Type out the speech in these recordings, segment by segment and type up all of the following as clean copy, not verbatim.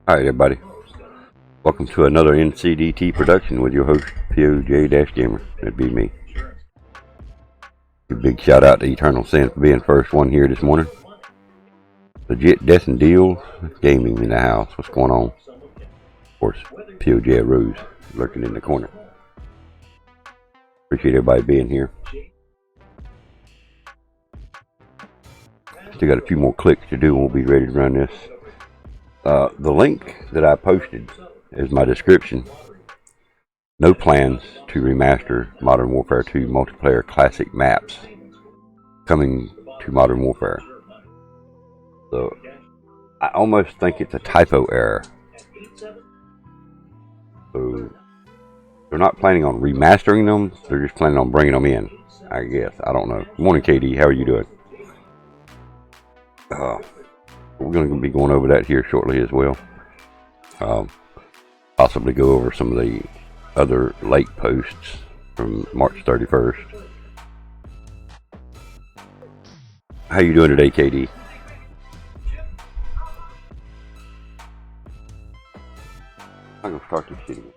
Alright everybody, welcome to another NCDT production with your host PoJ-Gamer. That'd be me. A big shout out to Eternal Sin for being first one here this morning. Legit Death and Deals Gaming in the house. What's going on? Of course, PoJ Rose lurking in the corner. Appreciate everybody being here. Still got a few more clicks to do and we'll be ready to run this. The link that I posted is my description. No plans to remaster Modern Warfare 2 multiplayer classic maps coming to Modern Warfare. So I almost think it's a typo error. So they're not planning on remastering them, they're just planning on bringing them in, I guess. I don't know. Good morning, KD. How are you doing? We're going to be going over that here shortly as well. Possibly go over some of the other late posts from March 31st. How you doing today, KD? I'm going to start this shit again.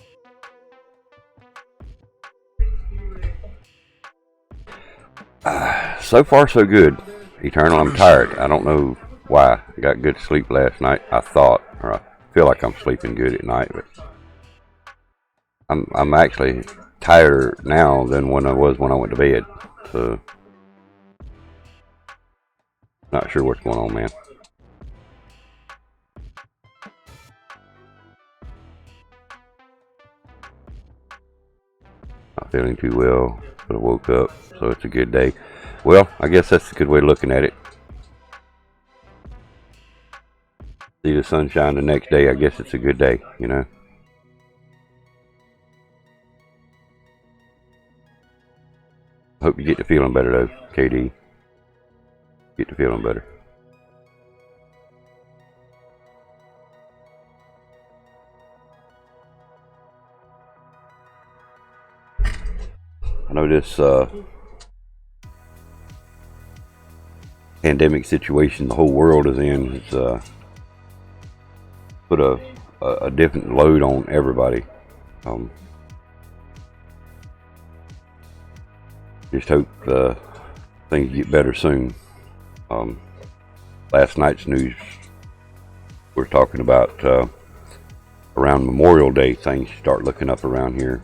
So far, so good. Eternal, I'm tired. I don't know why. I got good sleep last night, I thought, or I feel like I'm sleeping good at night, but I'm actually tighter now than when I was when I went to bed. So not sure what's going on, man. Not feeling too well, but I woke up, so it's a good day. Well, I guess that's a good way of looking at it. See the sunshine the next day, I guess it's a good day, you know. Hope you get to feeling better though, KD. Get to feeling better. I know this pandemic situation the whole world is in has put a different load on everybody. Just hope things get better soon. Last night's news, we're talking about around Memorial Day, things start looking up around here.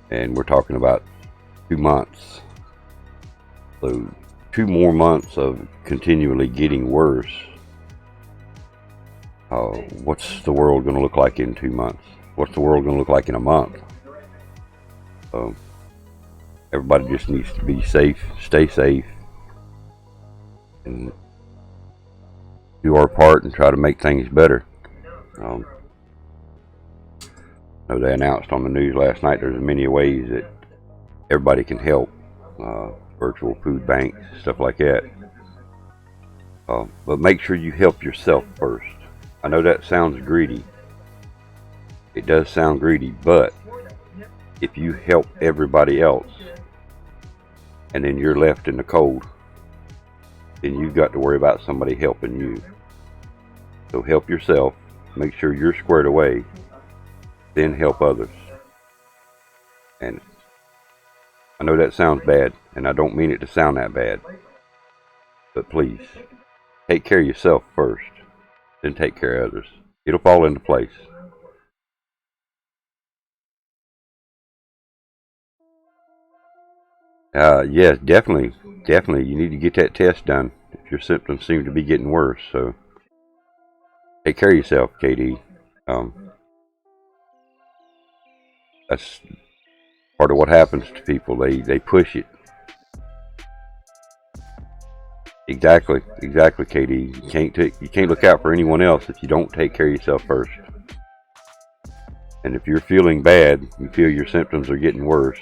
And we're talking about 2 months. So 2 more months of continually getting worse. What's the world going to look like in 2 months? What's the world going to look like in a month? Everybody just needs to be safe, stay safe, and do our part and try to make things better. I know they announced on the news last night there's many ways that everybody can help. Virtual food banks, stuff like that. But make sure you help yourself first. I know that sounds greedy. It does sound greedy, but if you help everybody else and then you're left in the cold, then you've got to worry about somebody helping you. So help yourself, make sure you're squared away, then help others. And I know that sounds bad, and I don't mean it to sound that bad, but please, take care of yourself first, then take care of others. It'll fall into place. Yes, definitely, you need to get that test done if your symptoms seem to be getting worse. So take care of yourself, KD. That's part of what happens to people. They push it. Exactly, KD. You can't look out for anyone else if you don't take care of yourself first. And if you're feeling bad, you feel your symptoms are getting worse,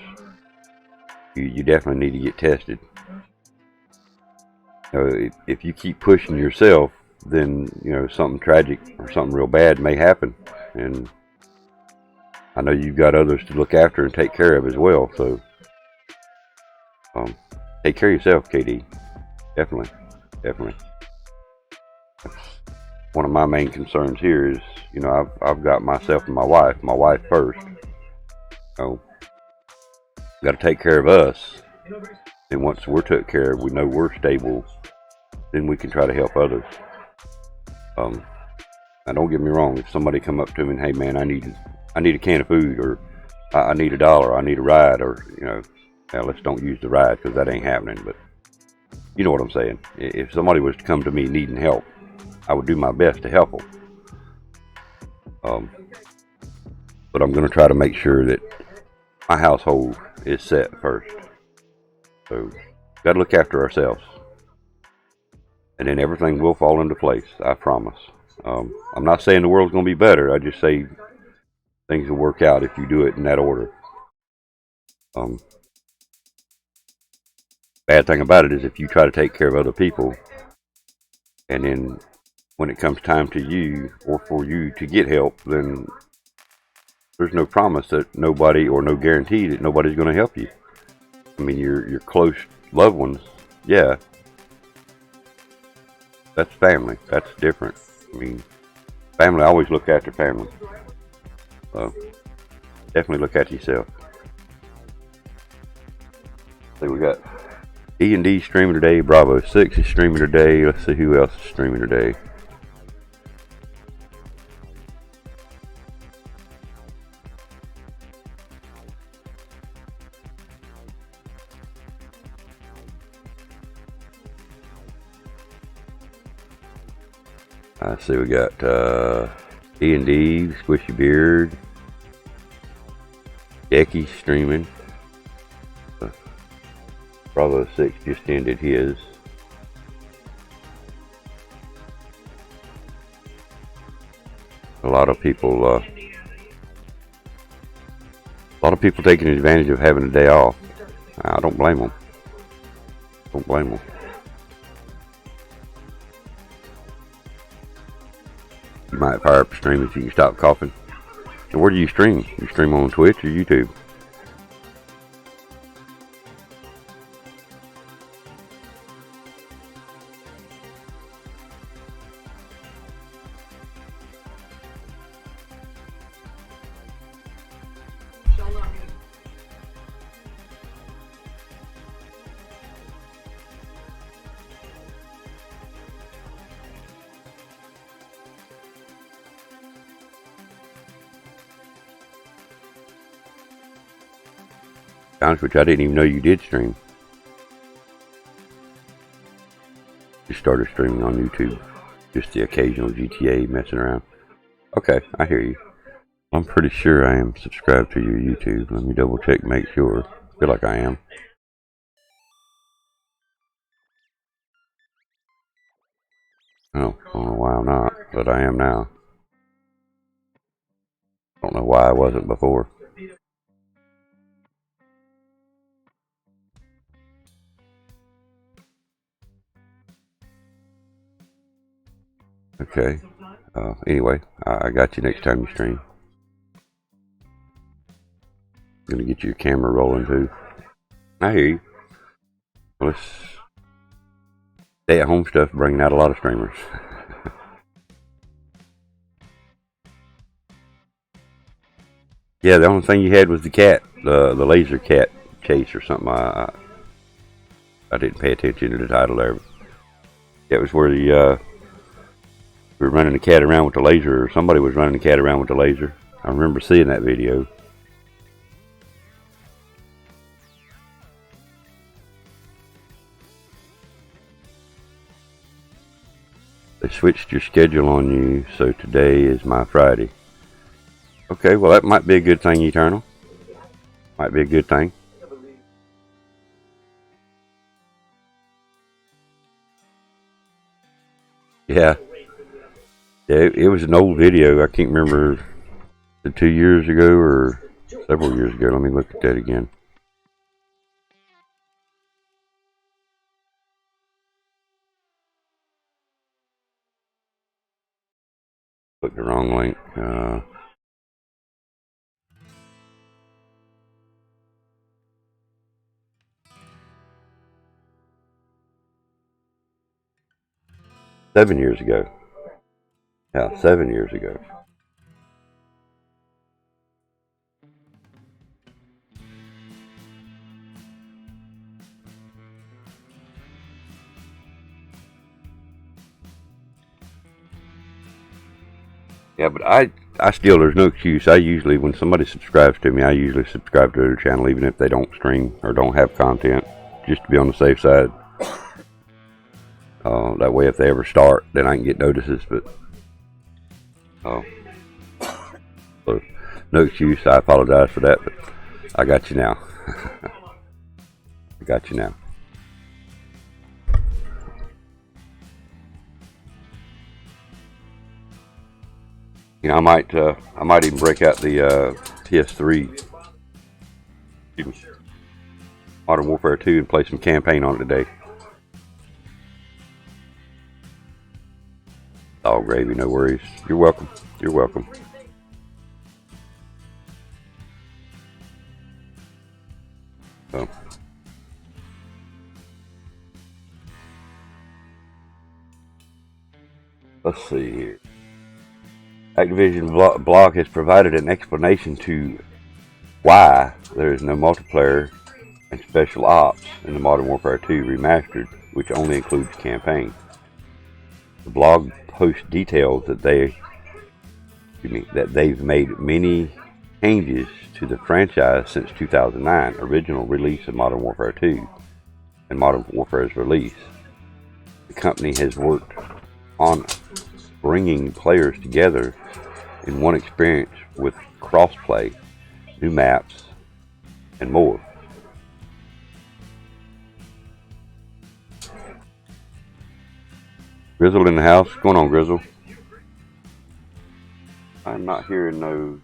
you definitely need to get tested. If you keep pushing yourself, then something tragic or something real bad may happen, and I know you've got others to look after and take care of as well. So take care of yourself, KD. Definitely. That's one of my main concerns here is, I've got myself and my wife first. Got to take care of us, and once we're took care of, we know we're stable, then we can try to help others. Now don't get me wrong, if somebody come up to me and, hey man, I need a can of food, or I need $1, I need a ride, or Now, let's don't use the ride because that ain't happening, but you know what I'm saying. If somebody was to come to me needing help, I would do my best to help them. But I'm going to try to make sure that my household is set first. So, got to look after ourselves. And then everything will fall into place, I promise. I'm not saying the world's going to be better. I just say things will work out if you do it in that order. Bad thing about it is if you try to take care of other people, and then when it comes time to you or for you to get help, then there's no promise that nobody, or no guarantee that nobody's going to help you. I mean, your close loved ones, yeah, that's family. That's different. I mean, family, always look after family. So definitely look after yourself. See, we got D&D streaming today. Bravo 6 is streaming today. Let's see who else is streaming today. I see we got D&D, Squishy Beard, Decky streaming. Bravo 6 just ended his. A lot of people taking advantage of having a day off. I don't blame them. Don't blame them. You might fire up a stream if you can stop coughing. And where do you stream? You stream on Twitch or YouTube? Honest with you, I didn't even know you did stream. Just started streaming on YouTube. Just the occasional GTA messing around. Okay, I hear you. I'm pretty sure I am subscribed to your YouTube. Let me double check, make sure. I feel like I am. Oh, I don't know why I'm not, but I am now. Don't know why I wasn't before. Okay. Anyway, I got you next time you stream. Gonna get your camera rolling too. I hear you. Well, this stay-at-home stuff bringing out a lot of streamers. Yeah, the only thing you had was the cat, the laser cat chase or something. I didn't pay attention to the title there. It was where the we were running the cat around with the laser, or somebody was running the cat around with the laser. I remember seeing that video. They switched your schedule on you, so today is my Friday. Okay, well that might be a good thing, Eternal. Might be a good thing. Yeah. Yeah, it was an old video. I can't remember, 2 years ago or several years ago. Let me look at that again. Clicked the wrong link. 7 years ago. Yeah, 7 years ago. Yeah, but I I still, there's no excuse. I usually, when somebody subscribes to me, I usually subscribe to their channel, even if they don't stream or don't have content, just to be on the safe side. That way, if they ever start, then I can get notices. But so no excuse. I apologize for that, but I got you now. I got you now. You know, I might even break out the PS3, Modern Warfare 2, and play some campaign on it today. All gravy, no worries. You're welcome. You're welcome. So, let's see here. Activision blog has provided an explanation to why there is no multiplayer and special ops in the Modern Warfare 2 Remastered, which only includes campaign. The blog post details that they've made many changes to the franchise since 2009, original release of Modern Warfare 2, and Modern Warfare's release. The company has worked on bringing players together in one experience with crossplay, new maps, and more. Grizzle in the house. What's going on, Grizzle? I'm not hearing no.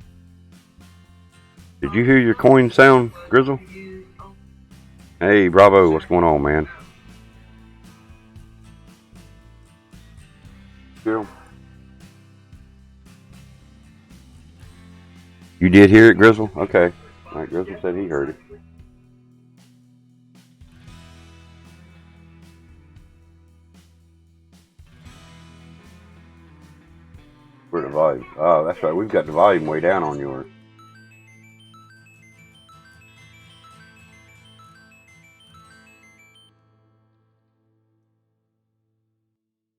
Did you hear your coin sound, Grizzle? Hey, Bravo, what's going on, man? Girl. You did hear it, Grizzle? Okay. All right, Grizzle said he heard it. Where's the volume? Oh, that's right. We've got the volume way down on yours.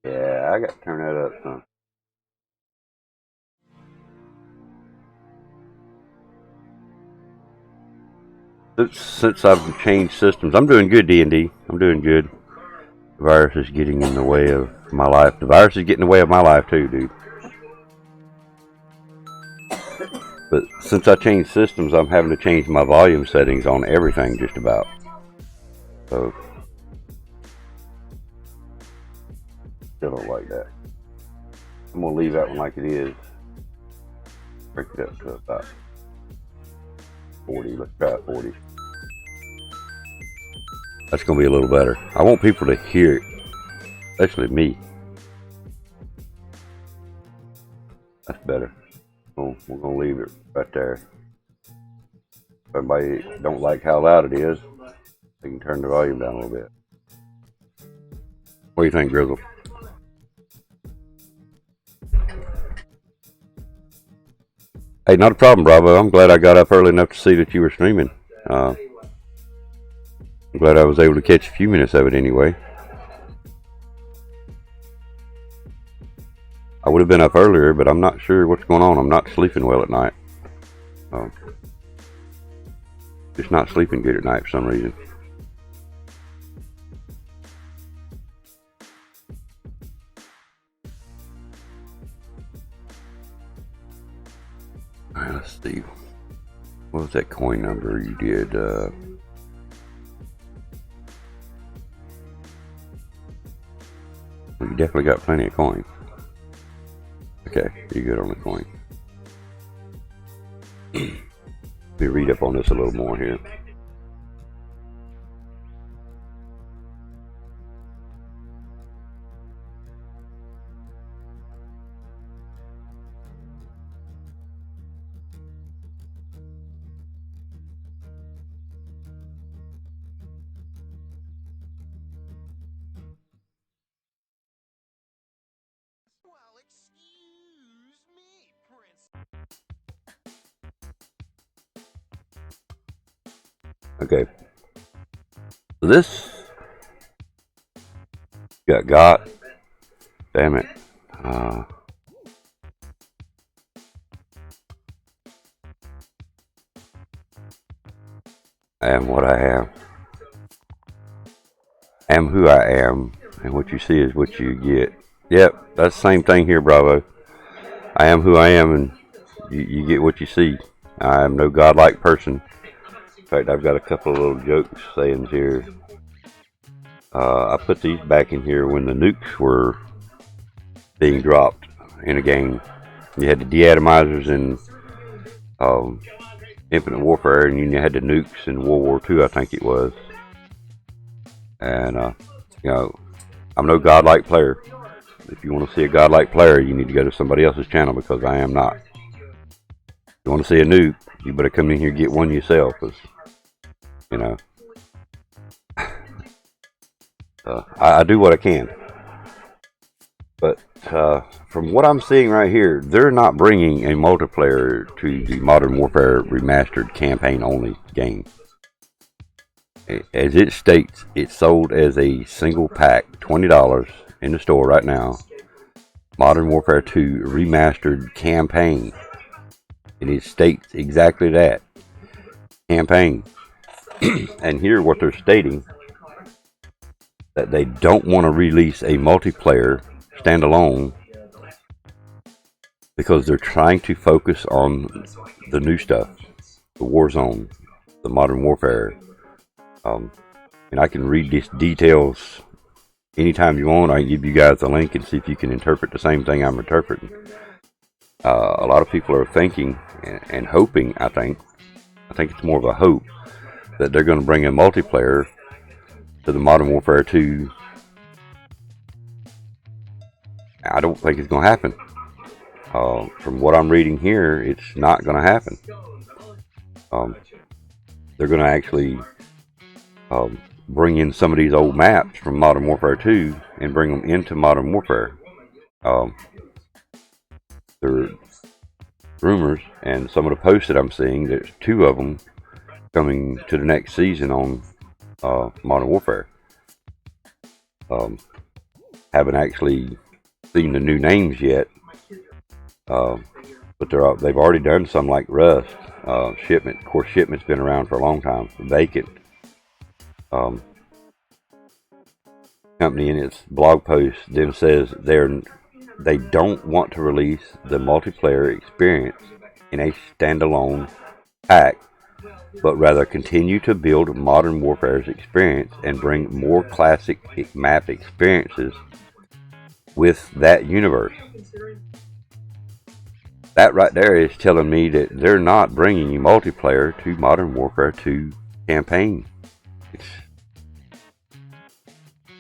Yeah, I got to turn that up some. Since I've changed systems, I'm doing good, D&D. I'm doing good. The virus is getting in the way of my life. The virus is getting in the way of my life too, dude. But since I changed systems, I'm having to change my volume settings on everything just about. So, still don't like that. I'm going to leave that one like it is. Break it up to about 40. Let's try 40. That's going to be a little better. I want people to hear it, especially me. That's better. Oh, we're going to leave it right there. If everybody don't like how loud it is, they can turn the volume down a little bit. What do you think, Grizzle? Hey, not a problem, Bravo. I'm glad I got up early enough to see that you were streaming. I'm glad I was able to catch a few minutes of it anyway. I would have been up earlier, but I'm not sure what's going on. I'm not sleeping well at night. Just not sleeping good at night for some reason. Alright, let's see. What was that coin number you did? Well, you definitely got plenty of coin. Okay, you're good on the coin. Let me read up on this a little more here. Well, excuse me, Prince. Okay. So this got damn it. I am what I am. I am who I am, and what you see is what you get. Yep, that's the same thing here, Bravo. I am who I am, and you get what you see. I am no godlike person. In fact, I've got a couple of little jokes sayings here. I put these back in here when the nukes were being dropped in a game. You had the deatomizers in Infinite Warfare, and you had the nukes in World War II, I think it was. And, you know, I'm no godlike player. If you want to see a godlike player, you need to go to somebody else's channel, because I am not. If you want to see a nuke, you better come in here and get one yourself, because, you know, I do what I can. But from what I'm seeing right here, they're not bringing a multiplayer to the Modern Warfare Remastered campaign-only game. As it states, it's sold as a single pack, $20 in the store right now. Modern Warfare 2 Remastered Campaign. And it states exactly that. Campaign. And here what they're stating, that they don't want to release a multiplayer standalone because they're trying to focus on the new stuff, the Warzone, the Modern Warfare. And I can read these details anytime you want. I can give you guys a link and see if you can interpret the same thing I'm interpreting. A lot of people are thinking and hoping, I think it's more of a hope, that they're going to bring a multiplayer to the Modern Warfare 2. I don't think it's going to happen. From what I'm reading here, it's not going to happen. They're going to actually bring in some of these old maps from Modern Warfare 2 and bring them into Modern Warfare. There are rumors, and some of the posts that I'm seeing, there's 2 of them coming to the next season on Modern Warfare. Haven't actually seen the new names yet, but they've already done some, like Rust, Shipment. Of course, Shipment's been around for a long time. Vacant company in its blog post then says they don't want to release the multiplayer experience in a standalone pack, but rather continue to build Modern Warfare's experience and bring more classic map experiences with that universe. That right there is telling me that they're not bringing you multiplayer to Modern Warfare 2 campaign.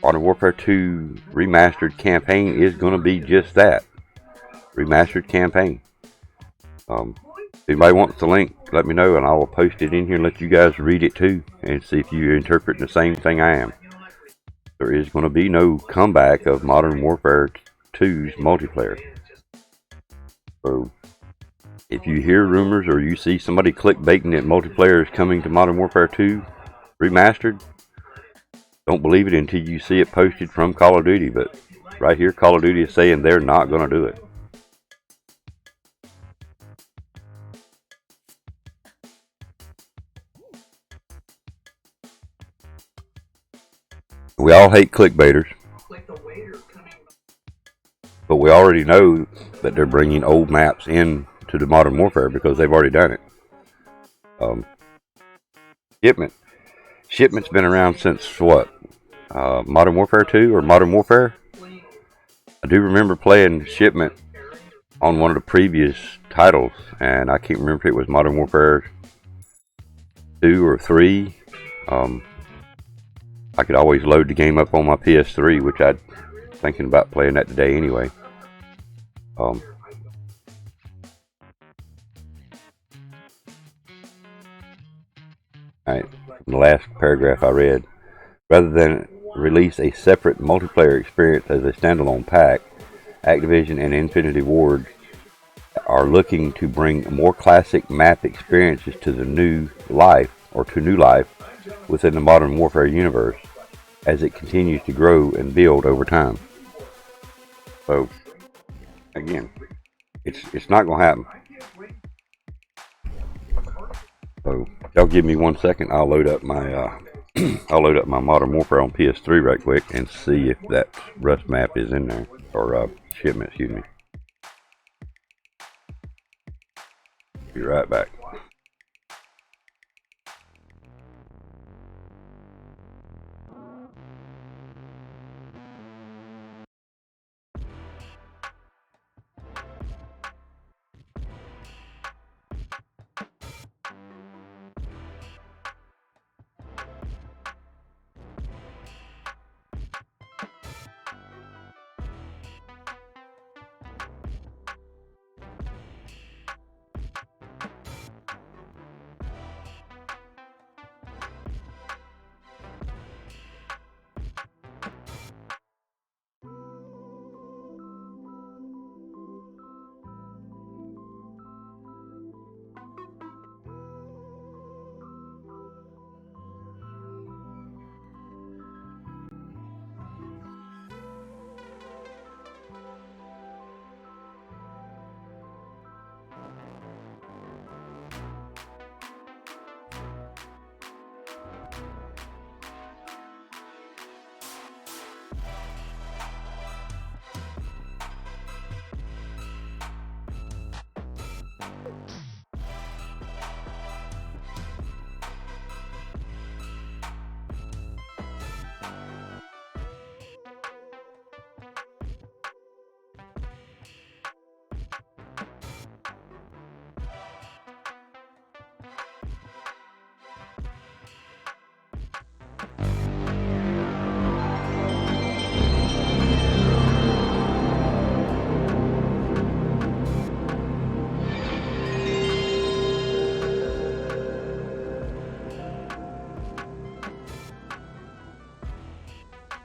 Modern Warfare 2 Remastered Campaign is going to be just that. Remastered Campaign. If anybody wants the link, let me know and I will post it in here and let you guys read it too and see if you interpret the same thing I am. There is going to be no comeback of Modern Warfare 2's multiplayer. So, if you hear rumors or you see somebody clickbaiting that multiplayer is coming to Modern Warfare 2 Remastered, don't believe it until you see it posted from Call of Duty. But right here, Call of Duty is saying they're not going to do it. We all hate clickbaiters, but we already know that they're bringing old maps in to the Modern Warfare because they've already done it. Shipment's been around since what? Modern Warfare 2 or Modern Warfare? I do remember playing Shipment on one of the previous titles, and I can't remember if it was Modern Warfare 2 or 3. I could always load the game up on my PS3, which I'm thinking about playing that today anyway. Alright, the last paragraph I read. Rather than release a separate multiplayer experience as a standalone pack, Activision and Infinity Ward are looking to bring more classic map experiences to the new life within the Modern Warfare universe as it continues to grow and build over time. So, again, it's not going to happen. So y'all give me 1 second. I'll load up my I'll load up my Modern Warfare on PS3 right quick and see if that Rust map is in there, or shipment, excuse me. Be right back.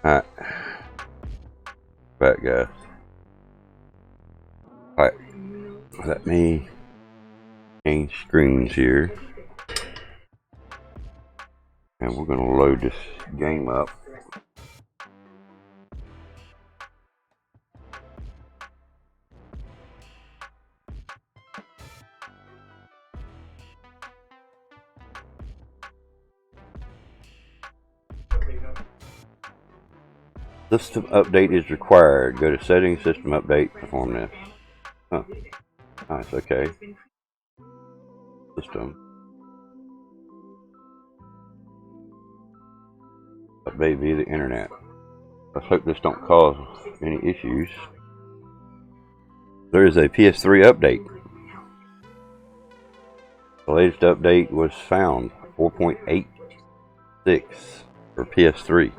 Alright, back guys. Alright, let me change screens here, and we're going to load this game up. System update is required. Go to settings, system update, perform this. Huh. Nice, okay. System. Update via the internet. Let's hope this don't cause any issues. There is a PS3 update. The latest update was found 4.86 for PS3.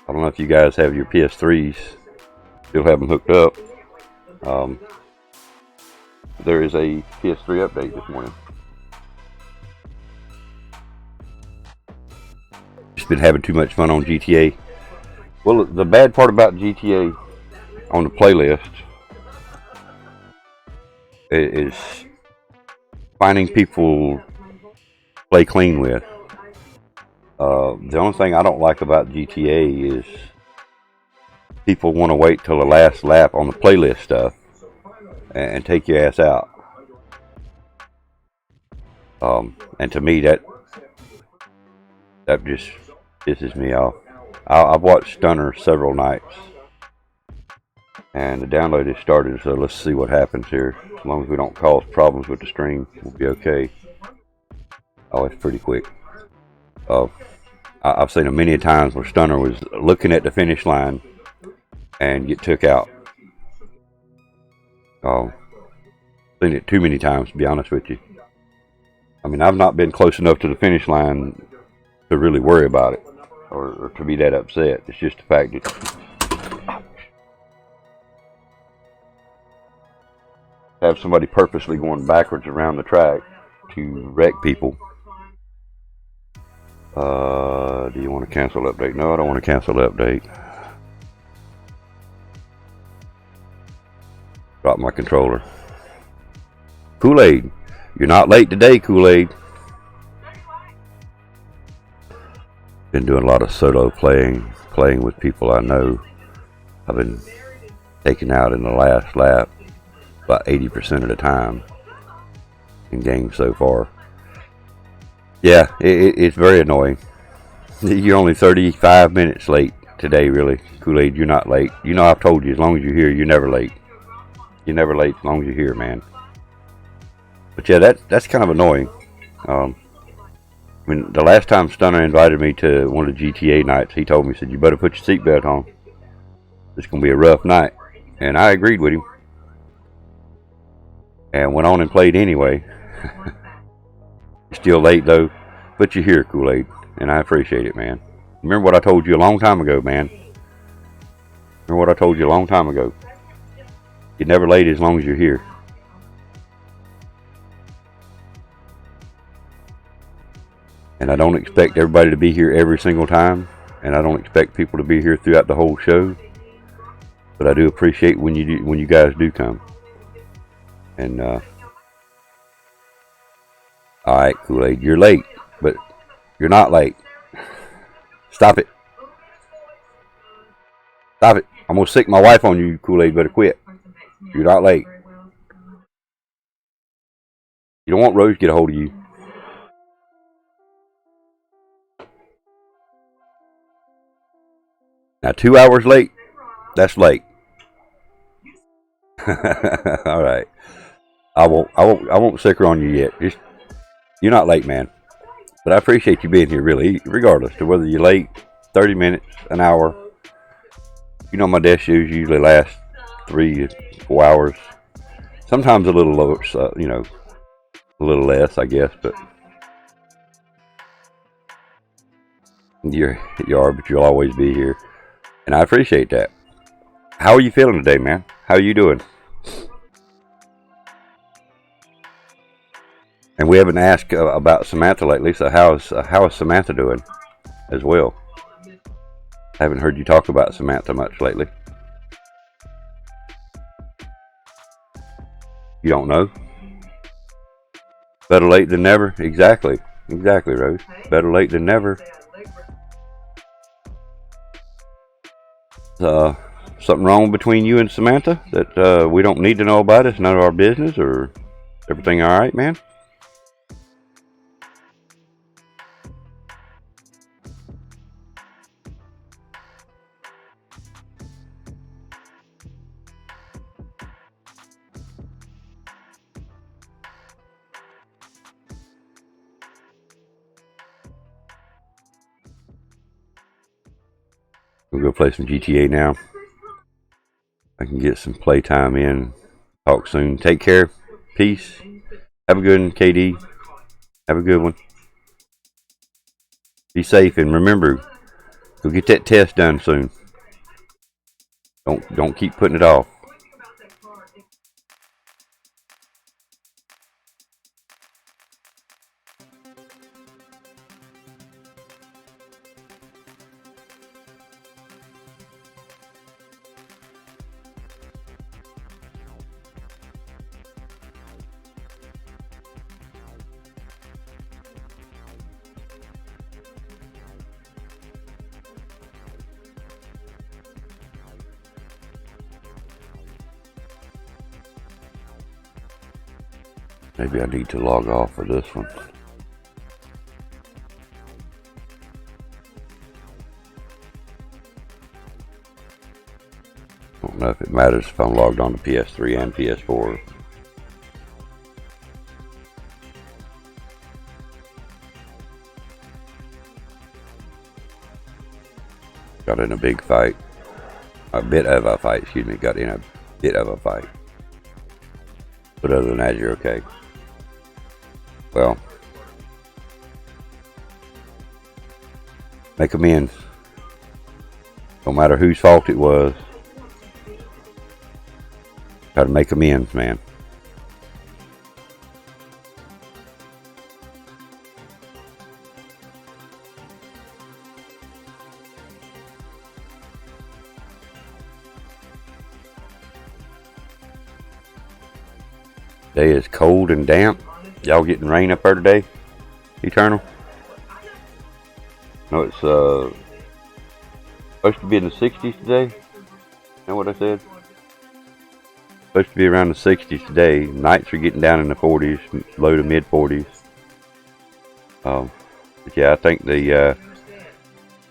I don't know if you guys have your PS3s, still have them hooked up. There is a PS3 update this morning. Just been having too much fun on GTA. Well, the bad part about GTA on the playlist is finding people play clean with. The only thing I don't like about GTA is people want to wait till the last lap on the playlist stuff and take your ass out. And to me, that just pisses me off. I've watched Stunner several nights, and the download has started, so let's see what happens here. As long as we don't cause problems with the stream, we'll be okay. Oh, it's pretty quick. I've seen it many times where Stunner was looking at the finish line and get took out. Seen it too many times, to be honest with you. I mean, I've not been close enough to the finish line to really worry about it or to be that upset. It's just the fact that have somebody purposely going backwards around the track to wreck people. Do you want to cancel the update? No, I don't want to cancel the update. Drop my controller. Kool-Aid. You're not late today, Kool-Aid. Been doing a lot of solo playing with people I know. I've been taken out in the last lap about 80% of the time in games so far. Yeah, it's very annoying. You're only 35 minutes late today, really. Kool-Aid, you're not late. You know I've told you, as long as you're here, you're never late. You're never late as long as you're here, man. But yeah, that's kind of annoying. I mean, the last time Stunner invited me to one of the GTA nights, he told me, he said, you better put your seatbelt on. It's going to be a rough night. And I agreed with him. And went on and played anyway. Still late, though. But you're here, Kool-Aid. And I appreciate it, man. Remember what I told you a long time ago, man. Remember what I told you a long time ago. You're never late as long as you're here. And I don't expect everybody to be here every single time. And I don't expect people to be here throughout the whole show. But I do appreciate when you guys do come. And alright, Kool-Aid, you're late, but you're not late. Stop it. Stop it. I'm gonna sick my wife on you, Kool-Aid, better quit. You're not late. You don't want Rose to get a hold of you. Now 2 hours late, that's late. Alright. I won't sick her on you yet. Just, you're not late, man. But I appreciate you being here, really, regardless of whether you're late, 30 minutes, an hour. You know my desk shows usually last 3 to 4 hours. Sometimes a little lower, you know, a little less, I guess, but you are, but you'll always be here. And I appreciate that. How are you feeling today, man? How are you doing? And we haven't asked about Samantha lately, so how is Samantha doing as well? I haven't heard you talk about Samantha much lately. You don't know? Better late than never? Exactly, Rose. Better late than never. Something wrong between you and Samantha that we don't need to know about? It's none of our business, or everything all right, man? We'll go play some GTA now. I can get some playtime in. Talk soon. Take care. Peace. Have a good one, KD. Have a good one. Be safe, and remember, go get that test done soon. Don't keep putting it off. Maybe I need to log off for this one. I don't know if it matters if I'm logged on to PS3 and PS4. Got in a big fight. A bit of a fight, excuse me. Got in a bit of a fight. But other than that, you're okay. Well, make amends. No matter whose fault it was. Try to make amends, man. Day is cold and damp. Y'all getting rain up there today? Eternal? No, it's supposed to be in the 60s today. Is that what I said? Supposed to be around the 60s today. Nights are getting down in the 40s, low to mid 40s. But yeah, I think I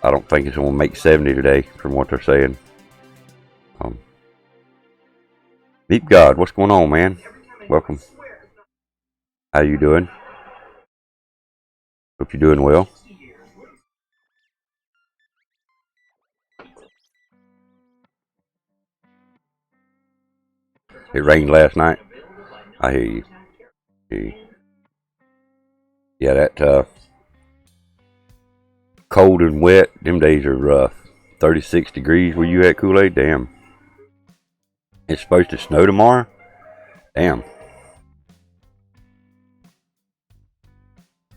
don't think it's going to make 70 today from what they're saying. Deep God, what's going on, man? Welcome. How you doing? Hope you're doing well. It rained last night. I hear you. Yeah, that cold and wet. Them days are rough. 36 degrees where you at, Kool-Aid? Damn. It's supposed to snow tomorrow? Damn.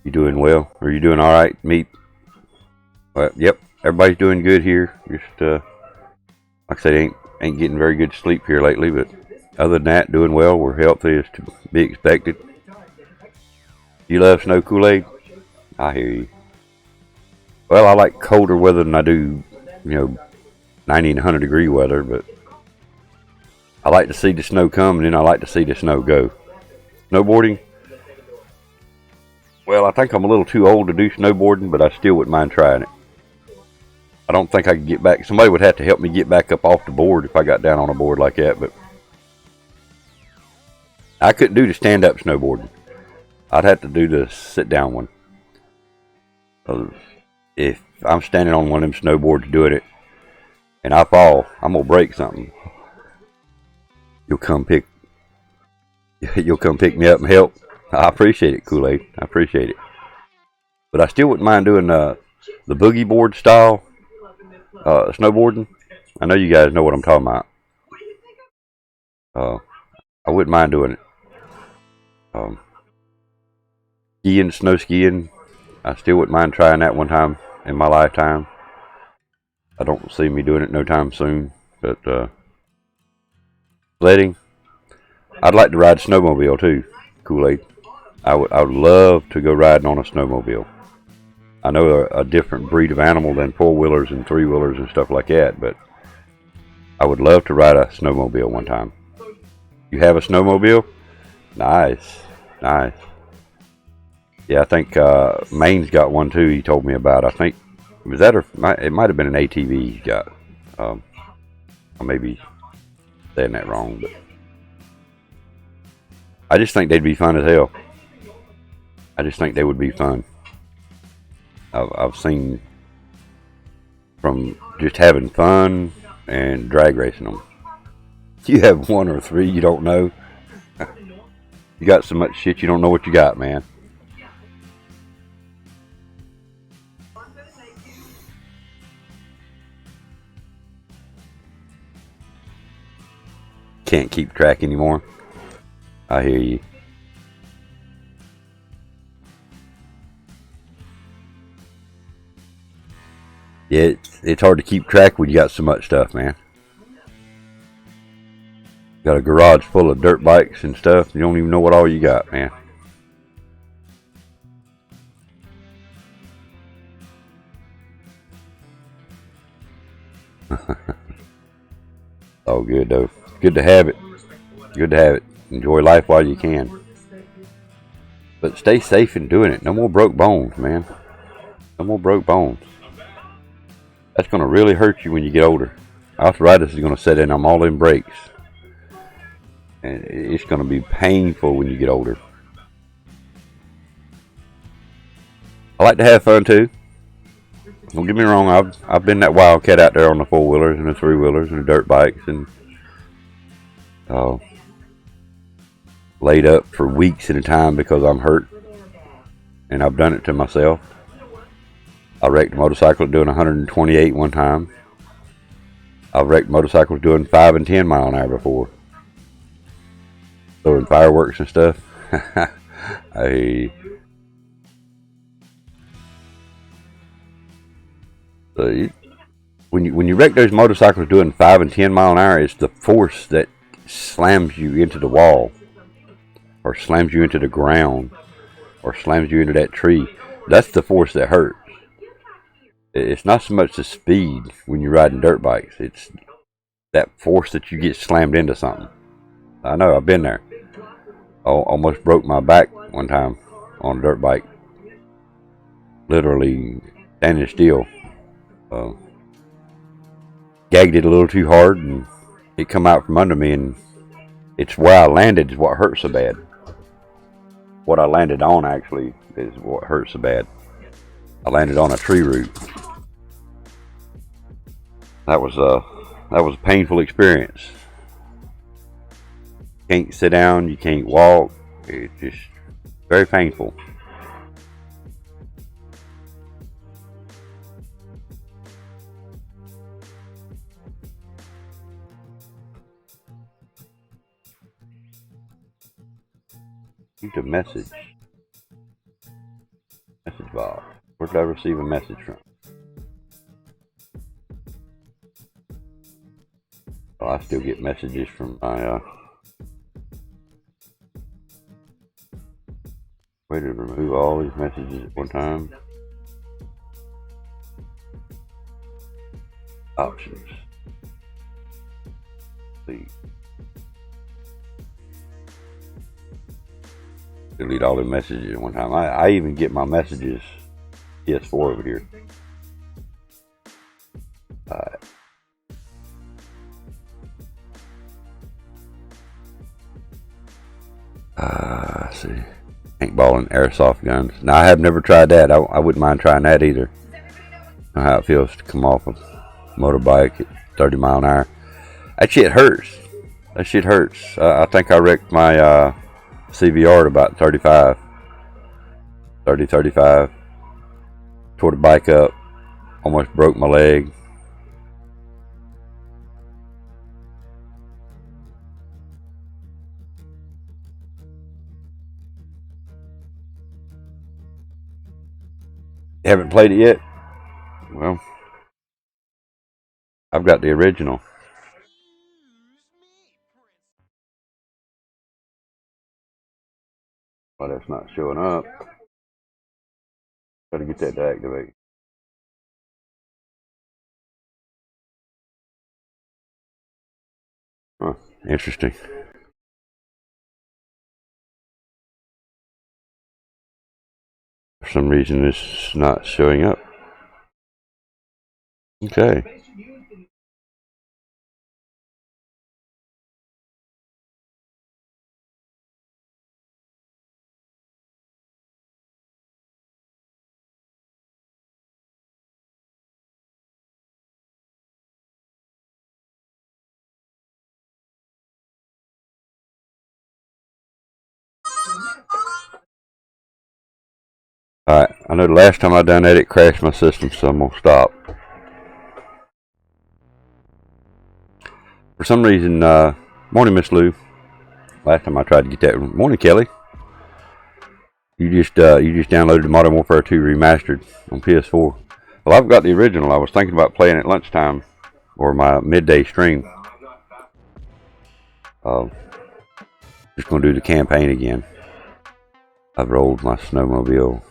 You doing well? Are you doing alright, Meat? Well, yep. Everybody's doing good here. Just, like I said, ain't getting very good sleep here lately, but other than that, doing well. We're healthy as to be expected. You love snow, Kool-Aid? I hear you. Well, I like colder weather than I do, 90 and 100 degree weather, but I like to see the snow come, and then I like to see the snow go. Snowboarding? Well, I think I'm a little too old to do snowboarding, but I still wouldn't mind trying it. I don't think I could get back. Somebody would have to help me get back up off the board if I got down on a board like that, but I couldn't do the stand-up snowboarding. I'd have to do the sit-down one. If I'm standing on one of them snowboards doing it, and I fall, I'm gonna break something. You'll come pick me up and help. I appreciate it, Kool-Aid. I appreciate it. But I still wouldn't mind doing the boogie board style snowboarding. I know you guys know what I'm talking about. I wouldn't mind doing it. Skiing, snow skiing, I still wouldn't mind trying that one time in my lifetime. I don't see me doing it no time soon. But sledding, I'd like to ride a snowmobile too, Kool-Aid. I would love to go riding on a snowmobile. I know a different breed of animal than four-wheelers and three-wheelers and stuff like that, but I would love to ride a snowmobile one time. You have a snowmobile? Nice. Nice. Yeah, I think Maine's got one too, he told me about. I think, was that, or it might have been an ATV he's got. I may be saying that wrong, but I just think they'd be fun as hell. I just think they would be fun. I've seen from just having fun and drag racing them. You have one or three you don't know. You got so much shit you don't know what you got, man. Can't keep track anymore. I hear you. Yeah, it's hard to keep track when you got so much stuff, man. Got a garage full of dirt bikes and stuff. You don't even know what all you got, man. Oh, good though. Good to have it. Good to have it. Enjoy life while you can. But stay safe in doing it. No more broke bones, man. No more broke bones. That's going to really hurt you when you get older. Arthritis is going to set in on all them breaks. And it's going to be painful when you get older. I like to have fun too. Don't get me wrong, I've been that wildcat out there on the four-wheelers and the three-wheelers and the dirt bikes and laid up for weeks at a time because I'm hurt. And I've done it to myself. I wrecked a motorcycle doing 128 one time. I've wrecked motorcycles doing 5 and 10 mile an hour before. Throwing fireworks and stuff. When you wreck those motorcycles doing 5 and 10 mile an hour, it's the force that slams you into the wall, or slams you into the ground, or slams you into that tree. That's the force that hurts. It's not so much the speed when you're riding dirt bikes. It's that force that you get slammed into something. I know, I've been there. Almost broke my back one time on a dirt bike. literally standing still. Gagged it a little too hard, and it come out from under me, and it's where I landed is what hurt so bad. What I landed on actually is what hurt so bad. I landed on a tree root. That was a painful experience. Can't sit down, you can't walk. It's just very painful. Received a message. Message box. Where did I receive a message from? Well, I still get messages from my way to remove all these messages at one time. Options. See. Delete all the messages at one time. I even get my messages PS4 over here. See. Paintball and airsoft guns. Now, I have never tried that. I wouldn't mind trying that either. Know how it feels to come off a motorbike at 30 mile an hour. That shit hurts. That shit hurts. I think I wrecked my CVR at about 35. 35. Tore the bike up. Almost broke my leg. You haven't played it yet? Well, I've got the original. But that's not showing up. Gotta get that to activate. Huh, interesting. For some reason, it's not showing up. Okay. Alright, I know the last time I done that, it crashed my system, so I'm gonna stop. For some reason, morning, Miss Lou. Last time I tried to get that. Morning, Kelly. You just downloaded the Modern Warfare 2 remastered on PS4. Well, I've got the original. I was thinking about playing at lunchtime or my midday stream. Just gonna do the campaign again. I've rolled my snowmobile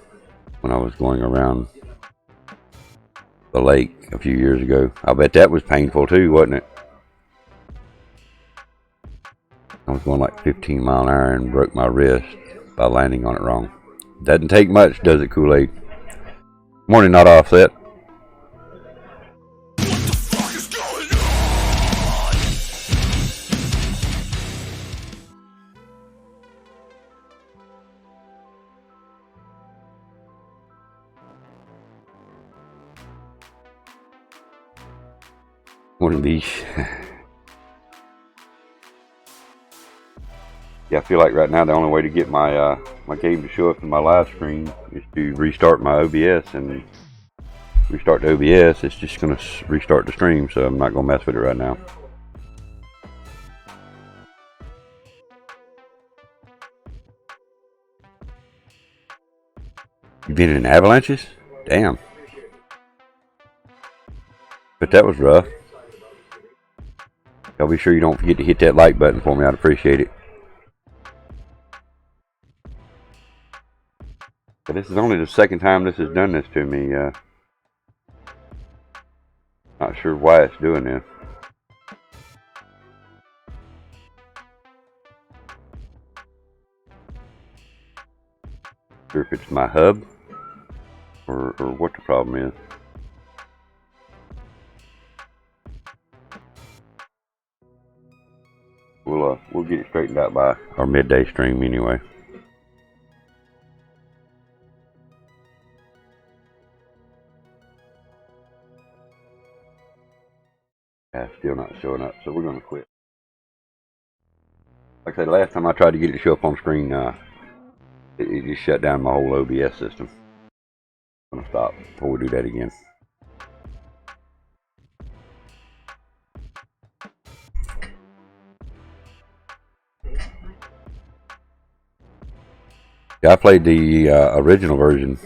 when I was going around the lake a few years ago. I bet that was painful too, wasn't it? I was going like 15 mile an hour and broke my wrist by landing on it wrong. Doesn't take much, does it, Kool-Aid? Morning, not offset. What the fuck is going Morning, Beach. Yeah, I feel like right now the only way to get my my game to show up in my live stream is to restart my OBS, and restart the OBS. It's just gonna restart the stream, so I'm not gonna mess with it right now. You been in avalanches? Damn. But that was rough. Y'all be sure you don't forget to hit that like button for me. I'd appreciate it. But this is only the second time this has done this to me. Not sure why it's doing this. Sure if it's my hub or what the problem is. We'll get it straightened out by our midday stream anyway. Still not showing up, so we're gonna quit. Like I said, last time I tried to get it to show up on screen, it just shut down my whole OBS system. I'm gonna stop before we do that again. Yeah, I played the original version.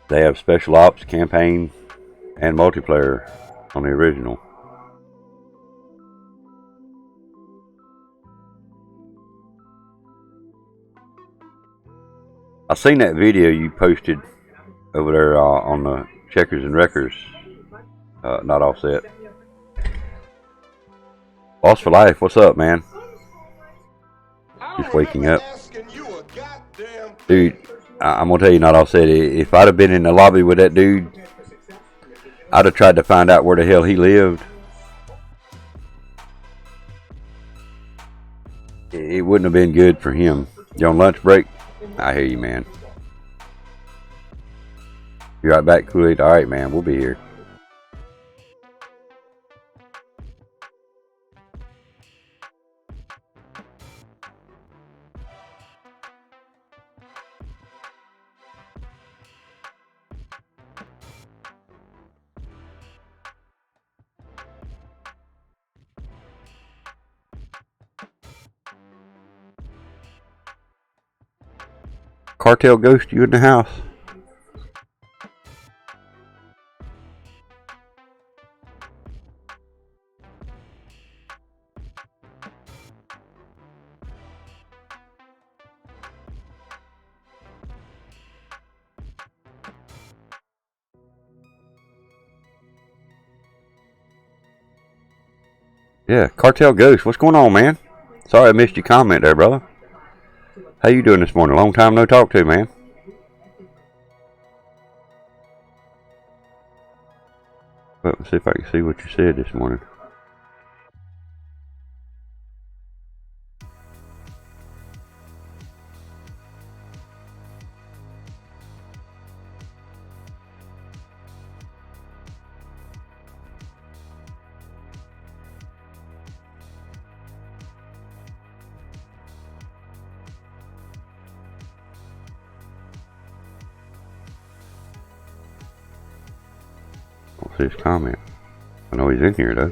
They have special ops, campaign, and multiplayer on the original. I seen that video you posted over there on the Checkers and Wreckers, not offset. Boss for life, what's up, man? Just waking up. Dude, I'm gonna tell you, not offset, if I'd have been in the lobby with that dude, I'd have tried to find out where the hell he lived. It wouldn't have been good for him. You on lunch break? I hear you, man. You right back, Kool-Aid? Alright, man, we'll be here. Cartel Ghost, you in the house? Yeah, Cartel Ghost, what's going on, man? Sorry I missed your comment there, brother. How you doing this morning? Long time no talk to, man. Well, let's see if I can see what you said this morning. See his comment. I know he's in here though.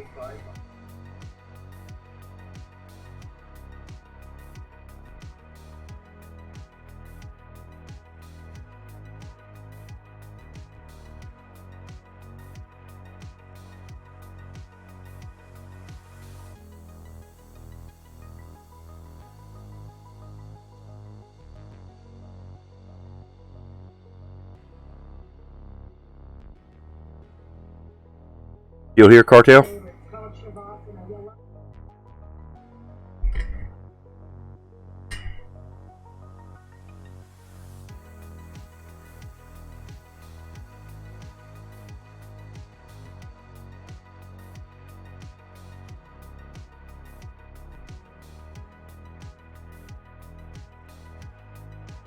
You'll hear Cartel?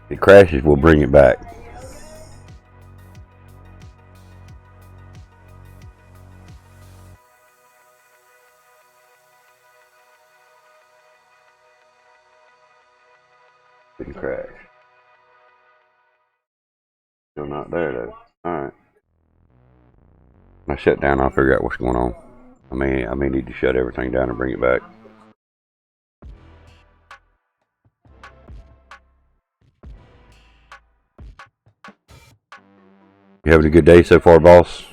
If it crashes, we'll bring it back. Didn't crash. Still not there though. Alright. When I shut down, I'll figure out what's going on. I may need to shut everything down and bring it back. You having a good day so far, boss?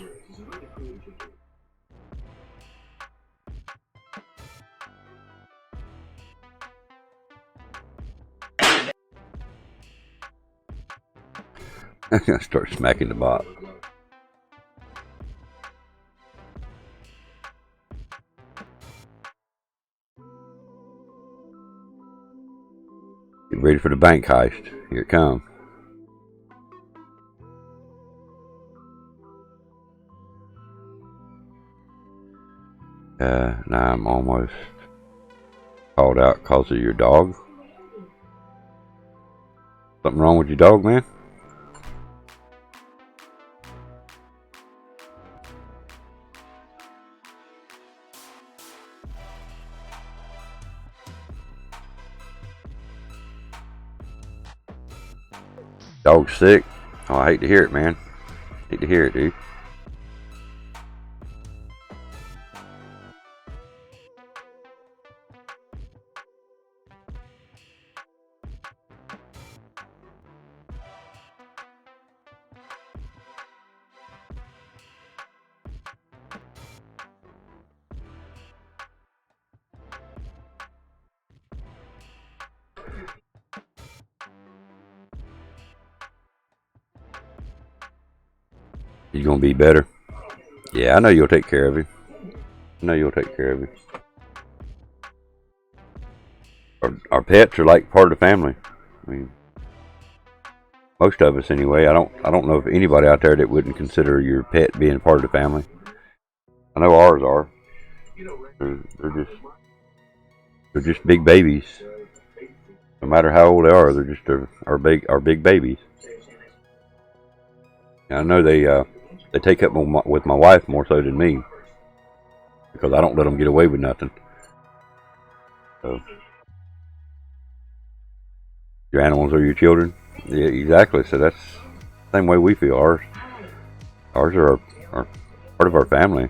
I'm gonna start smacking the bot. ready for the bank heist. Here it comes. Now I'm almost called out because of your dog. Something wrong with your dog, man? Dog's sick? Oh, I hate to hear it, man. Hate to hear it, dude. You gonna be better? Yeah, I know you'll take care of him. I know you'll take care of him. Our pets are like part of the family. I mean, most of us anyway. I don't know of anybody out there that wouldn't consider your pet being part of the family. I know ours are. They're just big babies. No matter how old they are, they're just our big babies. And I know they take up with my wife more so than me, because I don't let them get away with nothing. So, your animals are your children. Yeah, exactly. So that's the same way we feel. Ours are our part of our family.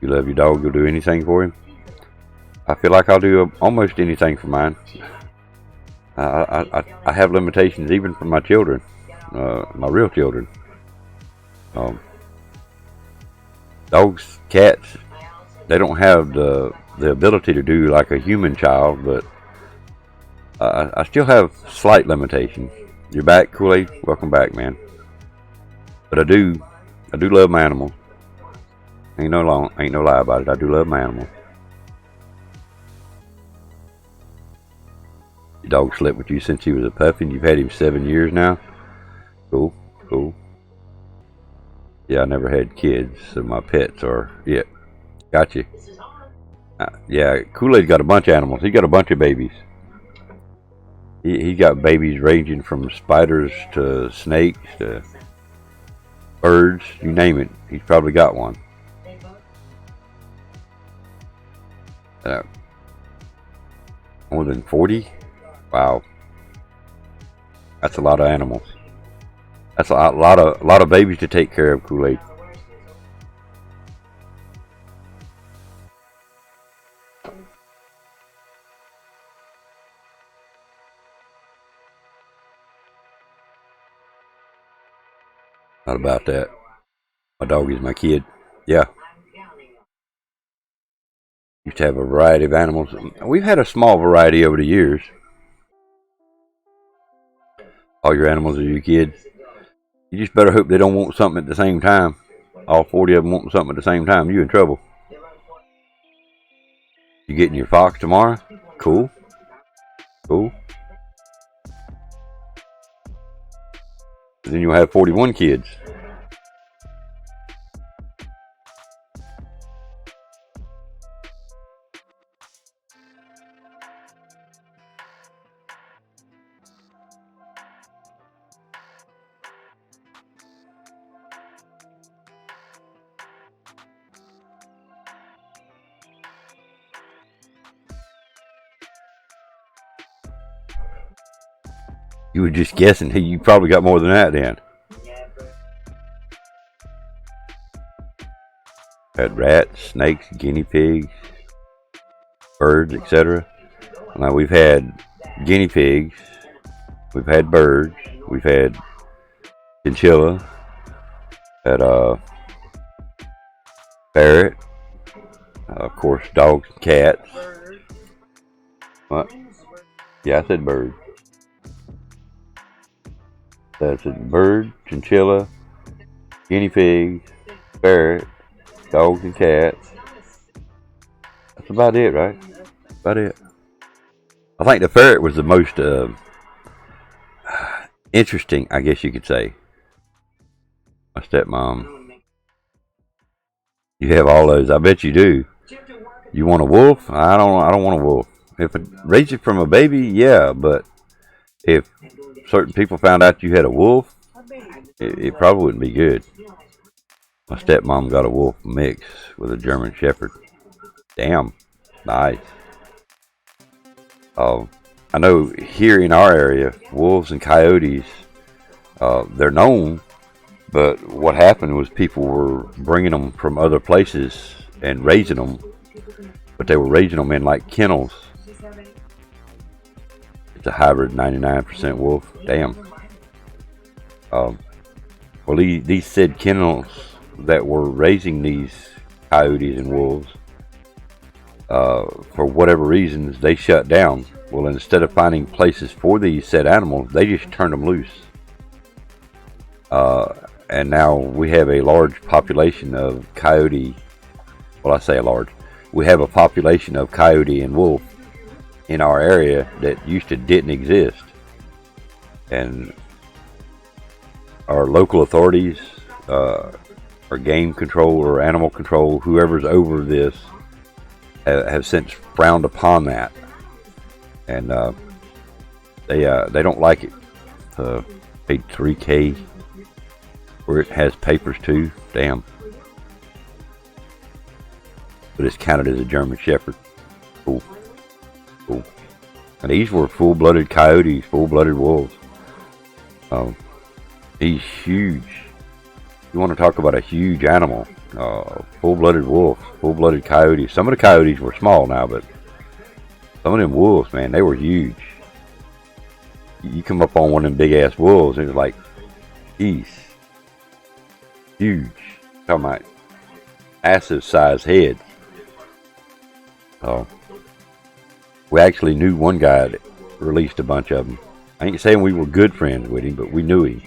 You love your dog, you'll do anything for him. I feel like I'll do almost anything for mine. I have limitations even for my children, my real children. Dogs, cats, they don't have the ability to do like a human child, but I still have slight limitations. You're back, Kool-Aid? Welcome back, man. But I do love my animals. Ain't no lie about it. I do love my animals. Your dog slept with you since he was a puppy, and you've had him 7 years now. Cool. Yeah, I never had kids, so my pets are it. Gotcha. Yeah, Kool-Aid's got a bunch of animals. He got a bunch of babies. He got babies ranging from spiders to snakes to birds, you name it. He's probably got one. More than 40? Wow. That's a lot of animals. That's a lot of babies to take care of, Kool-Aid. Not about that. My dog is my kid. Yeah. Used to have a variety of animals. We've had a small variety over the years. All your animals are your kids. You just better hope they don't want something at the same time. All 40 of them want something at the same time. You in trouble. You getting your fox tomorrow? Cool. Then you'll have 41 kids. You were just guessing. Hey, you probably got more than that then. Had rats, snakes, guinea pigs, birds, etc. Now we've had guinea pigs, we've had birds, we've had chinchilla, had parrot, of course dogs and cats. What? Yeah, I said bird. That's a bird, chinchilla, guinea pigs, parrot, dogs and cats. That's about it, right? About it. I think the ferret was the most interesting, I guess you could say. My stepmom. You have all those. I bet you do. You want a wolf? I don't want a wolf. If it raised it from a baby, yeah, but if certain people found out you had a wolf, it probably wouldn't be good. My stepmom got a wolf mix with a German Shepherd. Damn, nice. I know here in our area, wolves and coyotes, they're known, but what happened was people were bringing them from other places and raising them, but they were raising them in like kennels. It's a hybrid 99% wolf. Damn. Well, these said kennels that were raising these coyotes and wolves, for whatever reasons, they shut down. Well, instead of finding places for these said animals, they just turned them loose. And now we have a large population of coyote. Well, I say a large. We have a population of coyote and wolf in our area that used to didn't exist. And our local authorities, or game control or animal control, whoever's over this, have since frowned upon that. And they don't like it. Paid $3K, where it has papers too. Damn. But it's counted as a German Shepherd. Cool. Cool. And these were full-blooded coyotes, full-blooded wolves. He's huge. You want to talk about a huge animal? Full-blooded wolf, full-blooded coyotes. Some of the coyotes were small now, but some of them wolves, man, they were huge. You come up on one of them big-ass wolves, and it's like, geez, huge. Talking about massive-sized head. We actually knew one guy that released a bunch of them. I ain't saying we were good friends with him, but we knew him.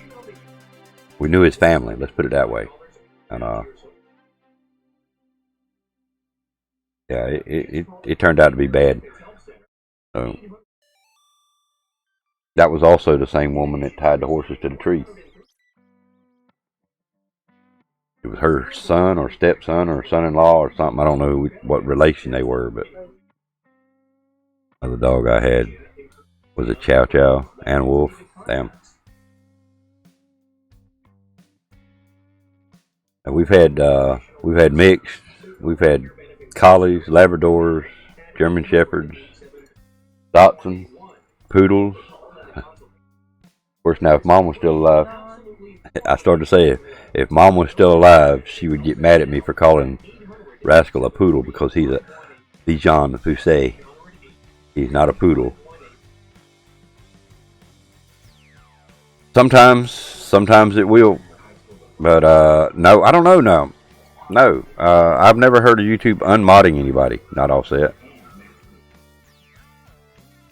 We knew his family, let's put it that way. And yeah, it turned out to be bad. So that was also the same woman that tied the horses to the tree. It was her son or stepson or son-in-law or something. I don't know what relation they were, but the dog I had was a chow chow and a wolf. Damn. And we've had mixed, we've had collies, Labradors, German Shepherds, Dachshunds, poodles. Of course, now if Mom was still alive, I started to say if Mom was still alive, she would get mad at me for calling Rascal a poodle because he's a Bichon Fusé. He's not a poodle. Sometimes it will, but no, I don't know. No, I've never heard of YouTube unmodding anybody. Not all set.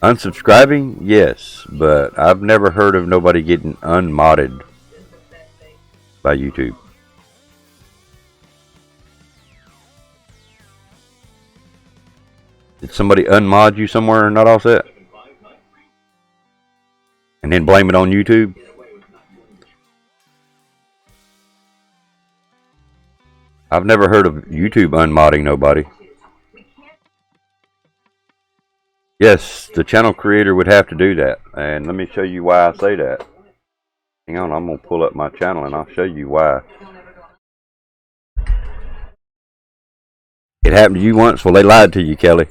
Unsubscribing, yes, but I've never heard of nobody getting unmodded by YouTube. Did somebody unmod you somewhere and not all set? And then blame it on YouTube? I've never heard of YouTube unmodding nobody. Yes, the channel creator would have to do that. And let me show you why I say that. Hang on, I'm going to pull up my channel and I'll show you why. It happened to you once? Well, they lied to you, Kelly.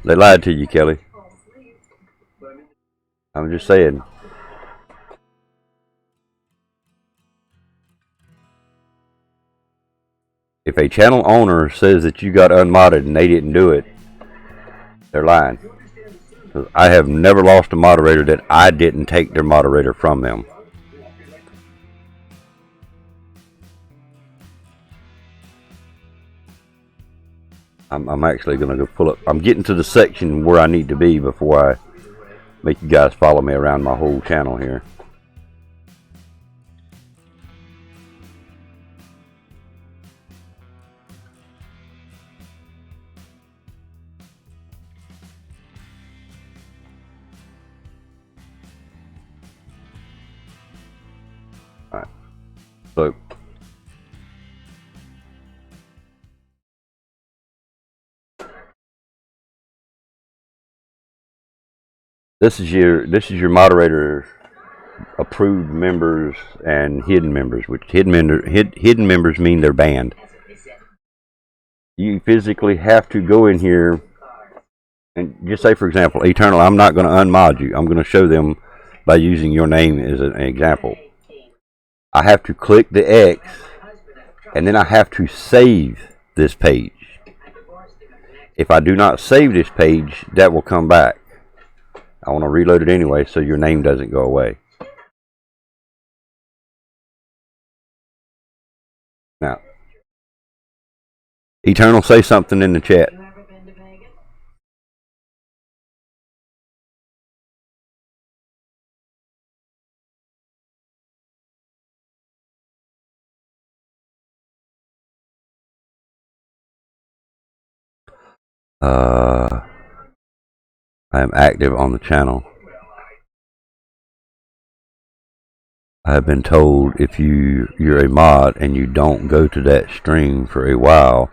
They lied to you, Kelly. I'm just saying. If a channel owner says that you got unmodded and they didn't do it, they're lying. I have never lost a moderator that I didn't take their moderator from them. I'm actually going to go pull up. I'm getting to the section where I need to be before I make you guys follow me around my whole channel here. So this is your moderator approved members and hidden members, which hidden members mean they're banned. You physically have to go in here and just say, for example, Eternal, I'm not going to unmod you. I'm going to show them by using your name as an example. I have to click the X, and then I have to save this page. If I do not save this page, that will come back. I want to reload it anyway so your name doesn't go away. Now, Eternal, say something in the chat. I am active on the channel. I have been told if you're a mod and you don't go to that stream for a while,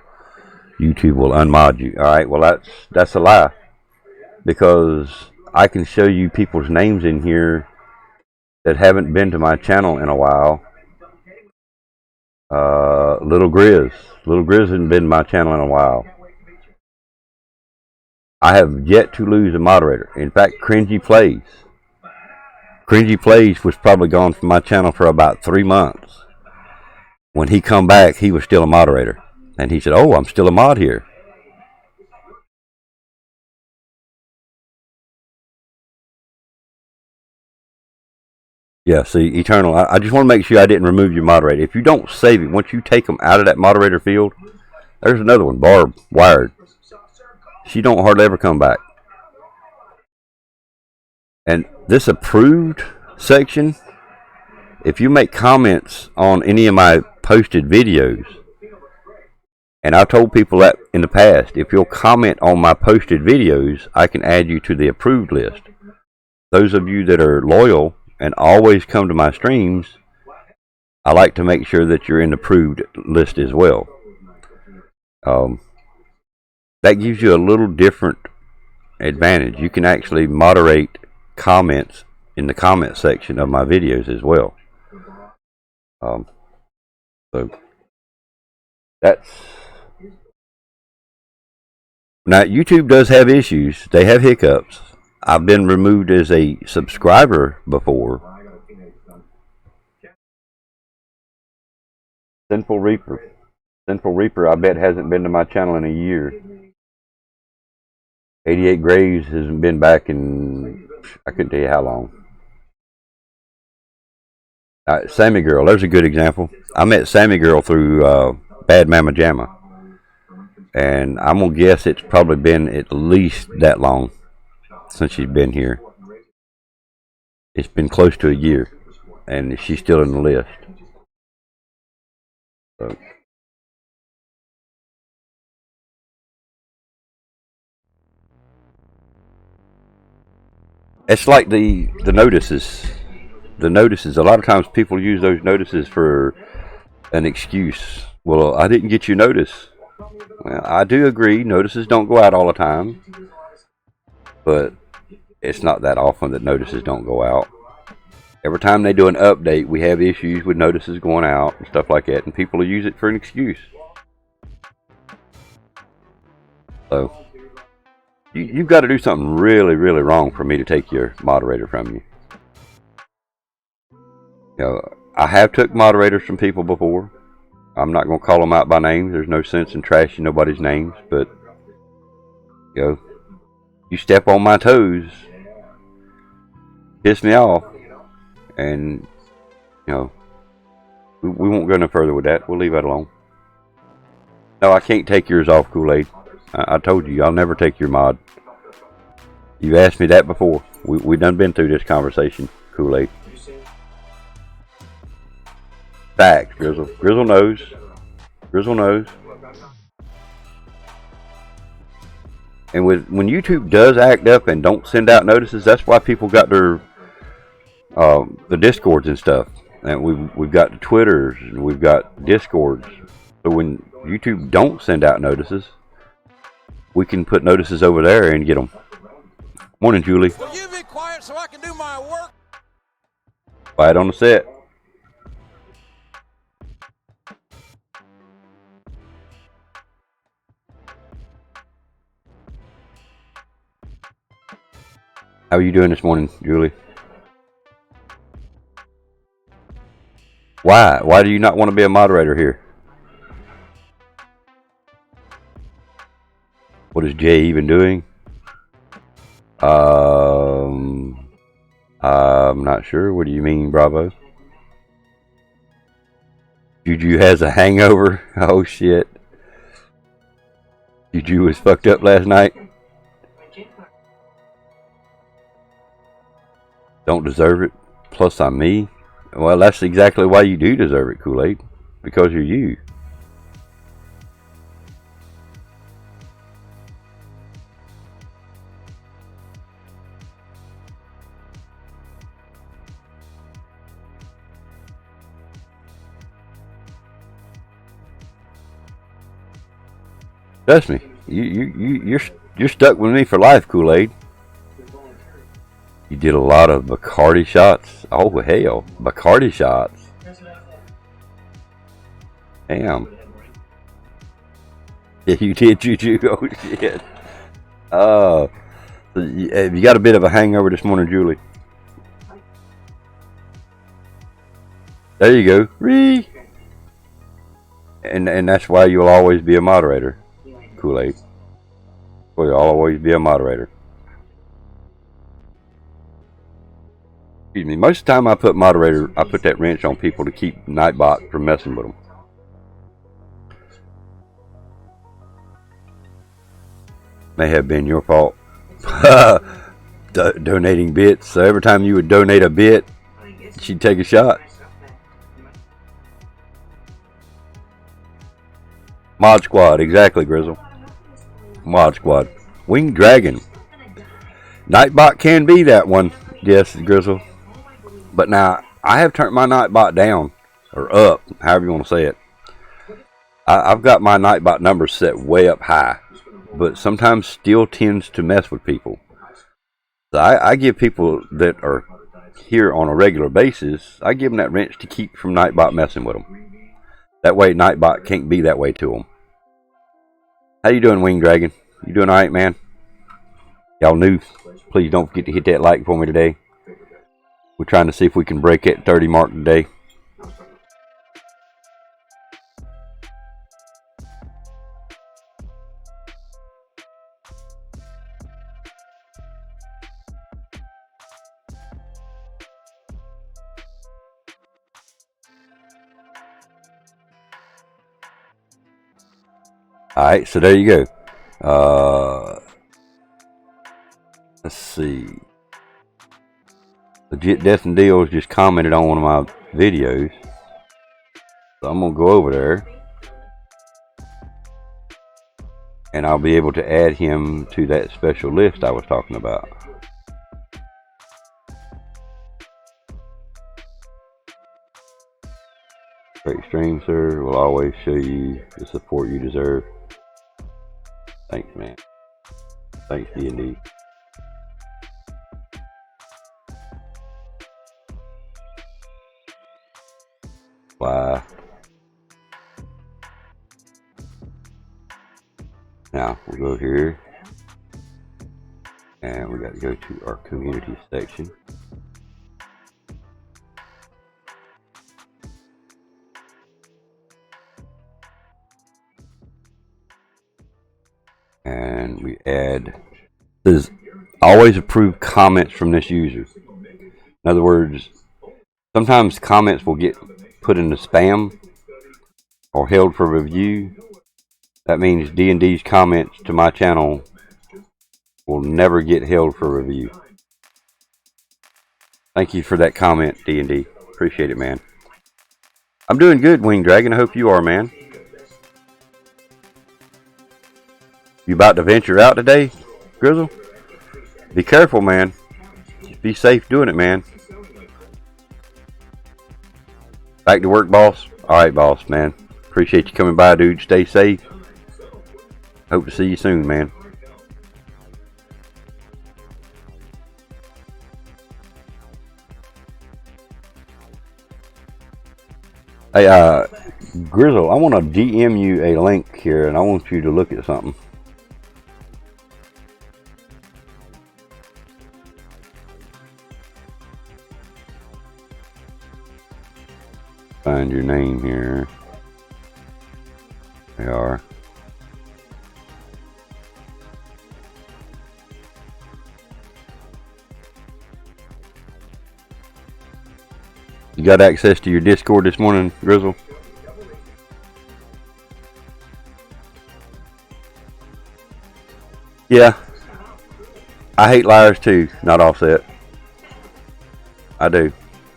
YouTube will unmod you. Alright, well that's a lie. Because I can show you people's names in here that haven't been to my channel in a while. Little Grizz hasn't been to my channel in a while. I have yet to lose a moderator. In fact, Cringy Plays was probably gone from my channel for about 3 months. When he come back, he was still a moderator. And he said, oh, I'm still a mod here. Yeah, see, Eternal, I just want to make sure I didn't remove your moderator. If you don't save it, once you take them out of that moderator field, there's another one, Barb Wired. She don't hardly ever come back. And this approved section, if you make comments on any of my posted videos, and I've told people that in the past, if you'll comment on my posted videos, I can add you to the approved list. Those of you that are loyal and always come to my streams, I like to make sure that you're in the approved list as well. That gives you a little different advantage. You can actually moderate comments in the comment section of my videos as well. So that's now YouTube does have issues. They have hiccups. I've been removed as a subscriber before. Sinful Reaper, I bet hasn't been to my channel in a year. 88 Graves hasn't been back in, I couldn't tell you how long. Sammy Girl, there's a good example. I met Sammy Girl through Bad Mama Jamma. And I'm going to guess it's probably been at least that long since she's been here. It's been close to a year. And she's still in the list. So. It's like the notices. The notices, a lot of times people use those notices for an excuse. Well, I didn't get your notice. Well, I do agree, notices don't go out all the time. But it's not that often that notices don't go out. Every time they do an update, we have issues with notices going out and stuff like that. And people use it for an excuse. So you've got to do something really, really wrong for me to take your moderator from you. You know, I have took moderators from people before. I'm not going to call them out by names. There's no sense in trashing nobody's names. But, you know, you step on my toes, piss me off, and, you know, we won't go no further with that. We'll leave that alone. No, I can't take yours off, Kool-Aid. I told you, I'll never take your mod. You've asked me that before. We done been through this conversation, Kool-Aid. Facts, Grizzle. Grizzle knows. Grizzle knows. And when YouTube does act up and don't send out notices, that's why people got their the Discords and stuff. and we've got the Twitters, and we've got Discords. So when YouTube don't send out notices, we can put notices over there and get them. Morning, Julie. Will you be quiet so I can do my work? Quiet on the set. How are you doing this morning, Julie? Why? Why do you not want to be a moderator here? What is Jay even doing? I'm not sure. What do you mean, Bravo? Juju has a hangover. Oh shit. Juju was fucked up last night. Don't deserve it. Plus I'm me. Well, that's exactly why you do deserve it, Kool-Aid. Because you're you. Trust me, you're stuck with me for life, Kool-Aid. You did a lot of Bacardi shots. Oh hell, Bacardi shots. Damn. Yeah, you did, Juju. Oh shit. You got a bit of a hangover this morning, Julie. There you go. Ree. And that's why you'll always be a moderator, Kool-Aid. Well, you'll always be a moderator. Excuse me. Most of the time I put moderator, I put that wrench on people to keep Nightbot from messing with them. May have been your fault. Donating bits. So every time you would donate a bit, she'd take a shot. Mod Squad, exactly, Grizzle. Mod Squad. Winged Dragon. Nightbot can be that one. Yes, Grizzle. But now, I have turned my Nightbot down. Or up, however you want to say it. I've got my Nightbot numbers set way up high. But sometimes still tends to mess with people. So I give people that are here on a regular basis, I give them that wrench to keep from Nightbot messing with them. That way Nightbot can't be that way to them. How you doing, Winged Dragon? You doing alright, man? Y'all new, please don't forget to hit that like for me today. We're trying to see if we can break that 30 mark today. Alright, so there you go. Let's see. Legit Death and Deals just commented on one of my videos. So I'm going to go over there. And I'll be able to add him to that special list I was talking about. Great stream, sir. Will always show you the support you deserve. Thanks, man. Thanks, D&D. Why? Now, we'll go here. And we got to go to our community section. And we add, says always approve comments from this user. In other words, sometimes comments will get put into spam or held for review. That means D&D's comments to my channel will never get held for review. Thank you for that comment, D&D. Appreciate it, man. I'm doing good, Winged Dragon. I hope you are, man. You about to venture out today, Grizzle? Be careful, man. Be safe doing it, man. Back to work, boss? Alright, boss, man. Appreciate you coming by, dude. Stay safe. Hope to see you soon, man. Hey, Grizzle, I want to DM you a link here, and I want you to look at something. Find your name here. They are. You got access to your Discord this morning, Grizzle? Yeah. I hate liars too, not Offset. I do.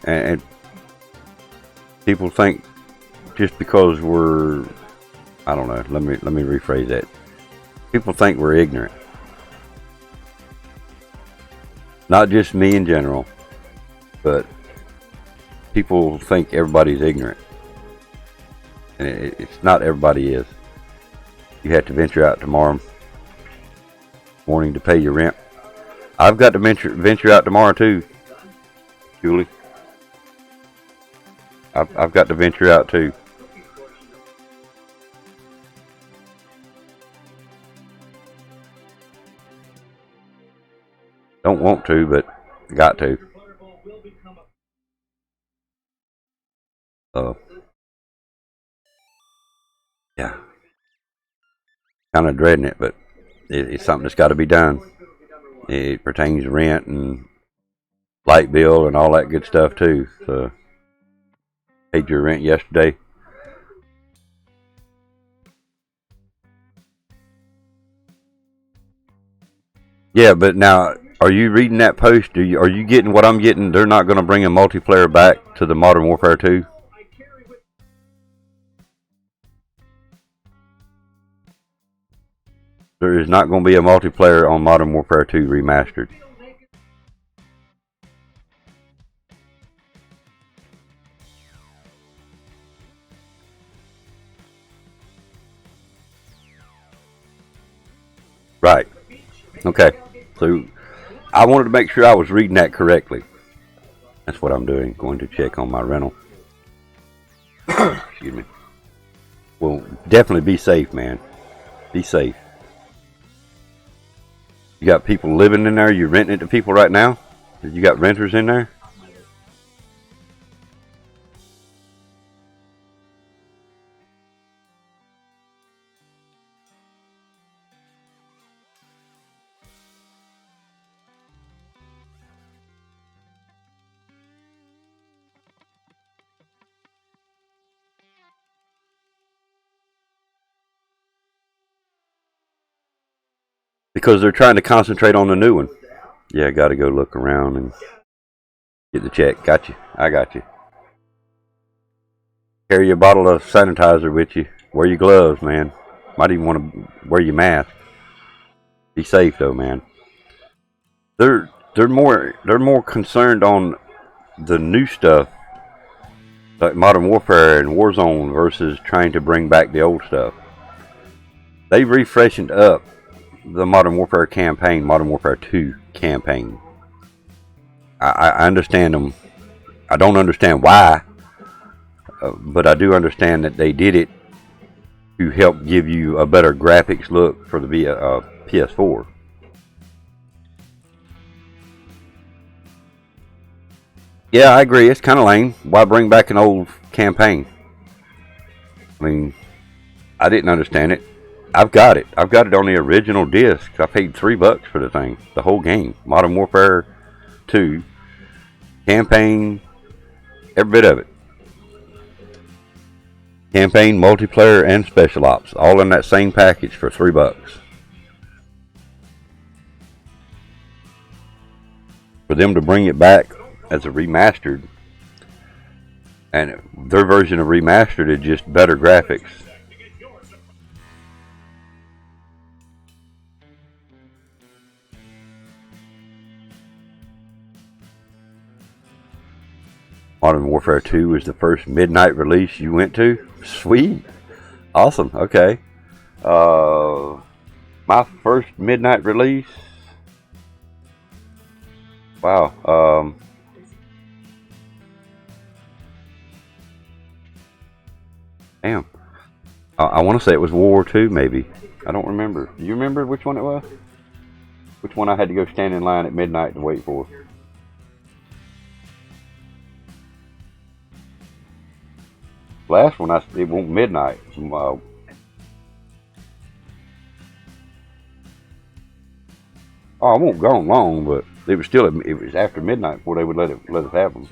And people think just because we're, I don't know, let me rephrase that. People think we're ignorant. Not just me in general, but people think everybody's ignorant. And it's not everybody is. You have to venture out tomorrow morning to pay your rent. I've got to venture out tomorrow too, Julie. I've got to venture out too. Don't want to, but got to. Yeah. Kind of dreading it, but it's something that's got to be done. It pertains to rent and light bill and all that good stuff too. So, paid your rent yesterday. Yeah, but now, are you reading that post? Are you getting what I'm getting? They're not going to bring a multiplayer back to the Modern Warfare 2? There is not going to be a multiplayer on Modern Warfare 2 Remastered. Right. Okay. So, I wanted to make sure I was reading that correctly. That's what I'm doing. Going to check on my rental. Excuse me. Well, definitely be safe, man. Be safe. You got people living in there? You renting it to people right now? You got renters in there? Because they're trying to concentrate on the new one. Yeah, got to go look around and get the check. Got you. I got you. Carry a bottle of sanitizer with you. Wear your gloves, man. Might even want to wear your mask. Be safe though, man. They're more concerned on the new stuff, like Modern Warfare and Warzone, versus trying to bring back the old stuff. They refreshened up the Modern Warfare campaign, Modern Warfare 2 campaign. I understand them. I don't understand why, but I do understand that they did it to help give you a better graphics look for the PS4. Yeah, I agree. It's kind of lame. Why bring back an old campaign? I mean, I didn't understand it. I've got it. I've got it on the original disc. I paid $3 for the thing, the whole game. Modern Warfare 2 campaign, every bit of it. Campaign, multiplayer, and special ops, all in that same package for $3. For them to bring it back as a remastered, and their version of remastered is just better graphics. Modern Warfare 2 was the first midnight release you went to? Sweet. Awesome. Okay. My first midnight release. Wow. Damn. I want to say it was World War II, maybe. I don't remember. Do you remember which one it was? Which one I had to go stand in line at midnight to wait for? Last one, it won't midnight. Oh, I won't go on long, but it was after midnight before they would let us have them.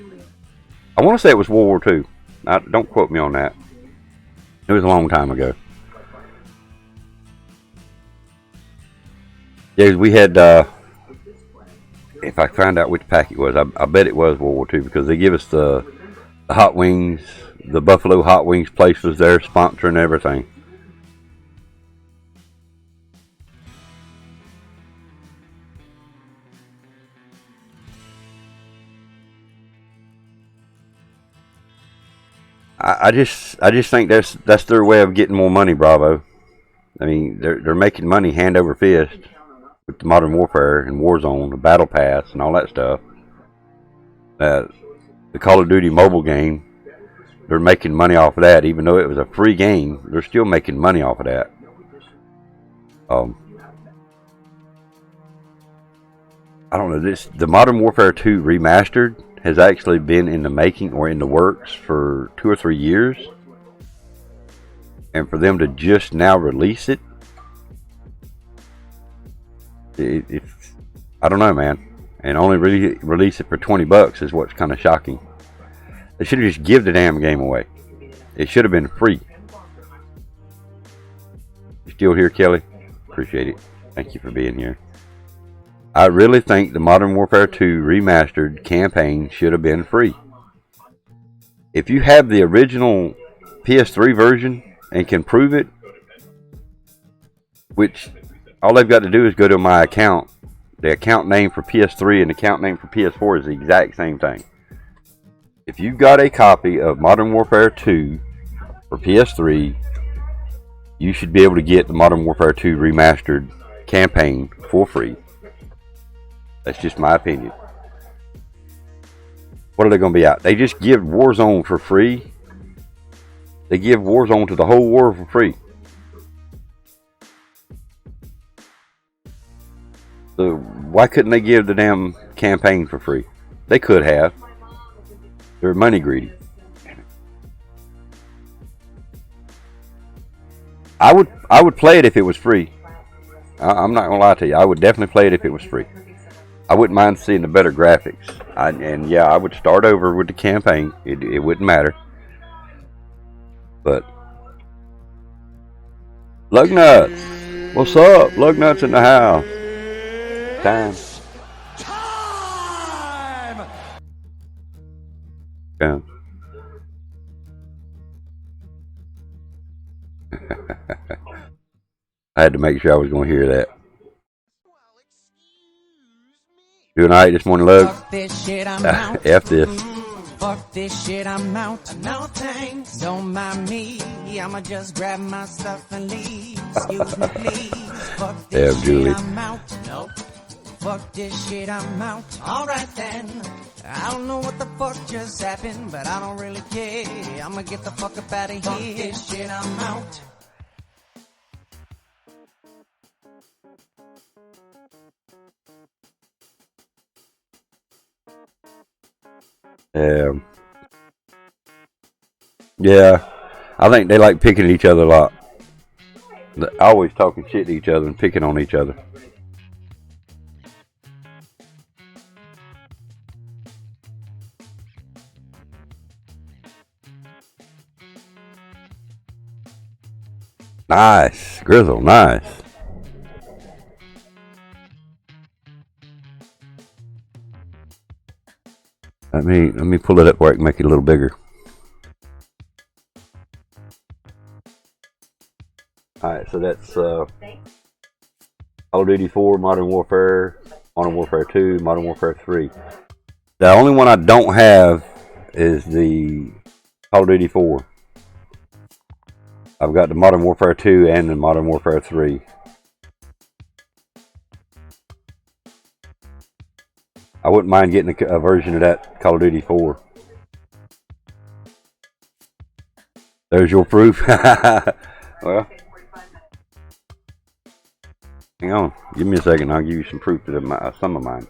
I want to say it was World War II. Don't quote me on that. It was a long time ago. Yeah, we had. If I find out which pack it was, I bet it was World War II because they give us the hot wings. The Buffalo Hot Wings place was there sponsoring everything. I just think that's their way of getting more money, Bravo. I mean, they're making money hand over fist with the Modern Warfare and Warzone, the Battle Pass, and all that stuff. The Call of Duty mobile game, they're making money off of that, even though it was a free game. They're still making money off of that. I don't know. The Modern Warfare 2 remastered has actually been in the making or in the works for 2 or 3 years, and for them to just now release it, I don't know, man. And only really release it for $20 is what's kind of shocking. They should have just give the damn game away. It should have been free. You still here, Kelly? Appreciate it. Thank you for being here. I really think the Modern Warfare 2 remastered campaign should have been free. If you have the original PS3 version and can prove it, which all they've got to do is go to my account. The account name for PS3 and the account name for PS4 is the exact same thing. If you got a copy of Modern Warfare 2 for PS3, you should be able to get the Modern Warfare 2 remastered campaign for free. That's just my opinion. What are they going to be out? They just give Warzone for free. They give Warzone to the whole war for free. So why couldn't they give the damn campaign for free? They could have. They're money greedy. I would play it if it was free. I'm not gonna lie to you. I would definitely play it if it was free. I wouldn't mind seeing the better graphics. And yeah, I would start over with the campaign. It wouldn't matter. But Lugnuts, what's up? Lugnuts in the house. Time. Yeah. I had to make sure I was going to hear that. Doing alright this morning, Lug? Fuck this shit, I'm out. F this. Fuck this shit, I'm out. No thanks, don't mind me. I'ma just grab my stuff and leave. Excuse me, please. Fuck this shit, Julie. I'm out. Nope. Fuck this shit, I'm out. Alright then. I don't know what the fuck just happened, but I don't really care. I'ma get the fuck up out of here. Fuck this shit, I'm out. Yeah, I think they like picking at each other a lot. They're always talking shit to each other and picking on each other. Nice, Grizzle, nice. Let me pull it up where I can make it a little bigger. Alright, so that's Call of Duty 4, Modern Warfare, Modern Warfare 2, Modern Warfare 3. The only one I don't have is the Call of Duty 4. I've got the Modern Warfare 2 and the Modern Warfare 3. I wouldn't mind getting a version of that Call of Duty 4. There's your proof. Well, hang on. Give me a second. I'll give you some proof of some of mine.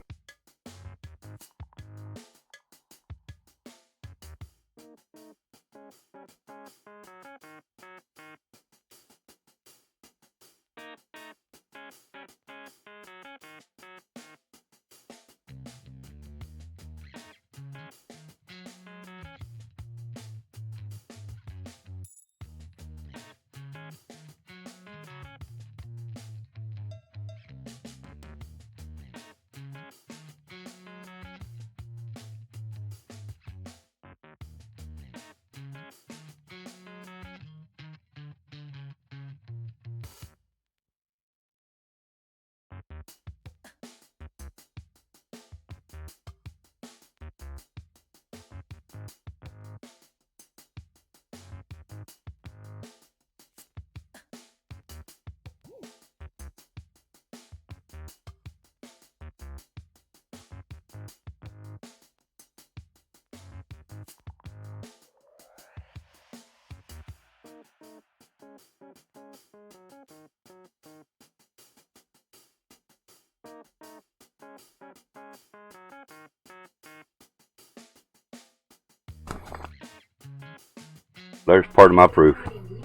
There's part of my proof,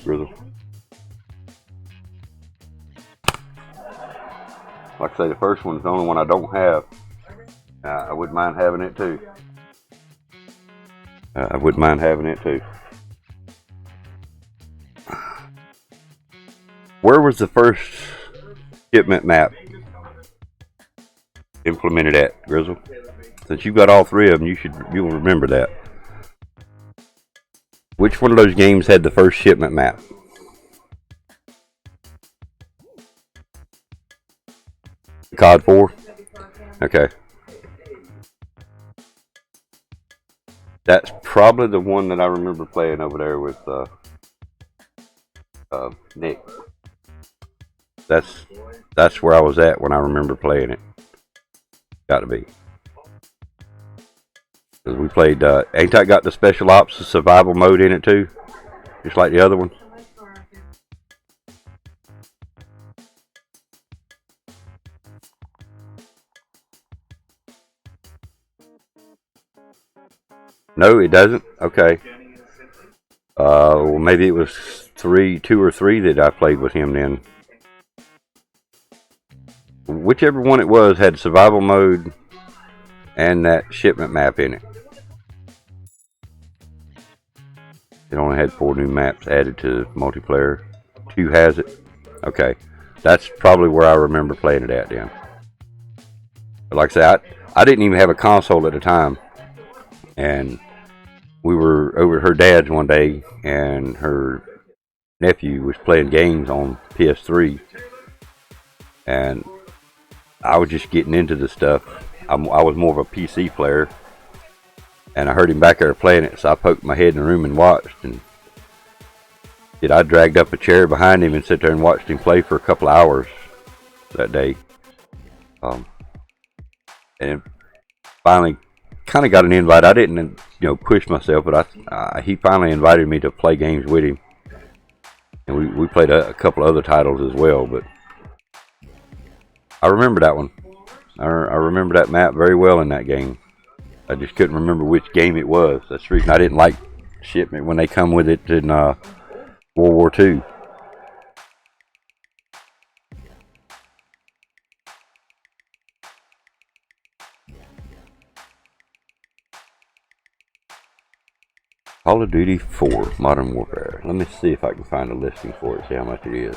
Grizzle. Like I say, the first one's the only one I don't have. I wouldn't mind having it too. Where was the first shipment map implemented at, Grizzle? Since you've got all three of them, you'll remember that. Which one of those games had the first shipment map? COD 4? Okay. That's probably the one that I remember playing over there with Nick. That's where I was at when I remember playing it. Got to be. Because we played, ain't that got the special ops survival mode in it too? Just like the other one? No, it doesn't? Okay. Well, maybe it was 2 or 3 that I played with him then. Whichever one it was had survival mode and that shipment map in it. It only had 4 new maps added to multiplayer. 2 has it. Okay. That's probably where I remember playing it at then. But like I said, I didn't even have a console at the time. And we were over at her dad's one day, and her nephew was playing games on PS3. And I was just getting into the stuff. I was more of a PC player. And I heard him back there playing it, so I poked my head in the room and watched. And I dragged up a chair behind him and sat there and watched him play for a couple of hours that day. And finally, kind of got an invite. I didn't, push myself, but he finally invited me to play games with him. And we played a couple of other titles as well. But I remember that one. I remember that map very well in that game. I just couldn't remember which game it was. That's the reason I didn't like shipment when they come with it in World War II. Call of Duty 4 Modern Warfare. Let me see if I can find a listing for it, see how much it is.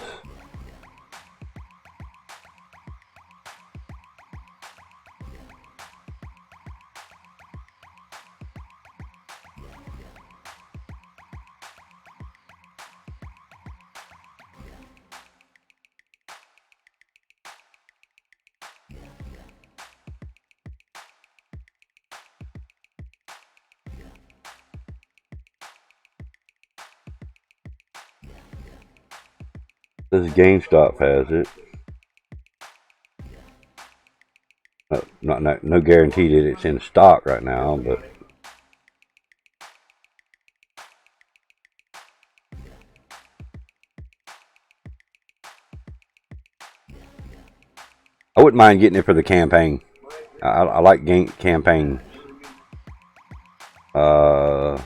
This GameStop has it. No guarantee that it's in stock right now, but I wouldn't mind getting it for the campaign. I like game campaigns. $3.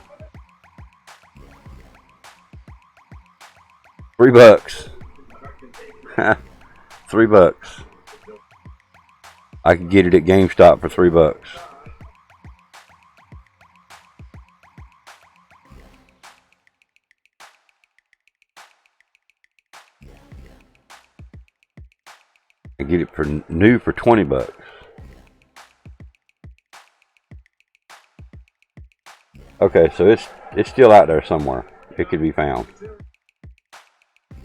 $3. I could get it at GameStop for $3. I get it for new for $20. Okay, so it's still out there somewhere. It could be found.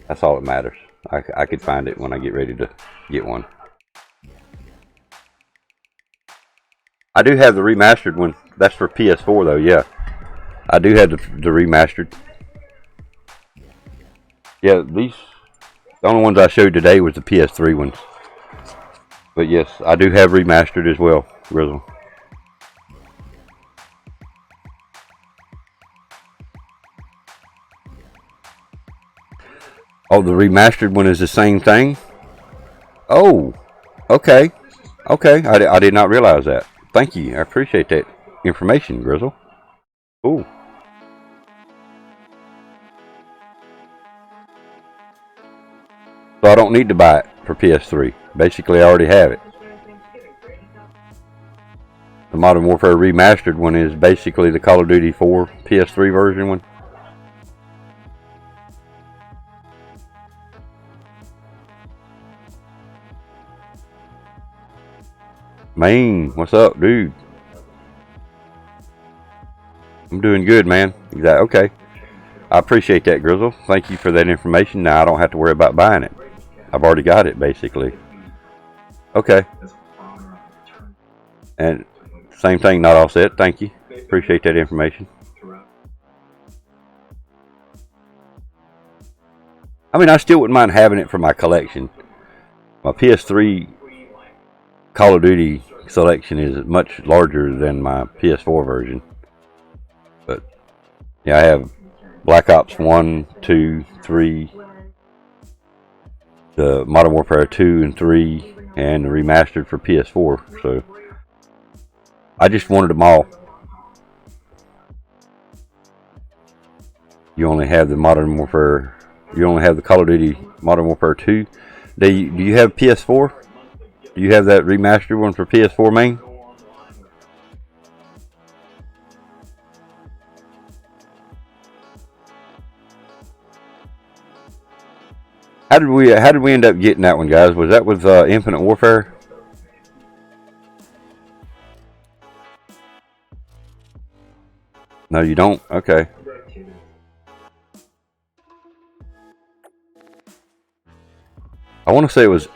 That's all that matters. I could find it when I get ready to get one. I do have the remastered one. That's for PS4 though, yeah. I do have the remastered. Yeah, the only ones I showed today was the PS3 ones. But yes, I do have remastered as well, Grizzle. Oh, the remastered one is the same thing? Oh, okay. Okay, I did not realize that. Thank you. I appreciate that information, Grizzle. Cool. So I don't need to buy it for PS3. Basically, I already have it. The Modern Warfare Remastered one is basically the Call of Duty 4 PS3 version one. Man, what's up, dude? I'm doing good, man. Okay. I appreciate that, Grizzle. Thank you for that information. Now I don't have to worry about buying it. I've already got it, basically. Okay. And same thing, not all set. Thank you. Appreciate that information. I mean, I still wouldn't mind having it for my collection. My PS3 Call of Duty selection is much larger than my PS4 version. But yeah, I have Black Ops 1, 2, 3, the Modern Warfare 2 and 3, and the remastered for PS4. So I just wanted them all. You only have the Modern Warfare. You only have the Call of Duty Modern Warfare 2. Do you have PS4? Do you have that remastered one for PS4, main? How did we end up getting that one, guys? Was that with Infinite Warfare? No, you don't? Okay. I want to say it was...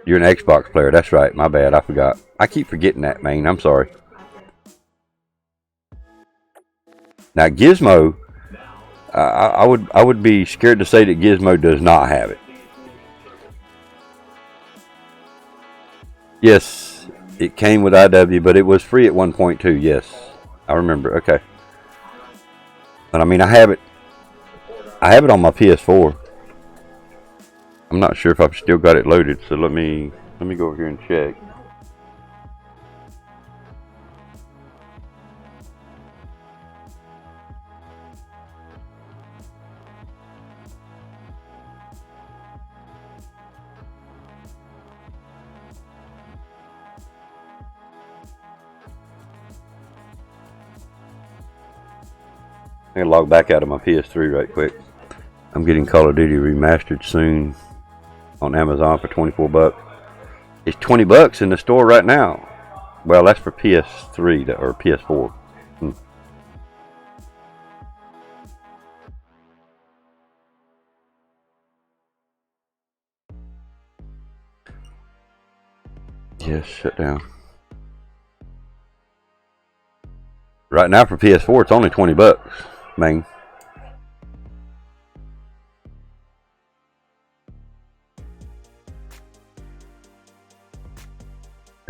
You're an Xbox player. That's right. My bad. I forgot. I keep forgetting that, man. I'm sorry. Now, Gizmo... I would be scared to say that Gizmo does not have it. Yes, it came with IW, but it was free at 1.2. Yes, I remember. Okay, but I mean, I have it. I have it on my PS4. I'm not sure if I've still got it loaded. So let me go over here and check. I'm gonna log back out of my PS3 right quick. I'm getting Call of Duty Remastered soon on Amazon for $24. It's $20 in the store right now. Well, that's for PS3 or PS4. Yes, shut down. Right now for PS4, it's only $20, man.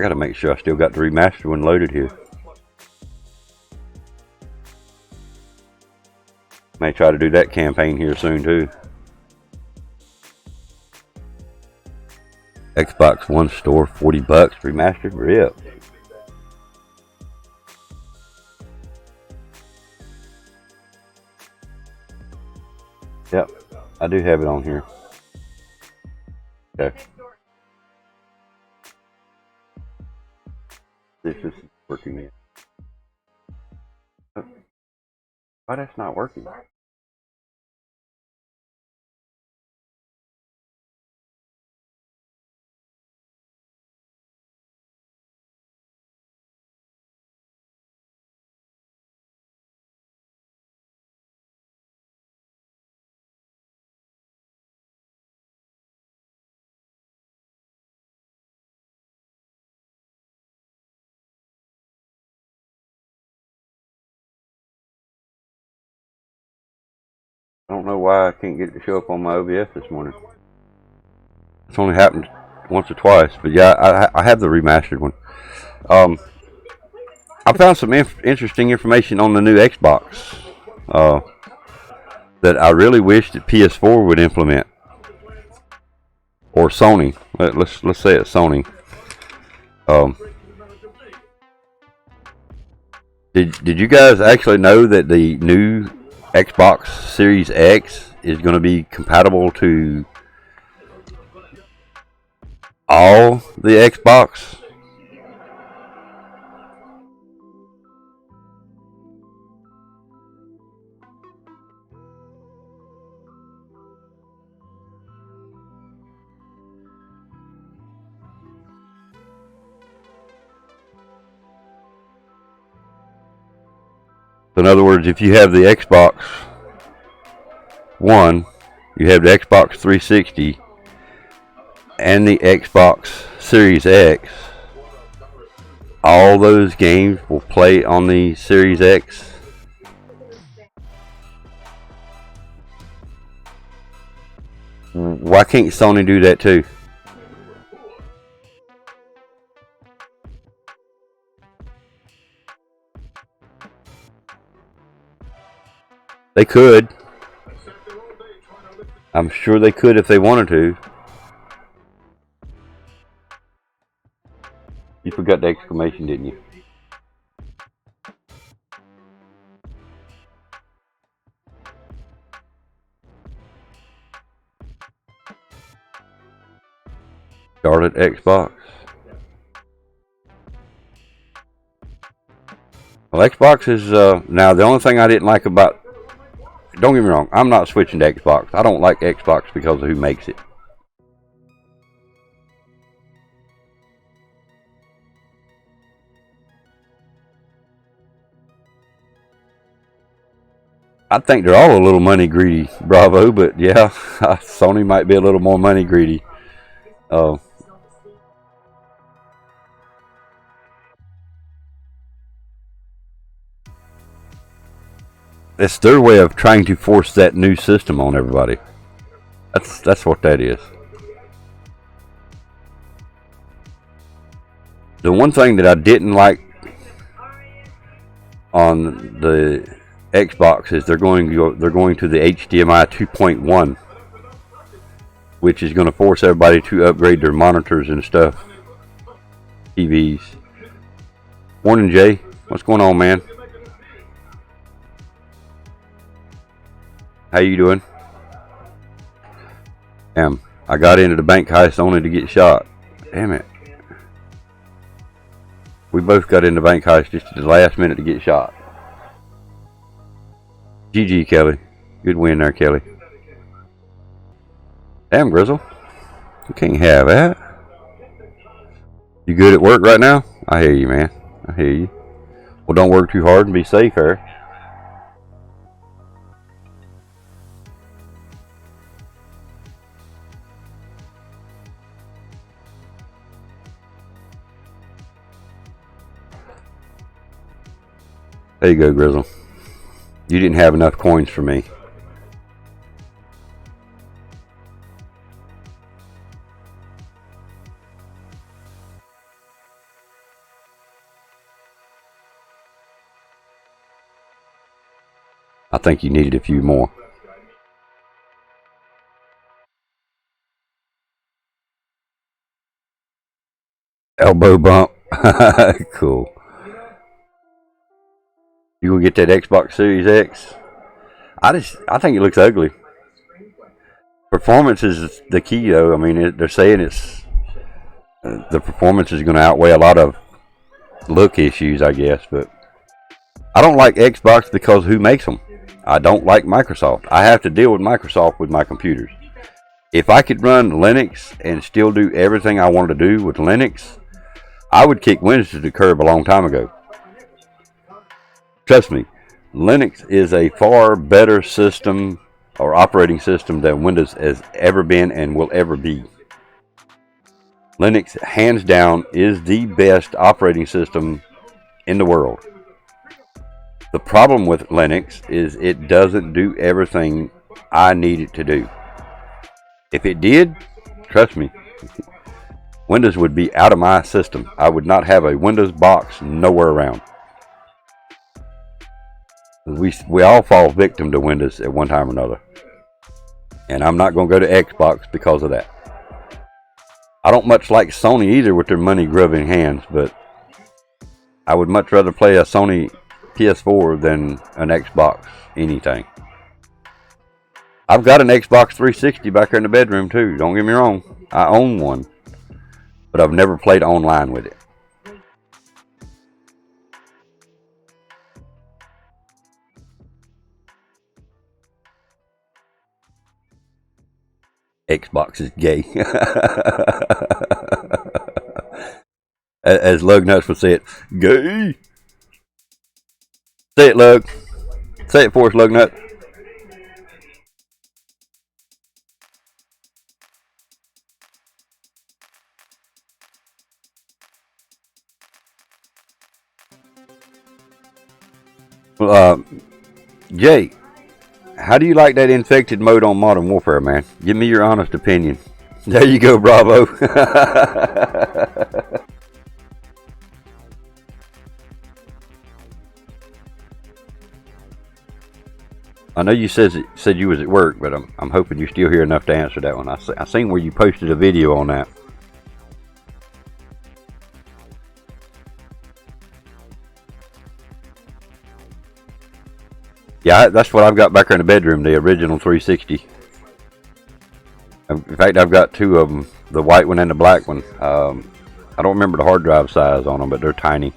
I gotta make sure I still got the remastered one loaded here. May try to do that campaign here soon too. Xbox One store, $40 remastered. Rip. Yep, I do have it on here. Okay. This is working yet. Why that's not working? I don't know why I can't get it to show up on my OBS this morning. It's only happened once or twice, but yeah, I have the remastered one. I found some interesting information on the new Xbox that I really wish that PS4 would implement, or Sony. Let's say it's Sony. Did you guys actually know that the new Xbox Series X is going to be compatible to all the Xbox? In other words, if you have the Xbox One, you have the Xbox 360, and the Xbox Series X, all those games will play on the Series X. Why can't Sony do that too? They could. I'm sure they could if they wanted to. You forgot the exclamation, didn't you? Started Xbox. Well, Xbox is now the only thing I didn't like about. Don't get me wrong, I'm not switching to Xbox. I don't like Xbox because of who makes it. I think they're all a little money greedy, Bravo, but yeah, Sony might be a little more money greedy. It's their way of trying to force that new system on everybody. That's what that is. The one thing that I didn't like on the Xbox is they're going to the HDMI 2.1, which is going to force everybody to upgrade their monitors and stuff, TVs. Morning, Jay. What's going on, man? How you doing? Damn, I got into the bank heist only to get shot. Damn it. We both got into bank heist just at the last minute to get shot. GG, Kelly. Good win there, Kelly. Damn, Grizzle. You can't have that. You good at work right now? I hear you, man. I hear you. Well, don't work too hard and be safe, Eric. There you go, Grizzle. You didn't have enough coins for me. I think you needed a few more. Elbow bump. Cool. You gonna get that Xbox Series X? I think it looks ugly. Performance is the key, though. I mean, they're saying it's the performance is going to outweigh a lot of look issues, I guess. But I don't like Xbox because who makes them? I don't like Microsoft. I have to deal with Microsoft with my computers. If I could run Linux and still do everything I wanted to do with Linux, I would kick Windows to the curb a long time ago. Trust me, Linux is a far better system or operating system than Windows has ever been and will ever be. Linux, hands down, is the best operating system in the world. The problem with Linux is it doesn't do everything I need it to do. If it did, trust me, Windows would be out of my system. I would not have a Windows box nowhere around. We all fall victim to Windows at one time or another. And I'm not going to go to Xbox because of that. I don't much like Sony either with their money-grubbing hands, but I would much rather play a Sony PS4 than an Xbox anything. I've got an Xbox 360 back here in the bedroom too, don't get me wrong. I own one, but I've never played online with it. Xbox is gay. As Lug Nuts would say it, gay. Say it, Lug. Say it for us, Lug Nut. Well, Jay, how do you like that infected mode on Modern Warfare, man? Give me your honest opinion. There you go, Bravo. I know you said you was at work, but I'm hoping you're still here enough to answer that one. I seen where you posted a video on that. Yeah, that's what I've got back here in the bedroom, the original 360. In fact, I've got two of them, the white one and the black one. I don't remember the hard drive size on them, but they're tiny.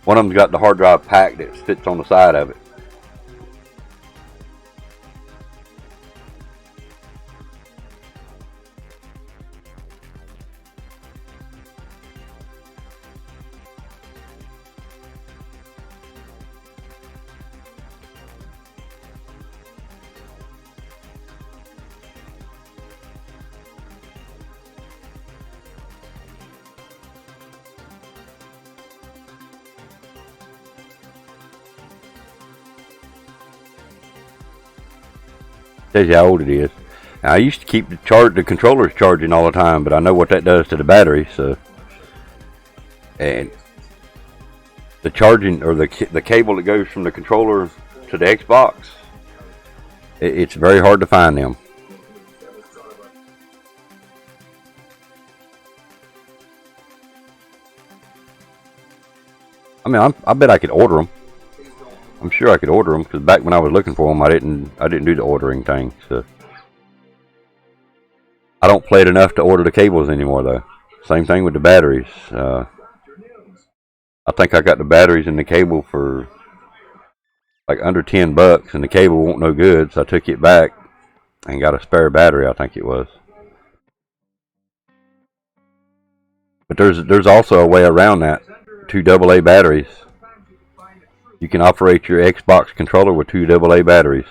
One of them's got the hard drive pack that fits on the side of it. Tells you how old it is. Now, I used to keep the controllers charging all the time, but I know what that does to the battery. So, and the charging or the cable that goes from the controller to the Xbox, it's very hard to find them. I mean, I bet I could order them. I'm sure I could order them because back when I was looking for them, I didn't do the ordering thing. So I don't play it enough to order the cables anymore, though. Same thing with the batteries. I think I got the batteries and the cable for like under $10, and the cable won't no good, so I took it back and got a spare battery. I think it was. But there's also a way around that. 2 AA batteries. You can operate your Xbox controller with 2 AA batteries.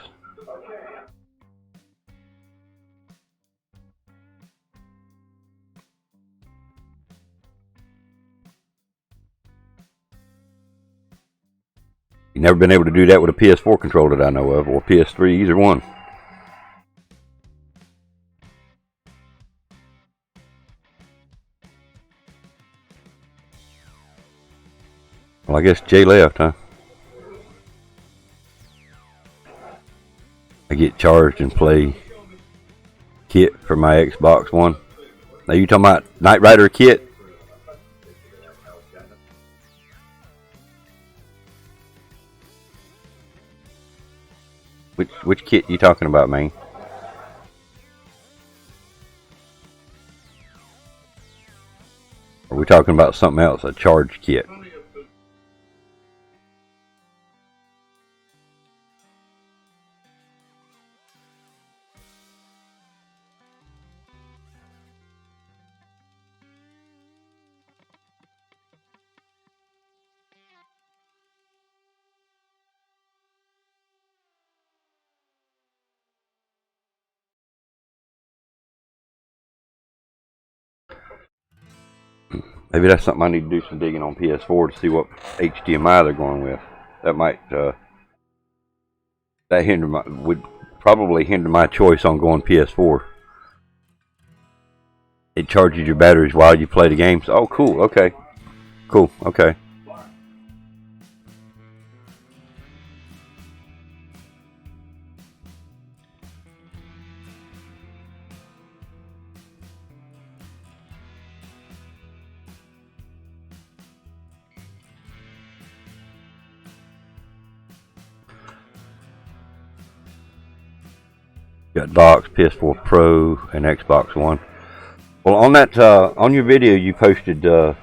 You've never been able to do that with a PS4 controller that I know of, or PS3, either one. Well, I guess Jay left, huh? I get charged and play kit for my Xbox One. Now you talking about Knight Rider kit? Which kit you talking about, man? Are we talking about something else? A charge kit? Maybe that's something I need to do some digging on PS4 to see what HDMI they're going with. That might would probably hinder my choice on going PS4. It charges your batteries while you play the games. Oh, cool. Okay. Cool. Okay. Got docks, PS4 Pro, and Xbox One. Well, on that, on your video you posted 4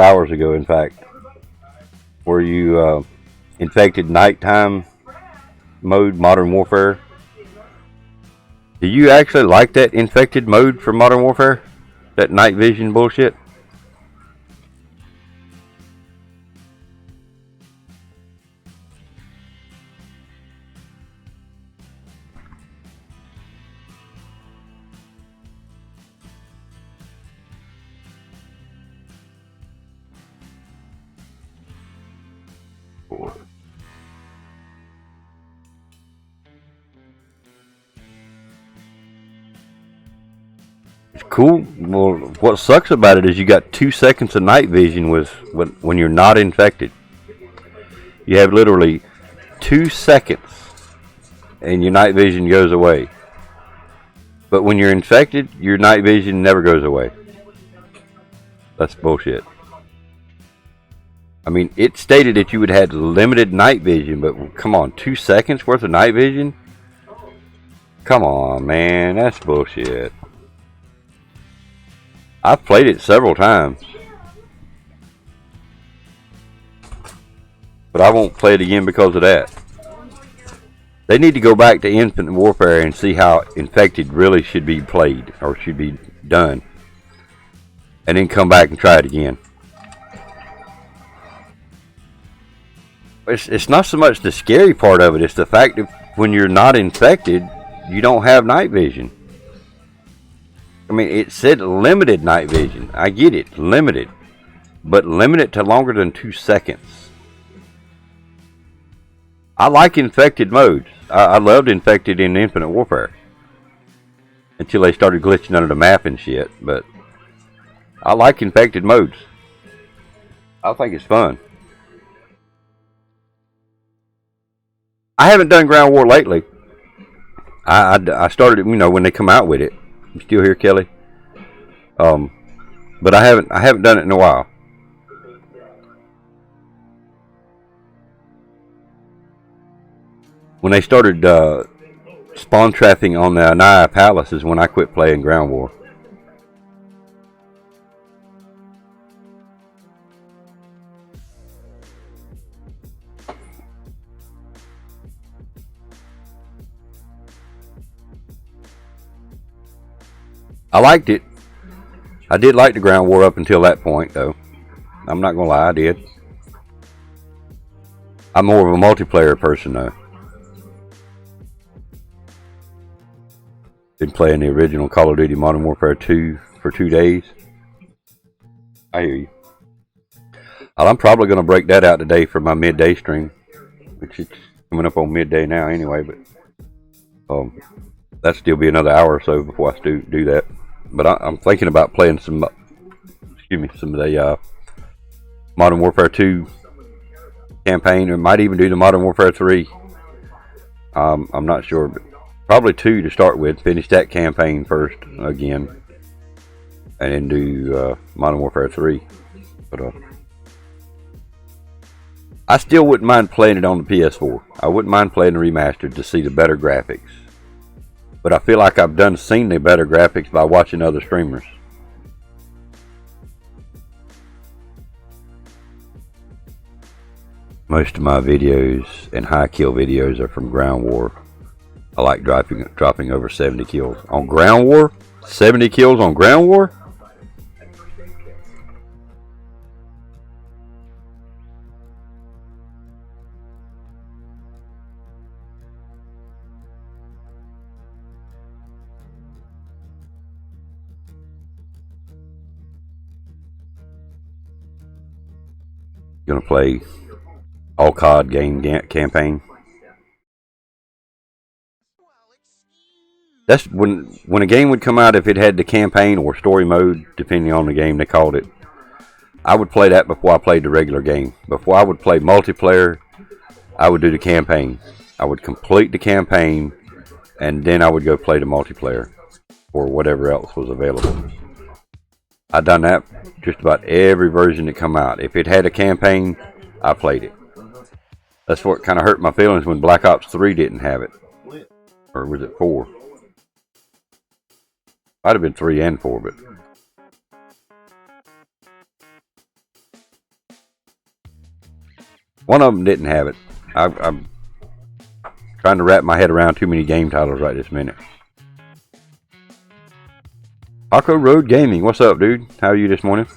hours ago, in fact, where you infected nighttime mode, Modern Warfare. Do you actually like that infected mode for Modern Warfare? That night vision bullshit? It's cool. Well, what sucks about it is you got 2 seconds of night vision when you're not infected. You have literally 2 seconds and your night vision goes away. But when you're infected, your night vision never goes away. That's bullshit. I mean, it stated that you would have limited night vision, but come on, 2 seconds worth of night vision? Come on, man, that's bullshit. I've played it several times, but I won't play it again because of that. They need to go back to Infinite Warfare and see how infected really should be played, or should be done, and then come back and try it again. It's not so much the scary part of it, it's the fact that when you're not infected, you don't have night vision. I mean, it said limited night vision. I get it, limited. But limit it to longer than 2 seconds. I like infected modes. I loved infected in Infinite Warfare. Until they started glitching under the map and shit. But I like infected modes. I think it's fun. I haven't done ground war lately. I started, when they come out with it. You still here, Kelly? But I haven't done it in a while. When they started spawn trapping on the Anaya Palace is when I quit playing ground war. I liked it. I did like the ground war up until that point, though. I'm not gonna lie, I did. I'm more of a multiplayer person, though. Been playing the original Call of Duty Modern Warfare 2 for 2 days. I hear you. Well, I'm probably gonna break that out today for my midday stream, which is coming up on midday now, anyway. But that'll still be another hour or so before I do that. But I'm thinking about playing some of the Modern Warfare 2 campaign, or might even do the Modern Warfare 3. I'm not sure, but probably 2 to start with. Finish that campaign first again, and then do Modern Warfare 3. But I still wouldn't mind playing it on the PS4. I wouldn't mind playing the remastered to see the better graphics. But I feel like I've seen the better graphics by watching other streamers. Most of my videos and high kill videos are from Ground War. I like dropping over 70 kills. On Ground War? 70 kills on Ground War? Gonna play all COD game campaign. That's when a game would come out, if it had the campaign or story mode, depending on the game they called it. I would play that before I played the regular game. Before I would play multiplayer, I would do the campaign. I would complete the campaign, and then I would go play the multiplayer or whatever else was available. I've done that just about every version that come out. If it had a campaign, I played it. That's what kind of hurt my feelings when Black Ops 3 didn't have it. Or was it 4? Might have been 3 and 4, but one of them didn't have it. I'm trying to wrap my head around too many game titles right this minute. Paco Road Gaming, what's up, dude? How are you this morning?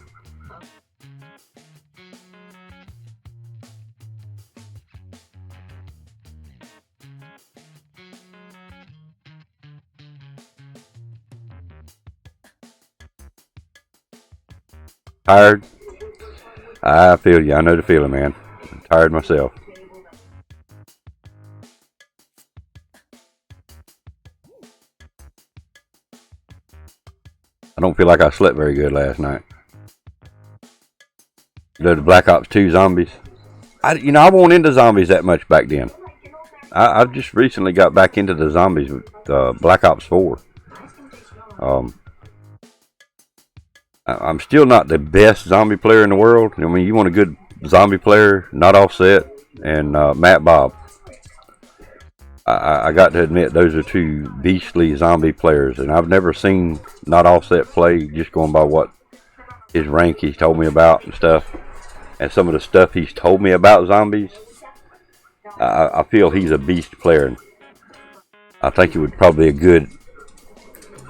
Tired? I feel you. I know the feeling, man. I'm tired myself. I don't feel like I slept very good last night. You know, the Black Ops 2 zombies. I wasn't into zombies that much back then. I just recently got back into the zombies with Black Ops 4. I'm still not the best zombie player in the world. I mean, you want a good zombie player, Not Offset and Matt Bob. I got to admit, those are 2 beastly zombie players, and I've never seen Not Offset play, just going by what his rank he's told me about and stuff, and some of the stuff he's told me about zombies. I feel he's a beast player, and I think he would probably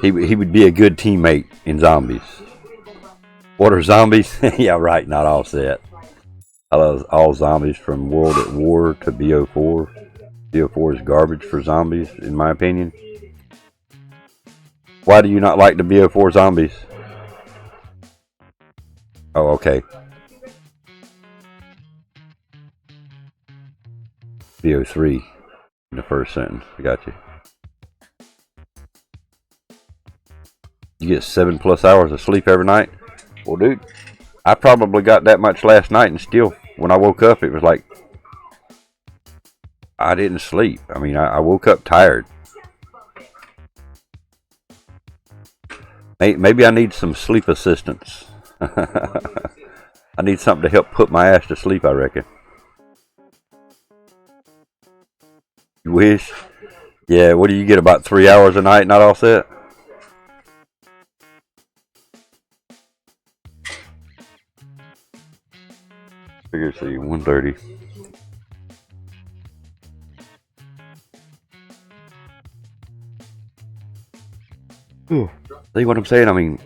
he would be a good teammate in zombies. What are zombies? Yeah, right, Not Offset. I love all zombies from World at War to BO4. BO4 is garbage for zombies, in my opinion. Why do you not like the BO4 zombies? Oh, okay. BO3 in the first sentence. I got you. You get 7+ hours of sleep every night? Well, dude, I probably got that much last night, and still, when I woke up, it was like I didn't sleep. I mean, I woke up tired. Maybe I need some sleep assistance. I need something to help put my ass to sleep, I reckon. You wish? Yeah, what do you get, about 3 hours a night, Not Offset? Figure, see, 130. See what I'm saying? I mean,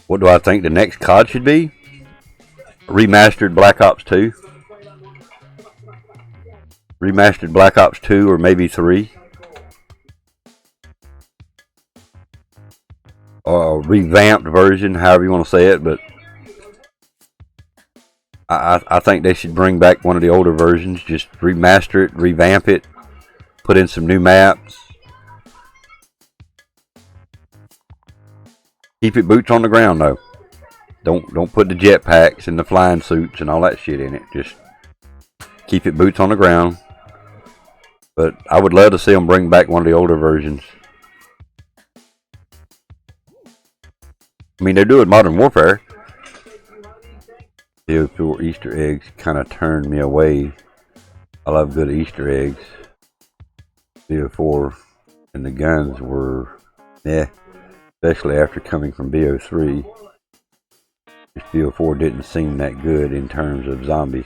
what do I think the next COD should be? Remastered Black Ops 2. Remastered Black Ops 2 or maybe 3. Or a revamped version, however you want to say it, but I think they should bring back one of the older versions, just remaster it, revamp it, put in some new maps. Keep it boots on the ground though. Don't put the jetpacks and the flying suits and all that shit in it. Just keep it boots on the ground. But I would love to see them bring back one of the older versions. I mean, they're doing Modern Warfare. BO4 Easter eggs kind of turned me away. I love good Easter eggs. BO4 and the guns were, especially after coming from BO3. BO4 didn't seem that good in terms of zombies.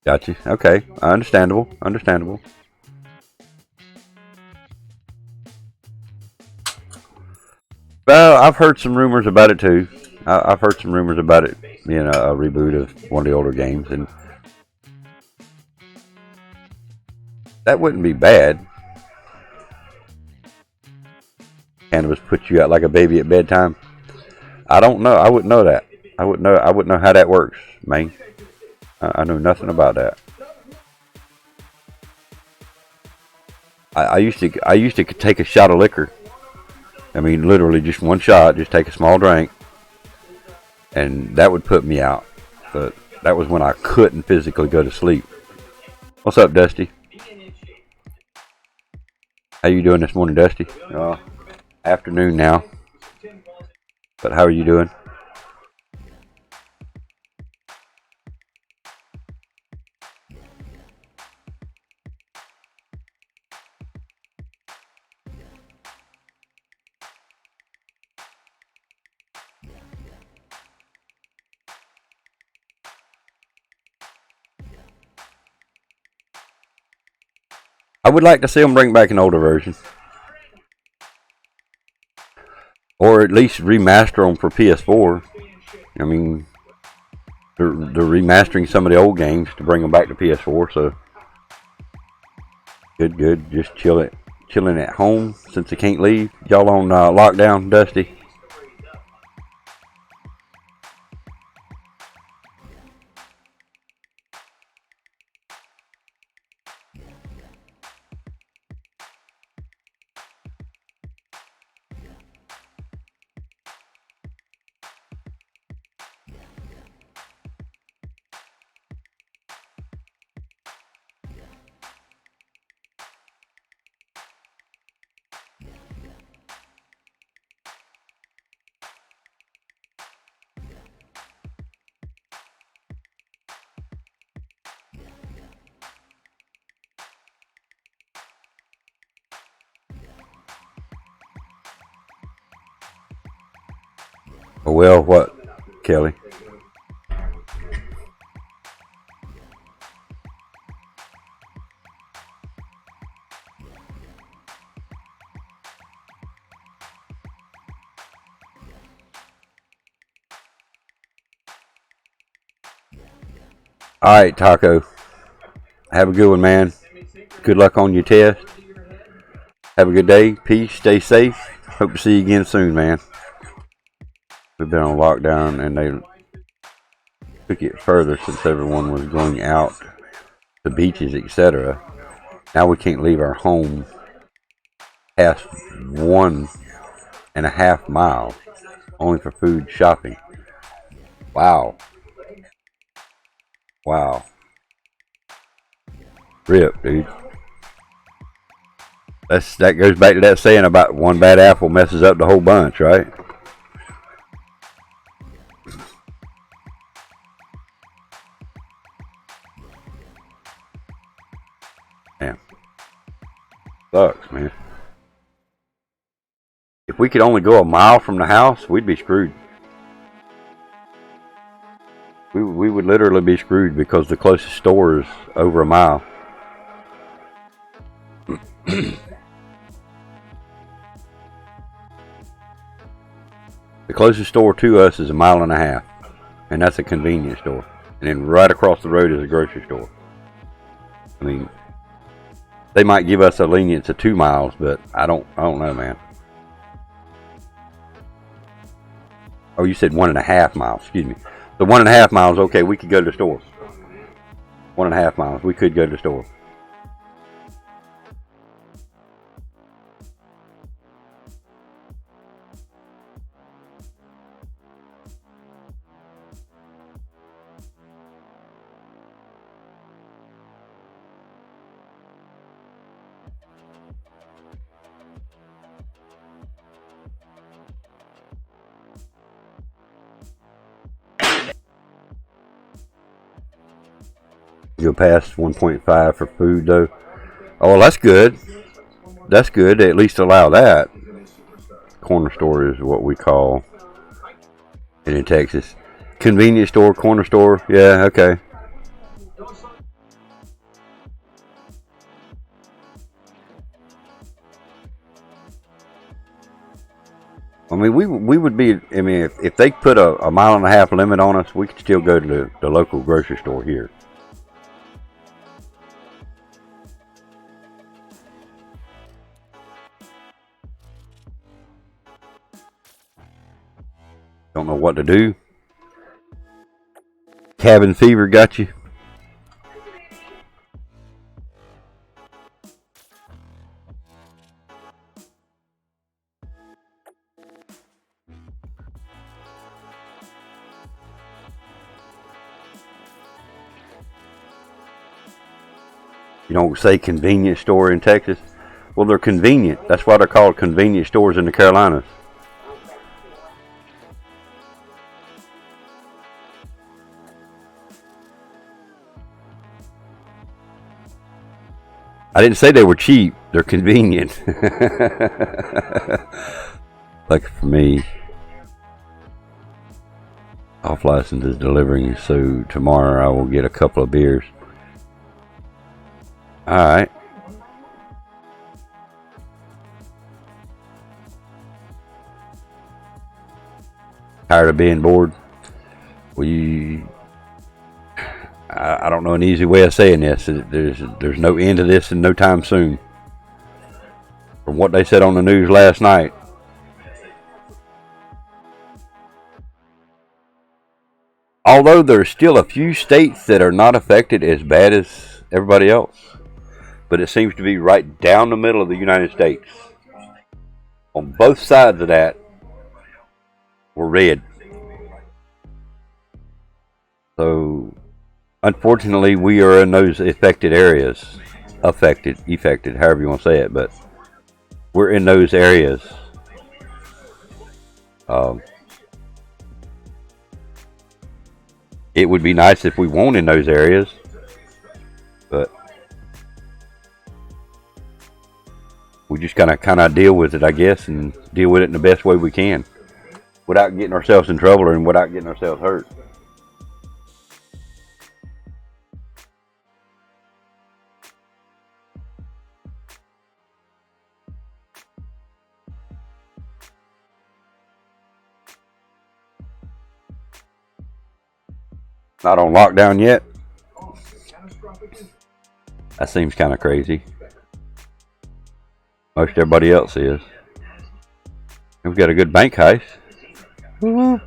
Gotcha. Okay, understandable. Understandable. Well, I've heard some rumors about it too. I've heard some rumors about it being a reboot of one of the older games, and that wouldn't be bad. Cannabis puts you out like a baby at bedtime. I don't know. I wouldn't know that. I wouldn't know how that works, man. I know nothing about that. I used to take a shot of liquor. I mean, literally just one shot, just take a small drink, and that would put me out. But that was when I couldn't physically go to sleep. What's up, Dusty? How you doing this morning, Dusty? Afternoon now. But how are you doing? I would like to see them bring back an older version. Or at least remaster them for PS4. I mean, they're remastering some of the old games to bring them back to PS4, so good. Just chilling at home since I can't leave. Y'all on lockdown, Dusty? Well, what, Kelly? Alright, Taco. Have a good one, man. Good luck on your test. Have a good day. Peace. Stay safe. Hope to see you again soon, man. We've been on lockdown, and they took it further since everyone was going out to beaches, etc. Now we can't leave our home past 1.5 miles, only for food shopping. Wow. Rip, dude. That goes back to that saying about one bad apple messes up the whole bunch, right? Damn. Sucks, man. If we could only go a mile from the house, we'd be screwed. We would literally be screwed because the closest store is over a mile. The closest store to us is 1.5 miles, and that's a convenience store. And then right across the road is a grocery store. I mean, they might give us a lenience of 2 miles, but I don't know, man. Oh, you said 1.5 miles. Excuse me. So 1.5 miles. Okay, we could go to the store. 1.5 miles. We could go to the store. Go past 1.5 for food though. Oh, well, that's good. That's good. They at least allow that. Corner store is what we call it in Texas. Convenience store, corner store. Yeah, okay. I mean, we would be. I mean, if they put a 1.5 mile limit on us, we could still go to the local grocery store here. Don't know what to do. Cabin fever got you. You don't say convenience store in Texas. Well, they're convenient. That's why they're called convenience stores in the Carolinas. I didn't say they were cheap. They're convenient. Like for me, off license is delivering, so tomorrow I will get a couple of beers. Alright. Tired of being bored? I don't know an easy way of saying this. There's no end to this and no time soon. From what they said on the news last night. Although there's still a few states that are not affected as bad as everybody else. But it seems to be right down the middle of the United States. On both sides of that, we're red. So, unfortunately, we are in those affected areas. Affected, however you want to say it. But we're in those areas. It would be nice if we weren't in those areas. But we just gotta kind of deal with it, I guess, and deal with it in the best way we can, without getting ourselves in trouble and without getting ourselves hurt. Not on lockdown yet. That seems kind of crazy. Most everybody else is. We've got a good bank heist. Woo-hoo.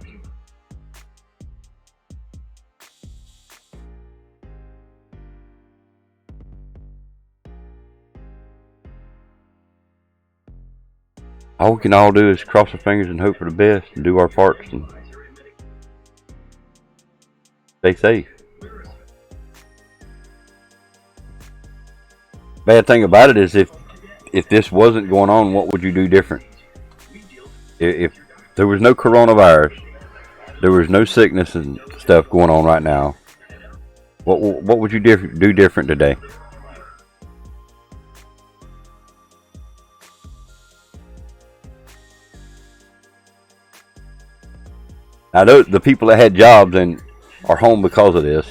All we can all do is cross our fingers and hope for the best and do our parts and stay safe. Bad thing about it is if this wasn't going on, what would you do different? If there was no coronavirus, there was no sickness and stuff going on right now, what would you do different today? I know the people that had jobs and are home because of this,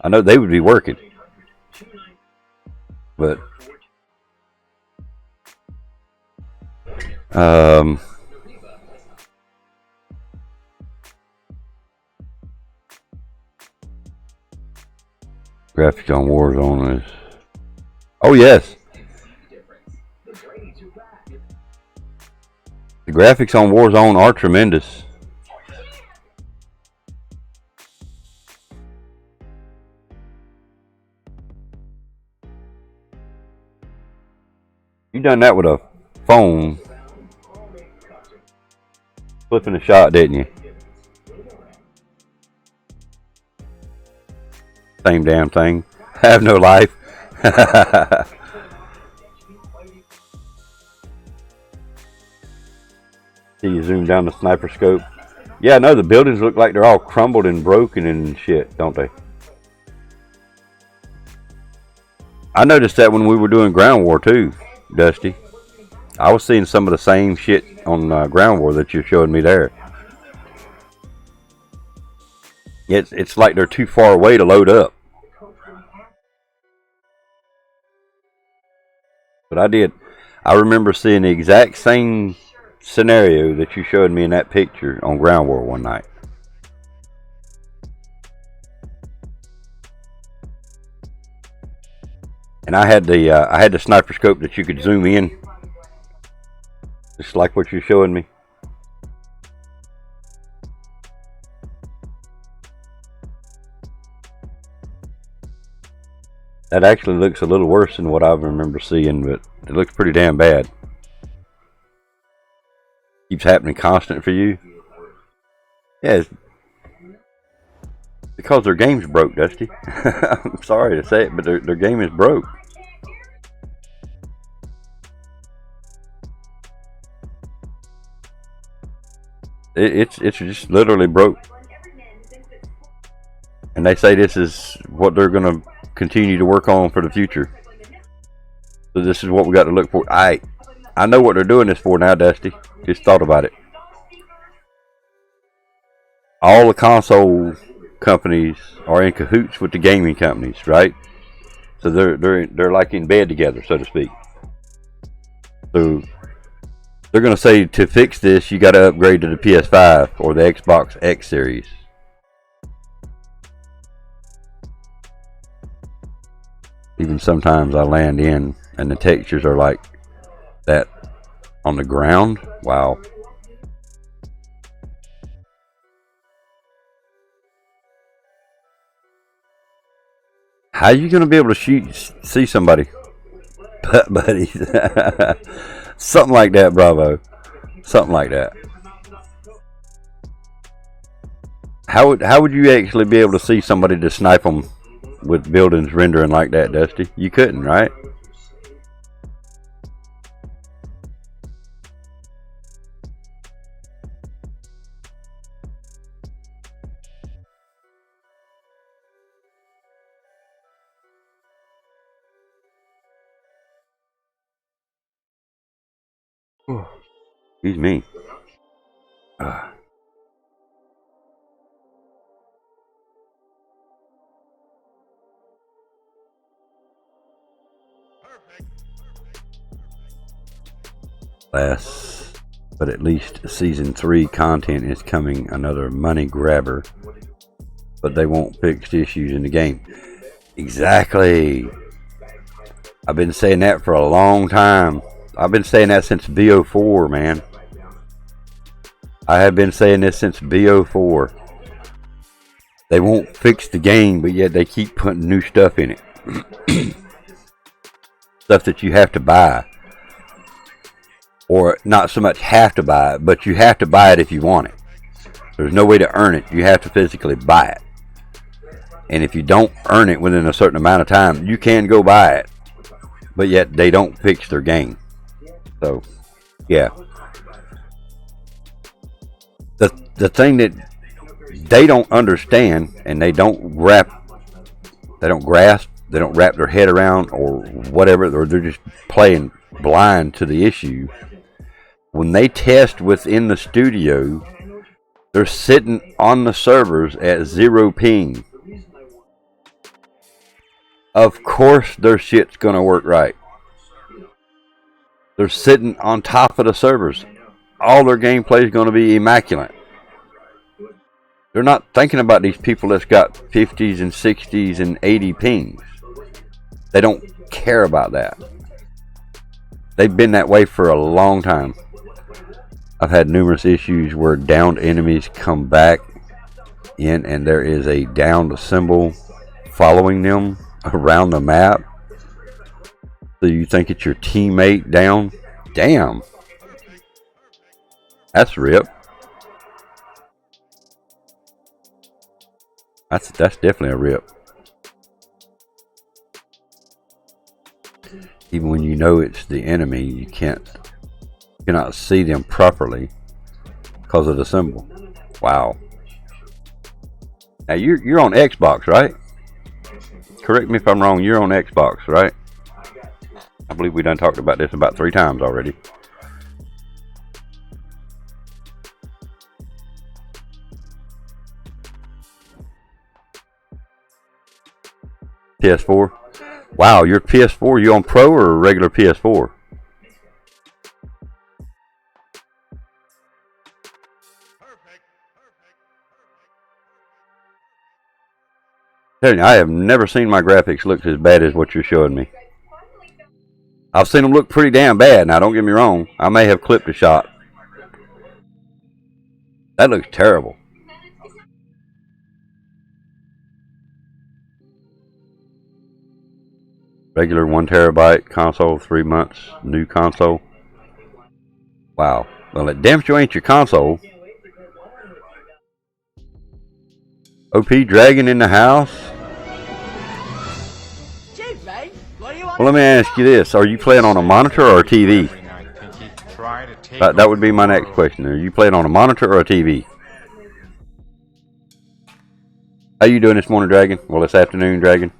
I know they would be working. But graphics on Warzone is... Oh yes, the graphics on Warzone are tremendous. You done that with a phone, flipping a shot, didn't you? Same damn thing. Have no life. See you zoom down the sniper scope. Yeah, no, the buildings look like they're all crumbled and broken and shit, don't they? I noticed that when we were doing Ground War too, Dusty. I was seeing some of the same shit on Ground War that you're showing me there. It's like they're too far away to load up. But I remember seeing the exact same scenario that you showed me in that picture on Ground War one night. And I had the sniper scope that you could zoom in, just like what you're showing me. That actually looks a little worse than what I remember seeing, but it looks pretty damn bad. Keeps happening constant for you. Yeah, it's because their game's broke, Dusty. I'm sorry to say it, but their game is broke. It's just literally broke. And they say this is what they're going to continue to work on for the future. So this is what we got to look for. I know what they're doing this for now, Dusty. Just thought about it. All the console companies are in cahoots with the gaming companies, right? So they're like in bed together, so to speak. So they're going to say, to fix this, you got to upgrade to the PS5 or the Xbox X series. Even sometimes I land in and the textures are like that on the ground. Wow. How are you going to be able to see somebody? Buddies. Something like that, Bravo. Something like that. How would you actually be able to see somebody to snipe them with buildings rendering like that, Dusty? You couldn't, right? Excuse me. Last, but at least season 3 content is coming. Another money grabber, but they won't fix issues in the game. Exactly. I've been saying that for a long time. I've been saying that since BO4, man. I have been saying this since BO4. They won't fix the game, but yet they keep putting new stuff in it. Stuff that you have to buy. Or not so much have to buy it, but you have to buy it if you want it. There's no way to earn it. You have to physically buy it. And if you don't earn it within a certain amount of time, you can go buy it. But yet they don't fix their game. So, yeah. The thing that they don't understand and they don't grasp, they don't wrap their head around or whatever, or they're just playing blind to the issue. When they test within the studio, they're sitting on the servers at 0 ping. Of course their shit's gonna work right. They're sitting on top of the servers. All their gameplay is going to be immaculate. They're not thinking about these people that's got 50s and 60s and 80 pings. They don't care about that. They've been that way for a long time. I've had numerous issues where downed enemies come back in and there is a downed symbol following them around the map. So you think it's your teammate down? Damn. That's rip. That's definitely a rip. Even when you know it's the enemy, you cannot see them properly because of the symbol. Wow. Now you're on Xbox, right? Correct me if I'm wrong. You're on Xbox, right? I believe we done talked about this about 3 times already. PS4. Wow, your PS4, you on Pro or regular PS4? Telling you, I have never seen my graphics look as bad as what you're showing me. I've seen them look pretty damn bad. Now, don't get me wrong. I may have clipped a shot. That looks terrible. Regular 1 terabyte console, 3 months, new console. Wow. Well, it damn sure ain't your console. OP Dragon in the house. Well, let me ask you this. Are you playing on a monitor or a TV? That would be my next question. Are you playing on a monitor or a TV? How you doing this morning, Dragon? Well, this afternoon, Dragon.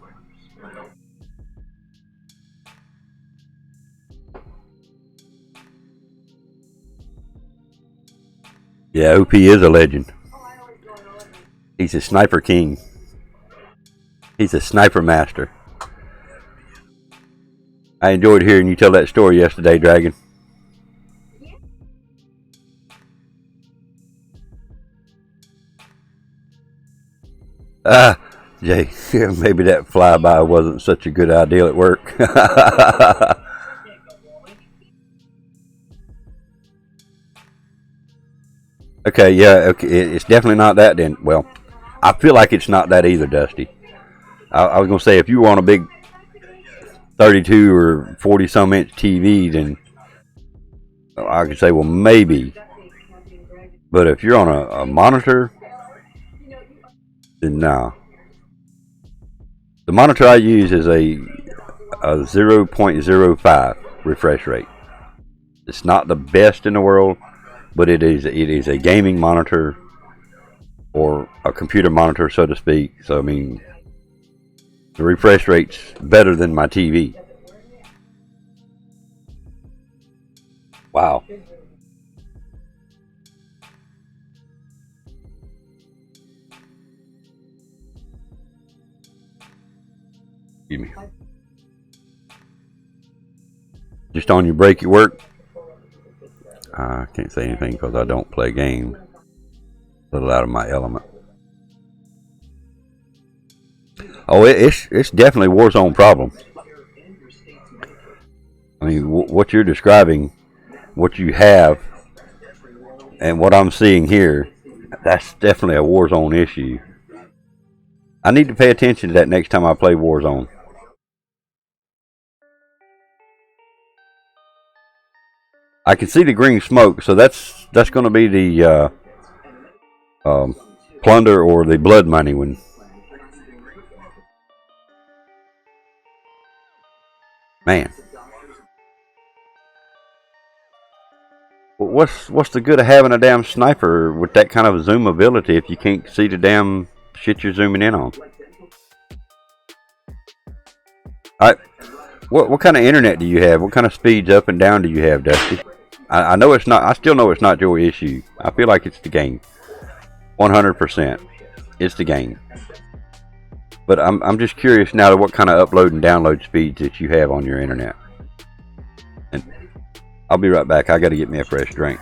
Yeah, OP is a legend. He's a sniper king. He's a sniper master. I enjoyed hearing you tell that story yesterday, Dragon. Jay, maybe that flyby wasn't such a good idea at work. Okay, yeah, okay, it's definitely not that then. Well, I feel like it's not that either, Dusty. I was going to say, if you were on a big 32 or 40 some inch TV, then I could say, well, maybe. But if you're on a monitor, then no. The monitor I use is a 0.05 refresh rate. It's not the best in the world, but it is a gaming monitor or a computer monitor, so to speak. So I mean, the refresh rate's better than my TV. Wow. Excuse me. Just on your break at work? I can't say anything because I don't play games. A little out of my element. Oh, it's definitely a Warzone problem. I mean, what you're describing, what you have, and what I'm seeing here, that's definitely a Warzone issue. I need to pay attention to that next time I play Warzone. I can see the green smoke, so that's going to be the plunder or the blood money when. Man, what's the good of having a damn sniper with that kind of zoomability if you can't see the damn shit you're zooming in on? What kind of internet do you have? What kind of speeds up and down do you have, Dusty? I know it's not. I still know it's not your issue. I feel like it's the game. 100%, it's the game. But I'm just curious now to what kind of upload and download speeds that you have on your internet. And I'll be right back. I got to get me a fresh drink.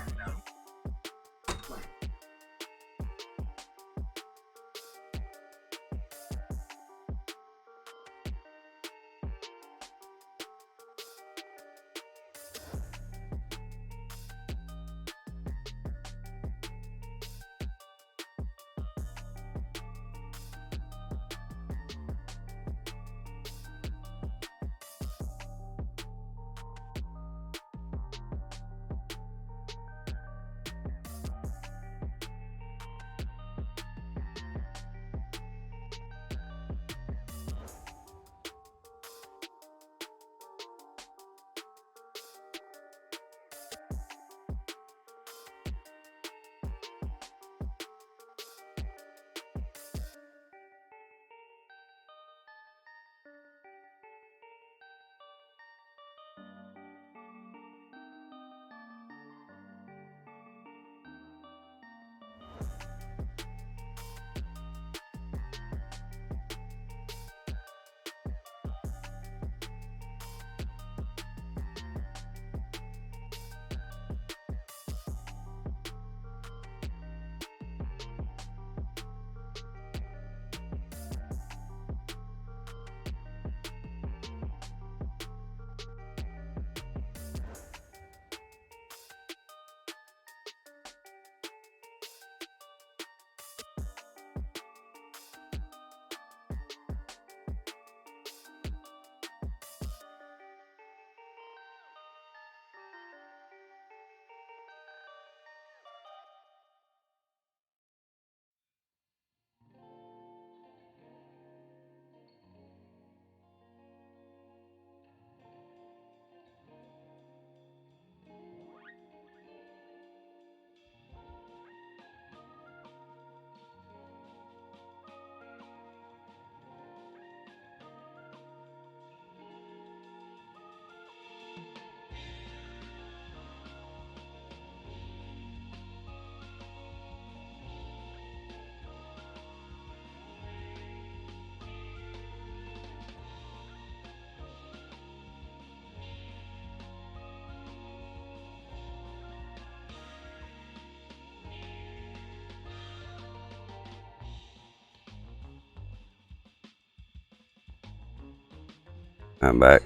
I'm back.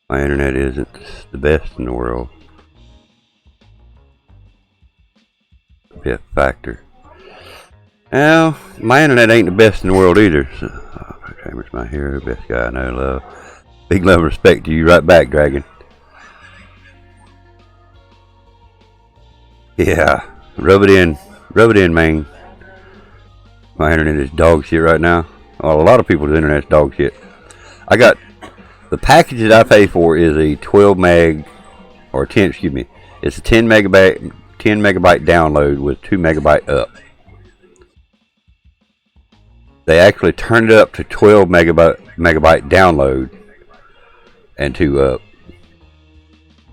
My internet isn't the best in the world. A bit factor. Well, my internet ain't the best in the world either. So, Kramer's my hero, best guy I know, love. Big love and respect to you right back, Dragon. Yeah, rub it in, man. My internet is dog shit right now. Well, a lot of people's internet's dog shit. I got the package that I pay for is a 12 meg or 10. Excuse me, it's a 10 megabyte download with 2 megabyte up. They actually turned it up to 12 megabyte download and 2 up.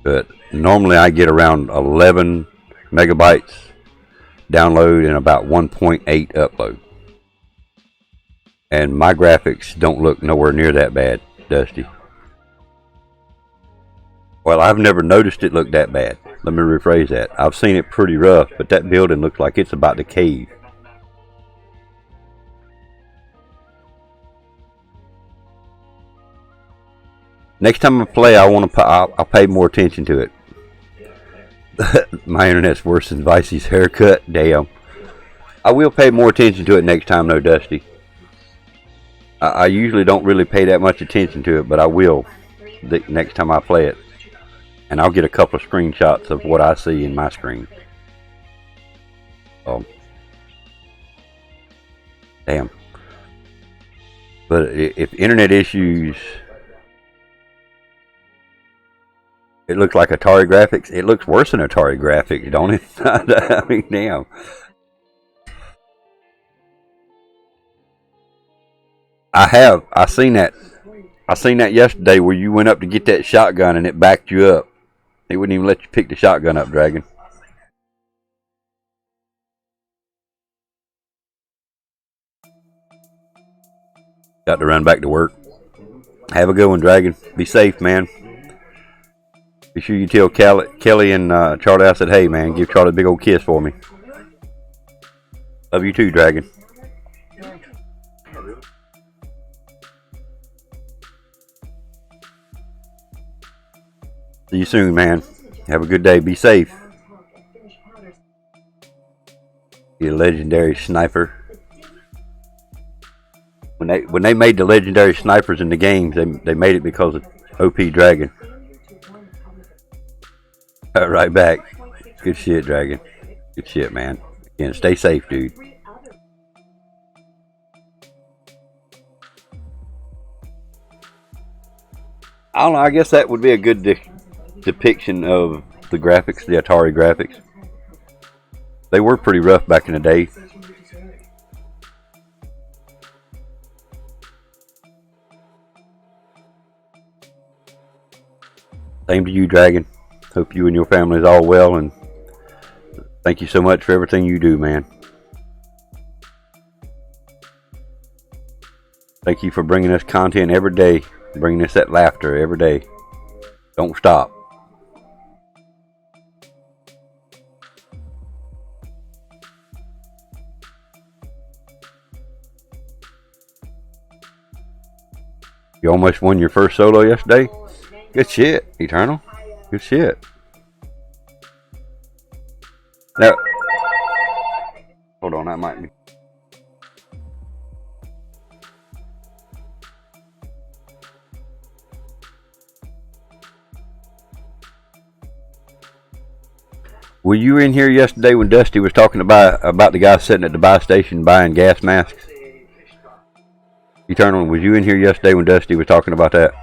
But normally I get around 11 megabytes download and about 1.8 upload. And my graphics don't look nowhere near that bad, Dusty. Well, I've never noticed it look that bad. Let me rephrase that. I've seen it pretty rough, but that building looks like it's about to cave. Next time I play, I'll pay more attention to it. My internet's worse than Vicey's haircut. Damn. I will pay more attention to it next time, though, Dusty. I usually don't really pay that much attention to it, but I will the next time I play it. And I'll get a couple of screenshots of what I see in my screen. Damn. But if internet issues... It looks like Atari graphics. It looks worse than Atari graphics, don't it? I mean, damn. I seen that yesterday where you went up to get that shotgun and it backed you up. It wouldn't even let you pick the shotgun up, Dragon. Got to run back to work. Have a good one, Dragon. Be safe, man. Be sure you tell Kelly and Charlie I said, hey, man, give Charlie a big old kiss for me. Love you too, Dragon. See you soon, man. Have a good day. Be safe. You're a legendary sniper. When they made the legendary snipers in the games, they made it because of OP Dragon. Right back. Good shit, Dragon. Good shit, man. Again, stay safe, dude. I don't know. I guess that would be a good depiction of the graphics, the Atari graphics. They were pretty rough back in the day. Same to you, Dragon. Hope you and your family is all well, and thank you so much for everything you do, man. Thank you for bringing us content every day, bringing us that laughter every day. Don't stop. You almost won your first solo yesterday? Good shit, Eternal. Good shit. Now, hold on, that might be. Were you in here yesterday when Dusty was talking about the guy sitting at the buy station buying gas masks? Eternal, was you in here yesterday when Dusty was talking about that?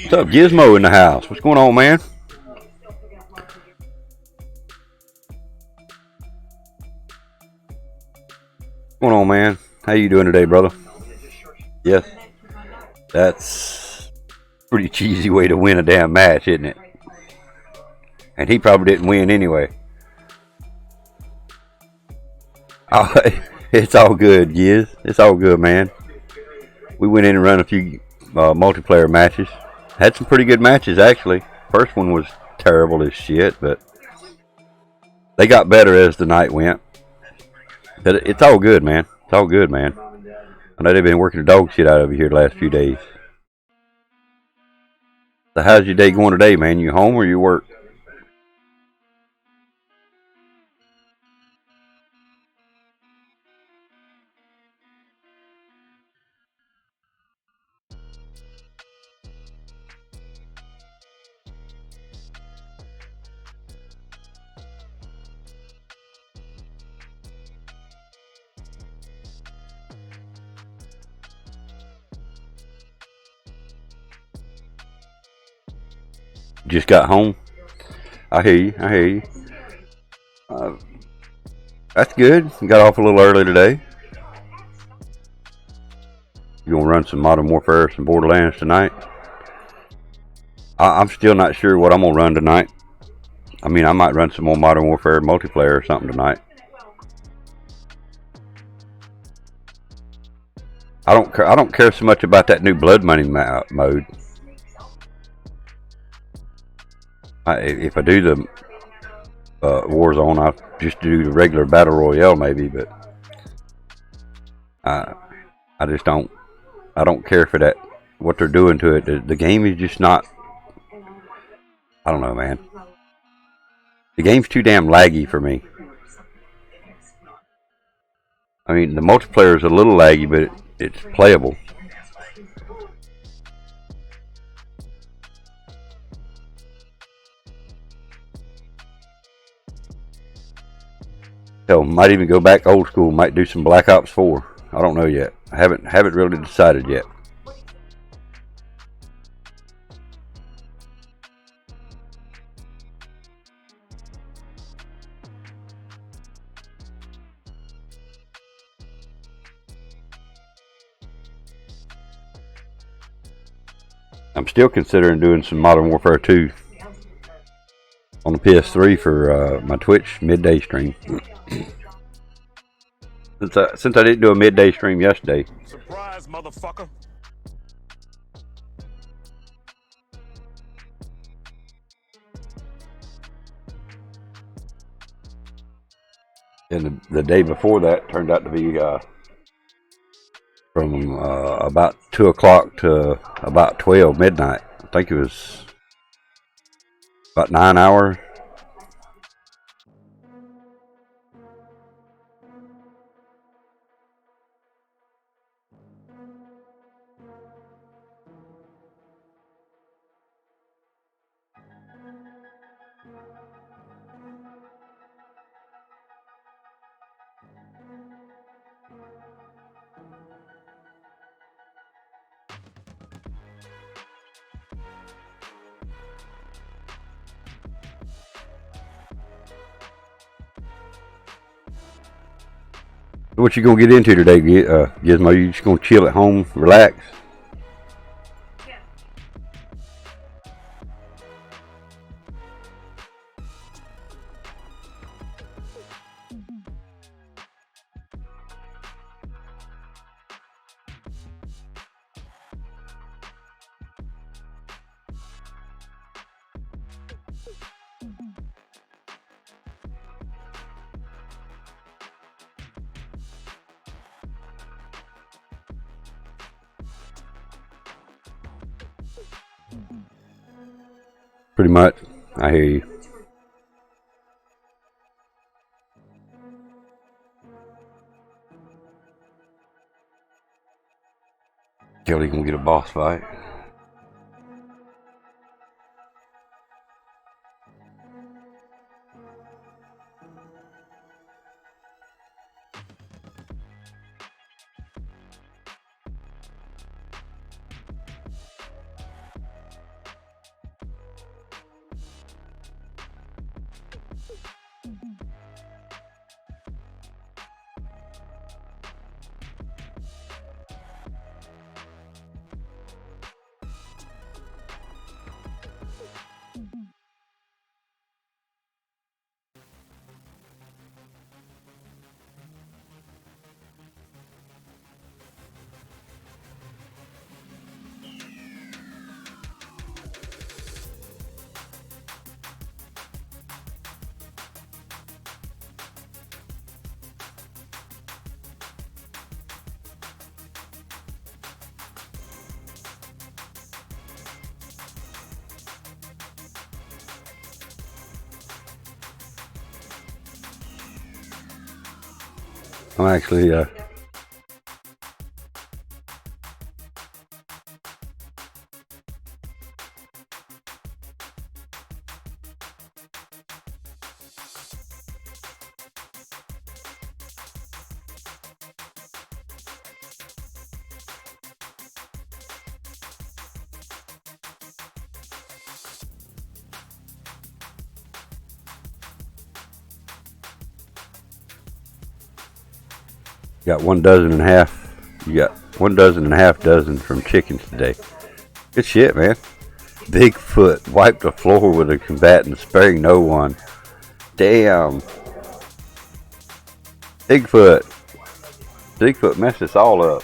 What's up, Gizmo in the house? What's going on, man? What's going on, man? How you doing today, brother? Yes. That's a pretty cheesy way to win a damn match, isn't it? And he probably didn't win anyway. Oh, It's all good, Giz. It's all good, man. We went in and ran a few multiplayer matches. Had some pretty good matches, actually. First one was terrible as shit, but they got better as the night went. But it's all good, man. It's all good, man. I know they've been working the dog shit out of you here the last few days. So how's your day going today, man? You home or you work? Just got home? I hear you. I hear you. That's good. Got off a little early today. You gonna run some Modern Warfare, some Borderlands tonight? I'm still not sure what I'm gonna run tonight. I mean, I might run some more Modern Warfare multiplayer or something tonight. I don't care so much about that new Blood Money mode. If I do the Warzone, I'll just do the regular Battle Royale maybe, but I just don't. I don't care for that. What they're doing to it. The game is just not. I don't know, man. The game's too damn laggy for me. I mean, the multiplayer is a little laggy, but it's playable. Hell, might even go back old school. Might do some Black Ops 4. I don't know yet. I haven't really decided yet. I'm still considering doing some Modern Warfare 2 on the PS3 for my Twitch midday stream. Since I didn't do a midday stream yesterday. Surprise, motherfucker. And the day before that turned out to be from about 2 o'clock to about 12 midnight. I think it was about 9 hours. What you gonna get into today, Gizmo? You just gonna chill at home, relax? Pretty much. I hear you. Kelly gonna get a boss fight. I'm actually got 1 dozen and a half. You got 1 dozen and a half dozen from chickens today. Good shit, man. Bigfoot wiped the floor with a combatant, sparing no one. Damn. Bigfoot messed us all up.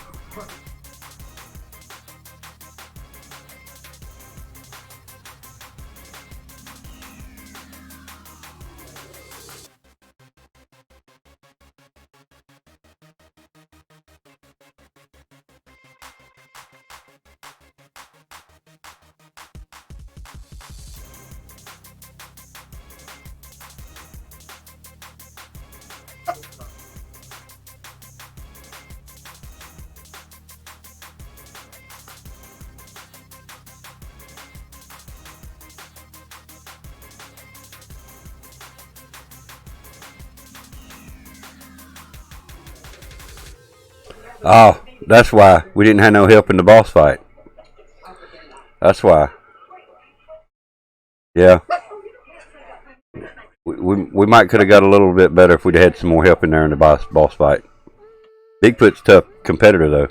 Oh, that's why we didn't have no help in the boss fight. That's why. Yeah. We might could have got a little bit better if we'd had some more help in there in the boss fight. Bigfoot's tough competitor though.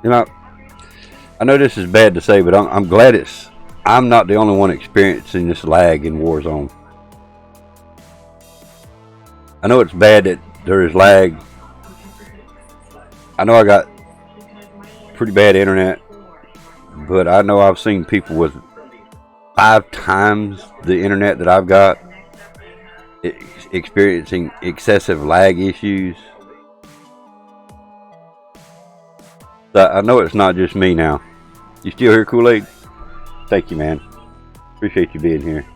You know, I know this is bad to say, but I'm glad I'm not the only one experiencing this lag in Warzone. I know it's bad that there is lag. I know I got pretty bad internet, but I know I've seen people with 5 times the internet that I've got experiencing excessive lag issues. I know it's not just me now. You still here, Kool-Aid? Thank you, man. Appreciate you being here.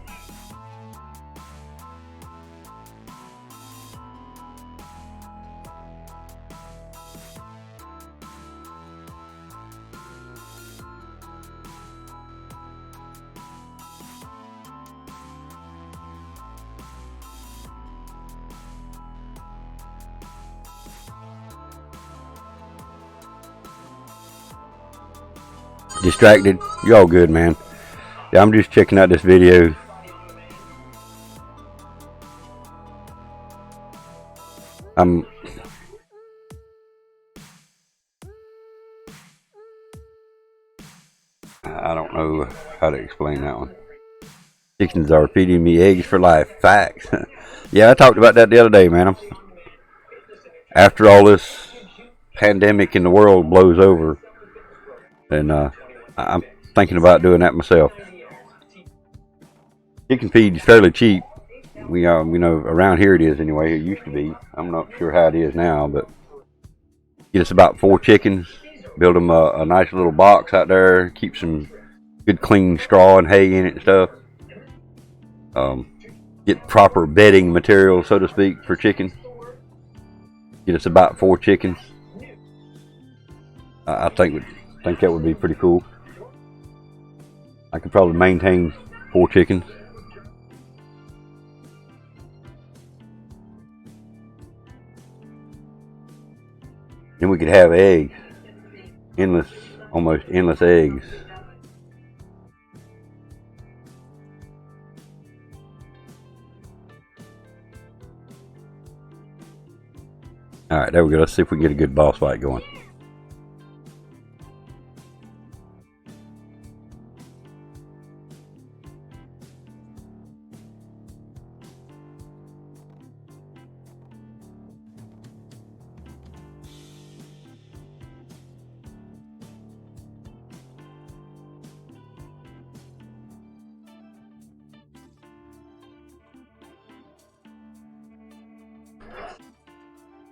Distracted? You all good, man. Yeah, I'm just checking out this video. I don't know how to explain that one. Chickens are feeding me eggs for life. Facts. Yeah, I talked about that the other day, man. After all this pandemic in the world blows over, and I'm thinking about doing that myself. Chicken feed is fairly cheap. We know around here it is anyway. It used to be. I'm not sure how it is now, but get us about 4 chickens. Build them a nice little box out there. Keep some good clean straw and hay in it and stuff. Get proper bedding material, so to speak, for chicken. Get us about 4 chickens. I think that would be pretty cool. I could probably maintain 4 chickens. Then we could have eggs. Almost endless eggs. Alright, there we go. Let's see if we can get a good boss fight going.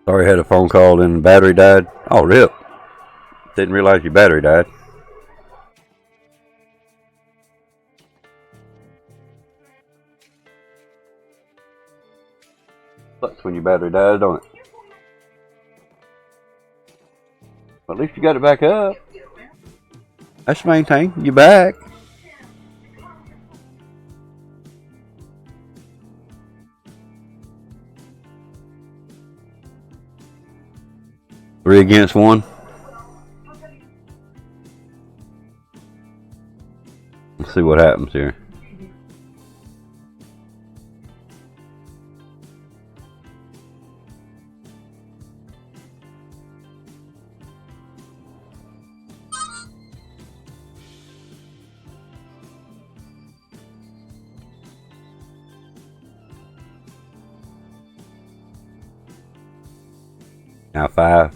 Sorry, I had a phone call and the battery died. Oh, rip. Didn't realize your battery died. Sucks when your battery dies, don't it? But at least you got it back up. That's the main thing. You're back. Three against one. Let's see what happens here. Now five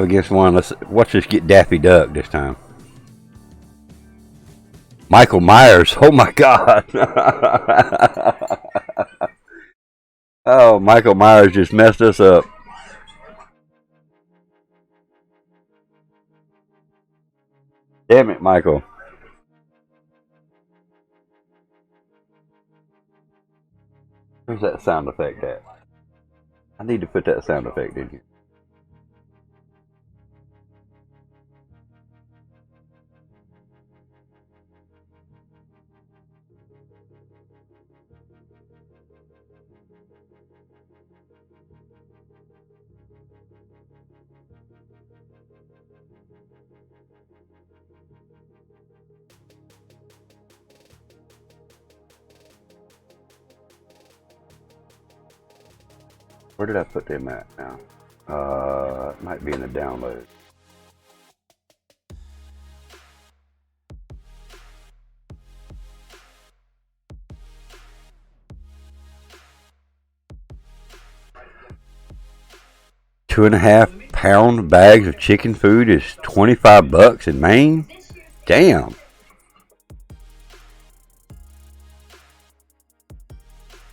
against one. Let's watch this get Daffy Duck this time. Michael Myers. Oh my God. Oh, Michael Myers just messed us up. Damn it, Michael. Where's that sound effect at? I need to put that sound effect in here. Where did I put them at now? It might be in the download. $2.5-pound bags of chicken food is $25 in Maine. Damn.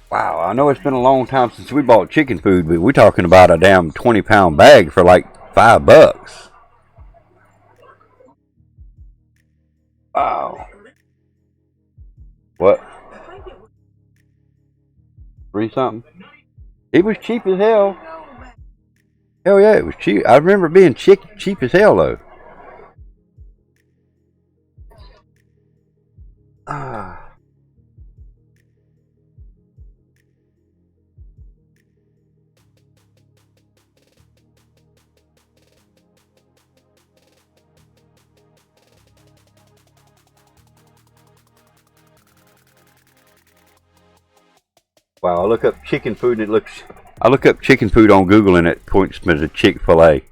Wow, I know it's been a long time since we bought chicken food, but we're talking about a damn 20-pound bag for like $5. Wow. What? 3 something? It was cheap as hell. Hell yeah, it was cheap. I remember it being cheap as hell though. Ah. Wow, I look up chicken food and it looks... I look up chicken food on Google and it points me to Chick-fil-A.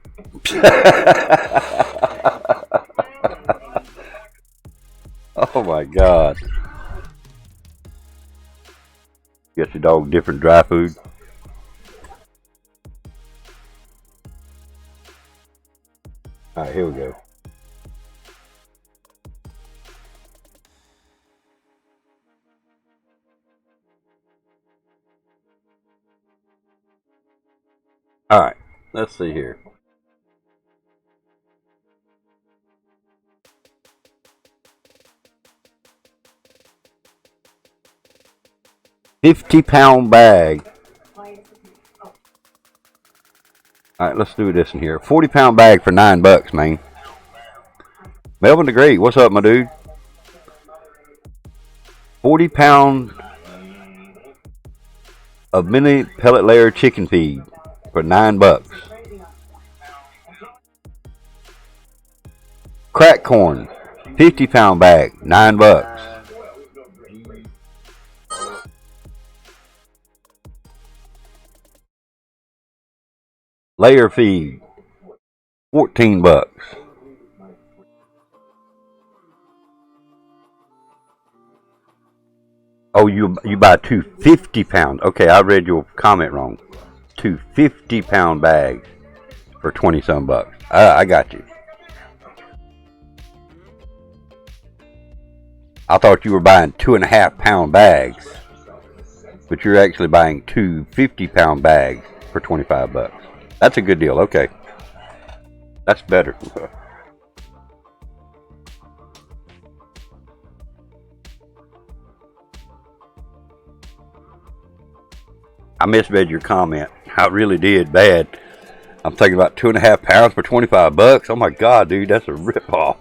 Oh my God. Get your dog different dry food. Alright, here we go. Alright, let's see here. $50-pound bag. Alright, let's do this in here. 40-pound bag for $9, man. Melvin the Great, what's up, my dude? 40-pound of mini pellet layer chicken feed for $9. Crack corn, 50-pound bag, $9. Layer feed, $14. Oh, you buy 2 50-pound. Okay, I read your comment wrong. 2 50-pound bags for 20-some bucks. I got you. I thought you were buying 2.5-pound bags, but you're actually buying 2 50-pound bags for 25 bucks. That's a good deal. Okay. That's better. I misread your comment. I really did bad. I'm thinking about 2.5 pounds for 25 bucks. Oh my God, dude, that's a ripoff.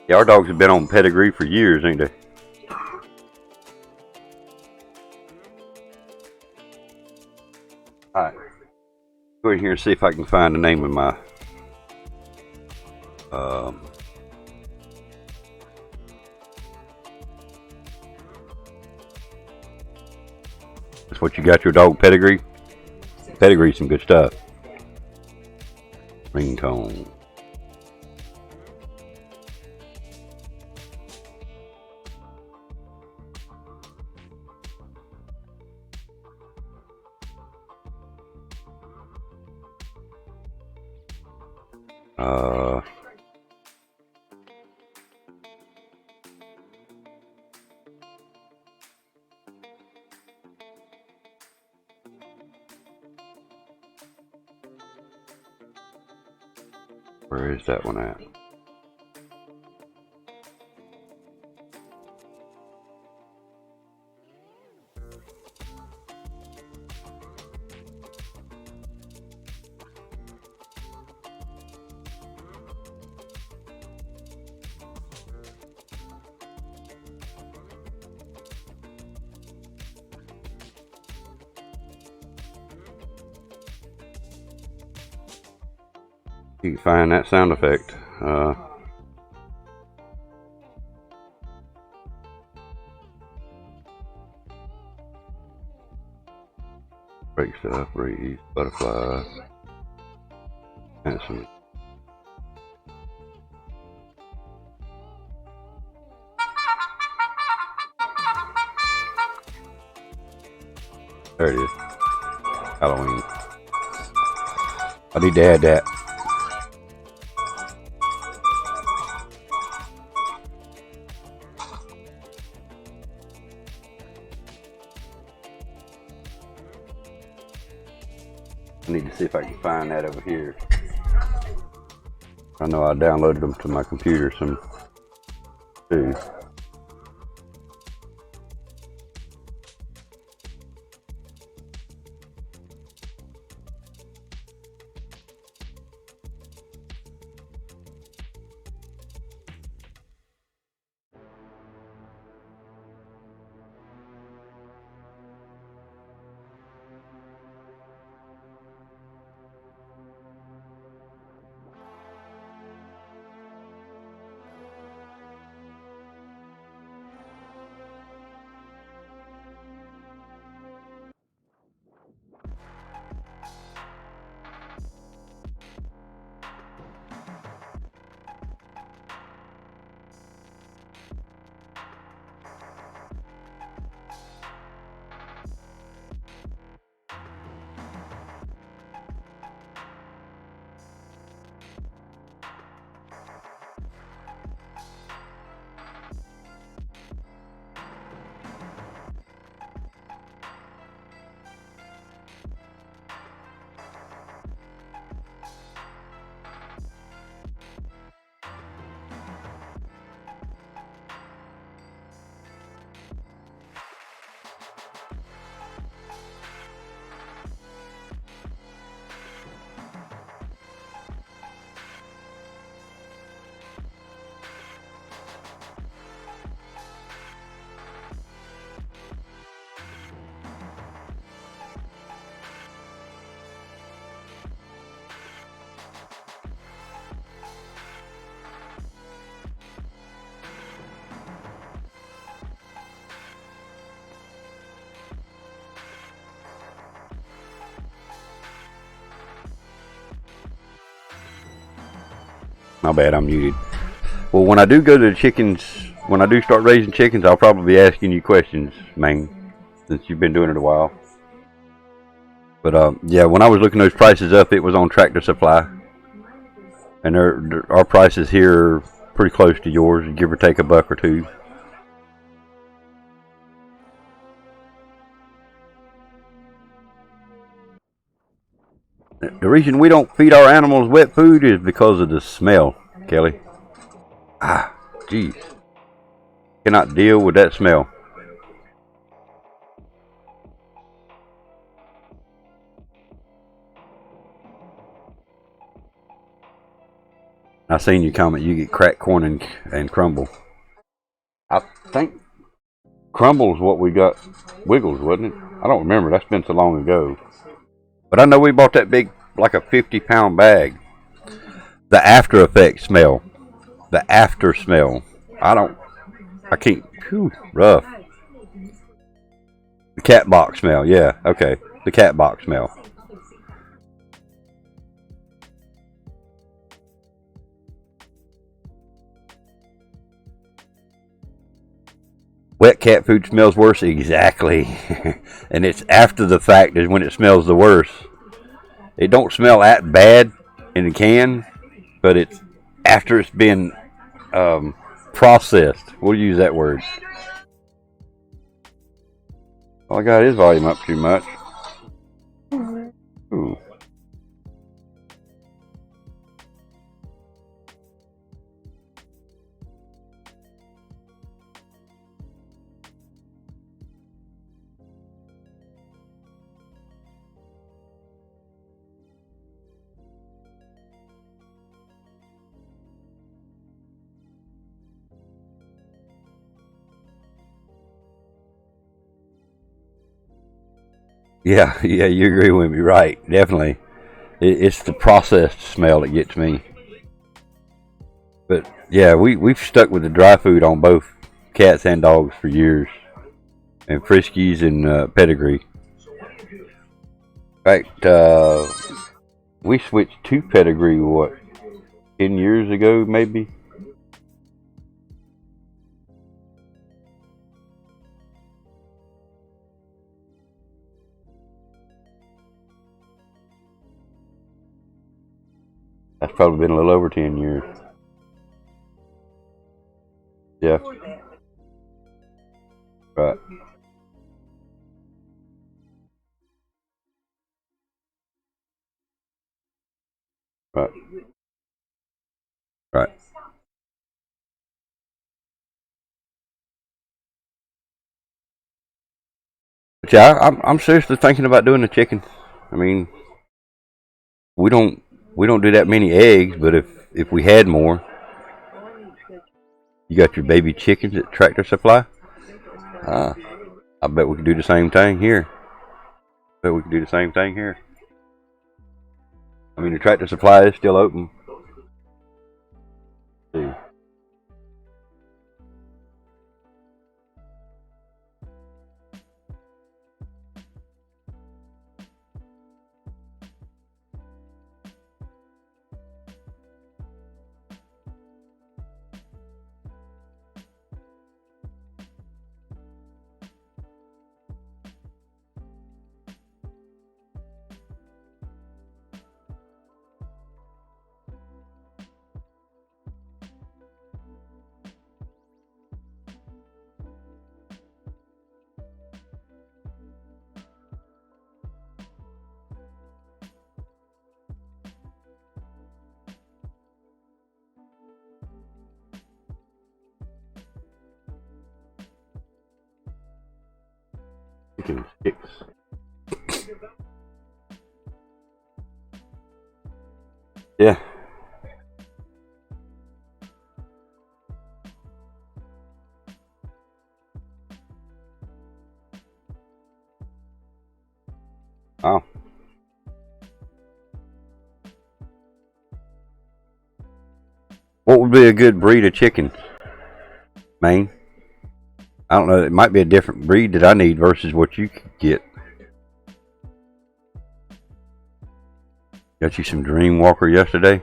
Yeah, our dogs have been on pedigree for years, ain't they? Alright. Go in here and see if I can find the name of my that's what you got your dog pedigree? Pedigree's some good stuff. Ringtone. Where is that one at? You can find that sound effect. Break stuff, breathe, butterfly. That's some. There it is. Halloween. I need to add that. I need to see if I can find that over here. I know I downloaded them to my computer some too. My bad, I'm muted. Well, when I do go to the chickens, when I do start raising chickens, I'll probably be asking you questions, man, since you've been doing it a while. But yeah, when I was looking those prices up, it was on Tractor Supply, and our prices here are pretty close to yours, give or take $1 or $2. The reason we don't feed our animals wet food is because of the smell, Kelly. Ah, geez. Cannot deal with that smell. I seen you comment you get cracked corn and crumble. I think crumble's what we got. Wiggles, wasn't it? I don't remember. That's been so long ago. But I know we bought that big, like a 50-pound bag. The after effect smell. The after smell. I can't. Whew, rough. The cat box smell. Yeah, okay. The cat box smell. Wet cat food smells worse? Exactly. And it's after the fact is when it smells the worst. It don't smell that bad in the can, but it's after it's been processed. We'll use that word. Oh, I got his volume up too much. Ooh. Yeah, you agree with me, right? Definitely. It's the processed smell that gets me. But yeah, we've stuck with the dry food on both cats and dogs for years, and Friskies and Pedigree. In fact, we switched to Pedigree 10 years ago, maybe. That's probably been a little over 10 years. Yeah. Right. Right. Right. But yeah, I'm seriously thinking about doing the chicken. I mean, we don't do that many eggs, but if we had more, you got your baby chickens at Tractor Supply. Uh, I bet we could do the same thing here. I mean, the Tractor Supply is still open. Let's see. Chicken sticks. Yeah. Oh. What would be a good breed of chicken, Maine? I don't know. It might be a different breed that I need versus what you could get. Got you some Dream Walker yesterday?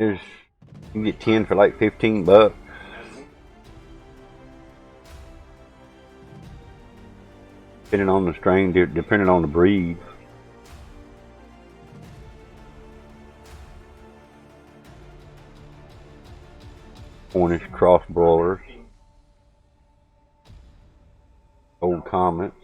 There's, you can get 10 for like 15 bucks. Depending on the strain, depending on the breed. Cornish cross broilers. Old Comets.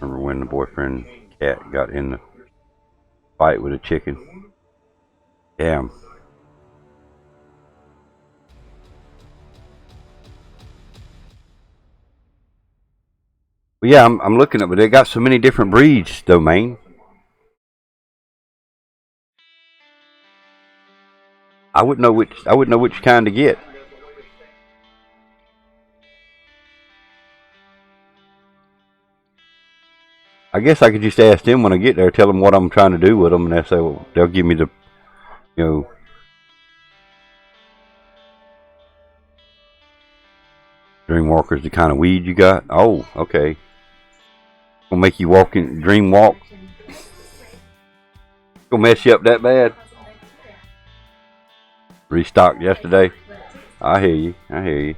Remember when the boyfriend cat got in the fight with a chicken? Damn. But yeah, I'm looking at, but they got so many different breeds, though, man. I wouldn't know which kind to get. I guess I could just ask them when I get there, tell them what I'm trying to do with them, and they'll say, well, they'll give me the, you know, Dreamwalker's the kind of weed you got. Oh, okay. Gonna make you walk in dream walk. Gonna mess you up that bad. Restocked yesterday. I hear you. I hear you.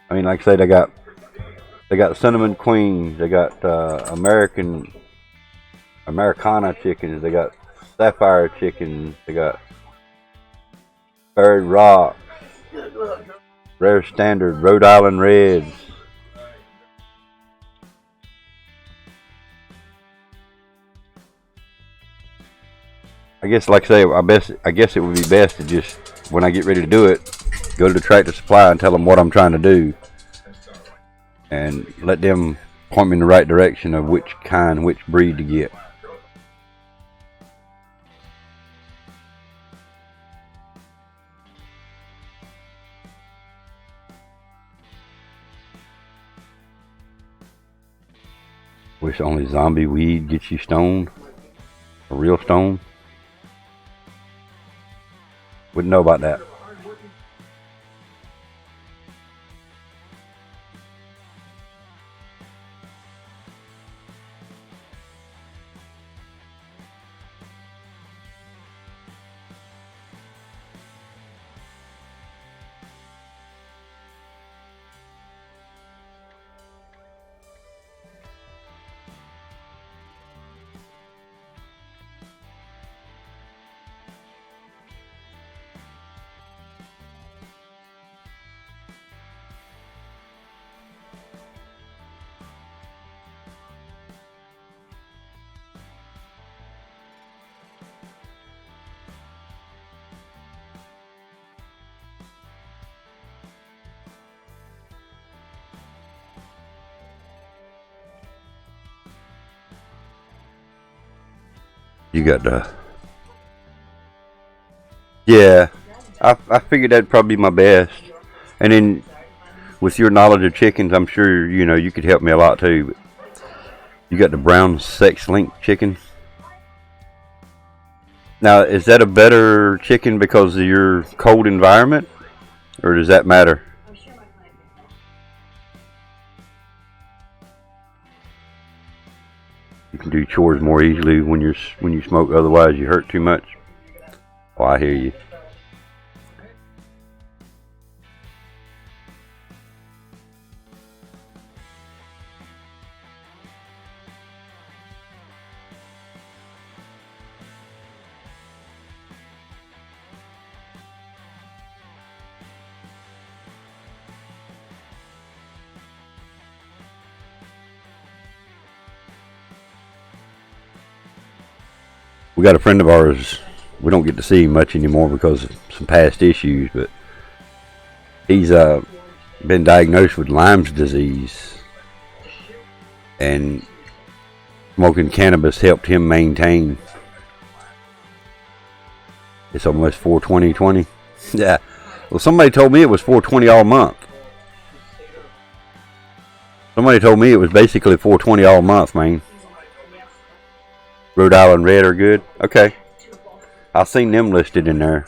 I mean, like I say, they got cinnamon queens. They got Americana chickens. They got sapphire chickens. They got Bird Rock, Rare Standard, Rhode Island Reds. I guess, like I say, I guess it would be best to just, when I get ready to do it, go to the Tractor Supply and tell them what I'm trying to do, and let them point me in the right direction of which kind, which breed to get. Wish only zombie weed gets you stoned. A real stone. Wouldn't know about that. You got the... Yeah, I figured that'd probably be my best. And then, with your knowledge of chickens, I'm sure, you know, you could help me a lot too. But you got the brown sex link chicken. Now, is that a better chicken because of your cold environment? Or does that matter? You can do chores more easily when you smoke. Otherwise, you hurt too much. Oh, I hear you. We got a friend of ours, we don't get to see him much anymore because of some past issues, but he's been diagnosed with Lyme's disease, and smoking cannabis helped him maintain. It's almost 4/20/20. Yeah, Well, somebody told me it was $4.20 all month. Somebody told me it was basically $4.20 all month, man. Rhode Island Red are good. Okay. I've seen them listed in there.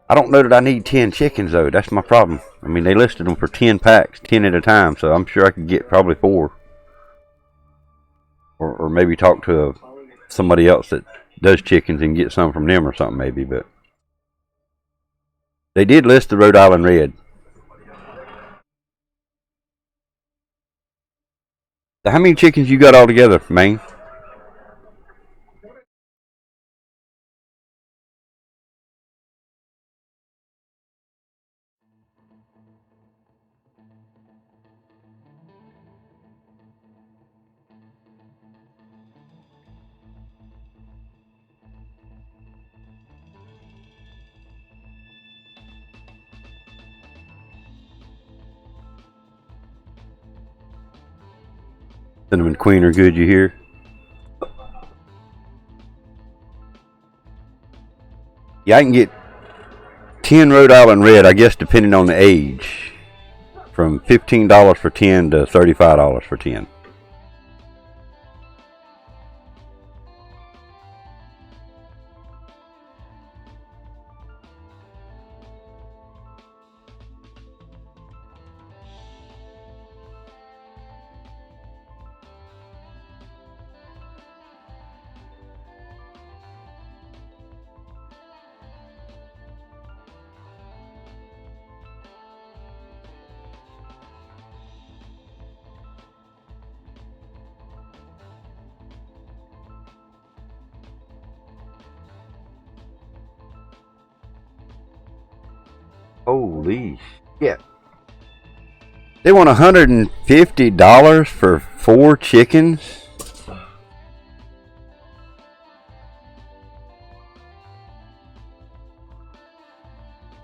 I don't know that I need 10 chickens, though. That's my problem. I mean, they listed them for 10 packs, 10 at a time, so I'm sure I could get probably 4. Or maybe talk to somebody else that does chickens and get some from them or something, maybe. But they did list the Rhode Island Red. So how many chickens you got all together, man? Cinnamon Queen are good, you hear? Yeah, I can get 10 Rhode Island Red, I guess, depending on the age. From $15 for 10 to $35 for 10. Holy shit. They want $150 for 4 chickens?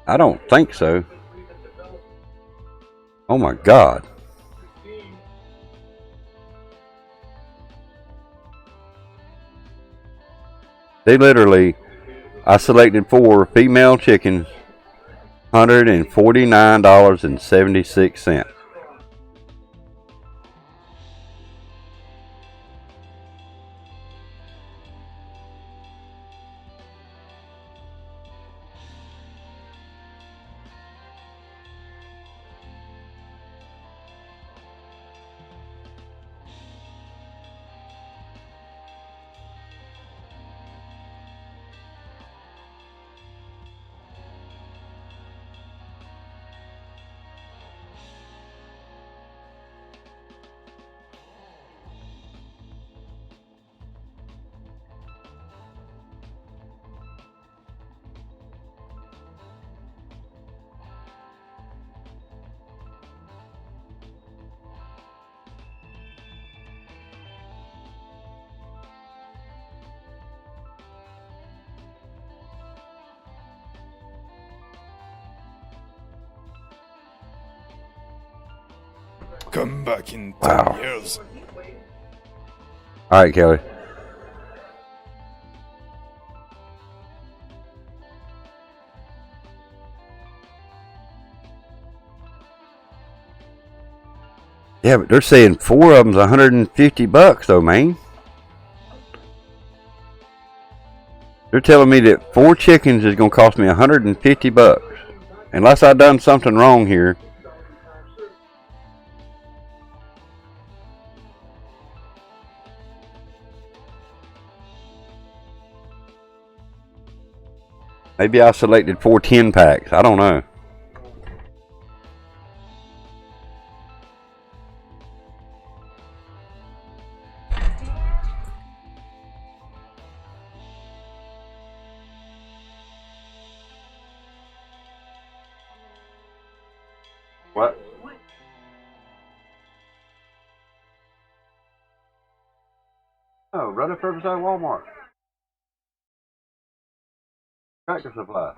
I don't think so. Oh my God. They literally, I selected 4 female chickens, $149.76. Come back in 10 Wow. years. All right, Kelly. Yeah, but they're saying 4 of them's $150 though, man. They're telling me that 4 chickens is gonna cost me $150. Unless I done something wrong here. Maybe I selected 4 10 packs. I don't know. What? Oh, running purpose at Walmart. Tractor Supply.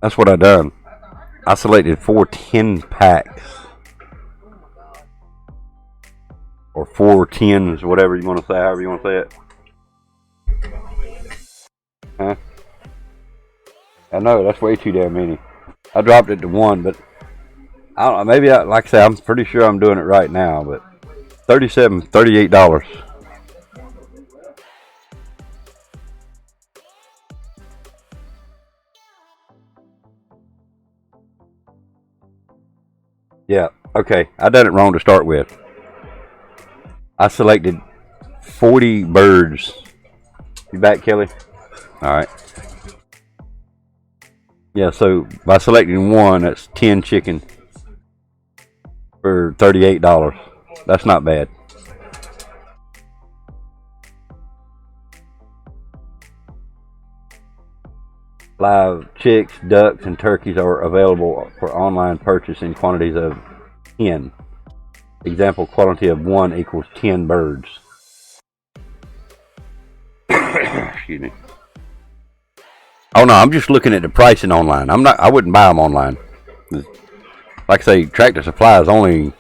That's what I done. I selected 4 10 packs. Or 4 10s, whatever you want to say, however you want to say it. Huh? I know, that's way too damn many. I dropped it to 1, but I don't know, maybe, like I say, I'm pretty sure I'm doing it right now, but $38. Yeah, okay, I done it wrong to start with. I selected 40 birds. You back, Kelly? Alright. Yeah, so by selecting 1, that's 10 chicken for $38. That's not bad. Live chicks, ducks, and turkeys are available for online purchase in quantities of 10. Example, quantity of 1 equals 10 birds. Excuse me. Oh no, I'm just looking at the pricing online. I wouldn't buy them online. Like I say, Tractor Supply is only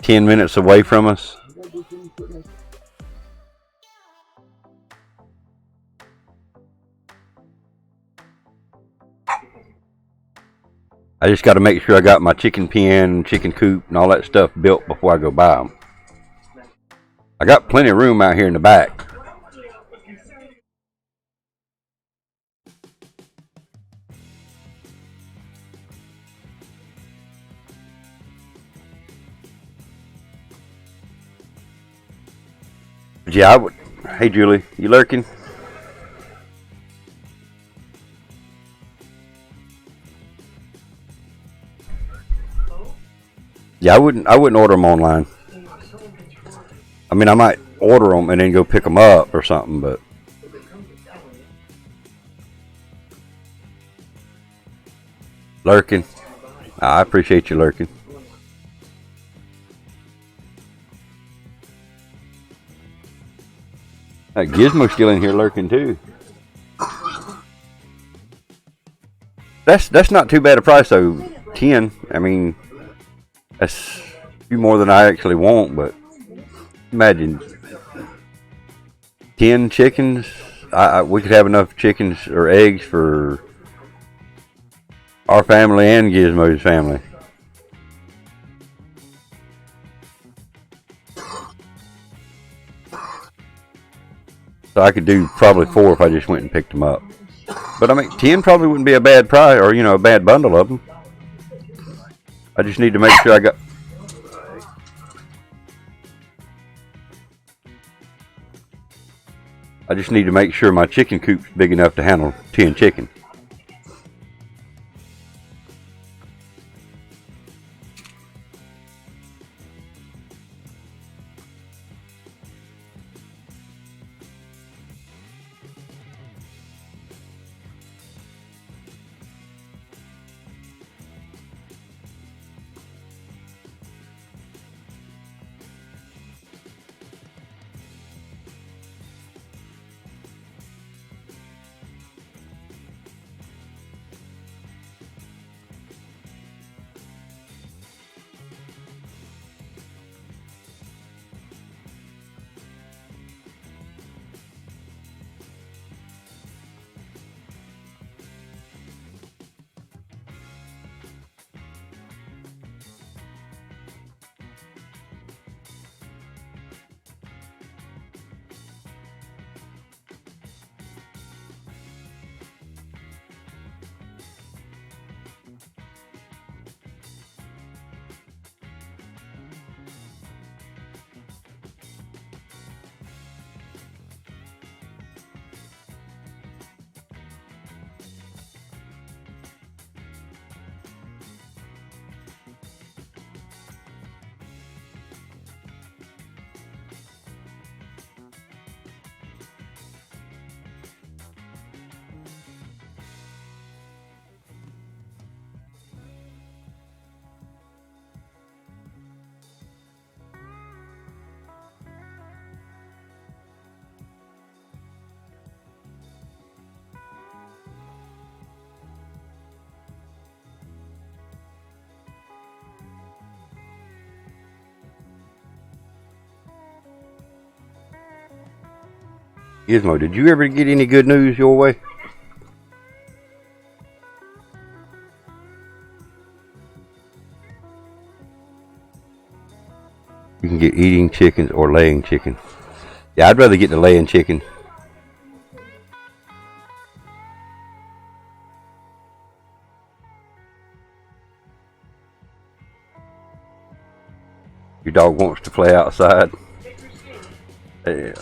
10 minutes away from us. I just got to make sure I got my chicken pen, chicken coop, and all that stuff built before I go buy them. I got plenty of room out here in the back. But yeah, I would. Hey Julie, you lurking? Yeah, I wouldn't order them online. I mean, I might order them and then go pick them up or something, but lurking. I appreciate you lurking. Gizmo's still in here lurking too. That's not too bad a price though. 10. I mean, that's a few more than I actually want, but imagine 10 chickens. We could have enough chickens or eggs for our family and Gizmo's family. So I could do probably 4 if I just went and picked them up. But I mean, 10 probably wouldn't be a bad price, or a bad bundle of them. I just need to make sure I just need to make sure my chicken coop's big enough to handle 10 chicken. Gizmo, did you ever get any good news your way? You can get eating chickens or laying chicken. Yeah, I'd rather get the laying chicken. Your dog wants to play outside. Yeah.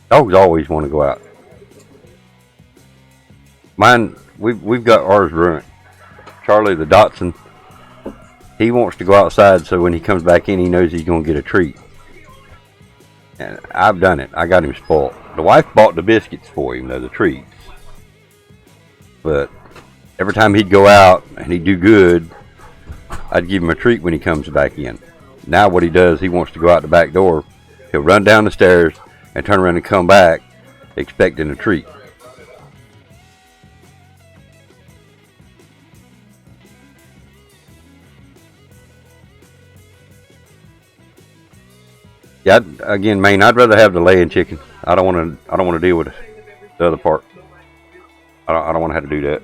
Dogs always want to go out. Mine, we've got ours ruined. Charlie the Dachshund, he wants to go outside, so when he comes back in, he knows he's going to get a treat. And I've done it. I got him spoiled. The wife bought the biscuits for him, though, the treats. But every time he'd go out and he'd do good, I'd give him a treat when he comes back in. Now what he does, he wants to go out the back door. He'll run down the stairs and turn around and come back expecting a treat. Yeah, again, Maine, I'd rather have the laying chicken. I don't want to deal with the other part. I don't want to have to do that.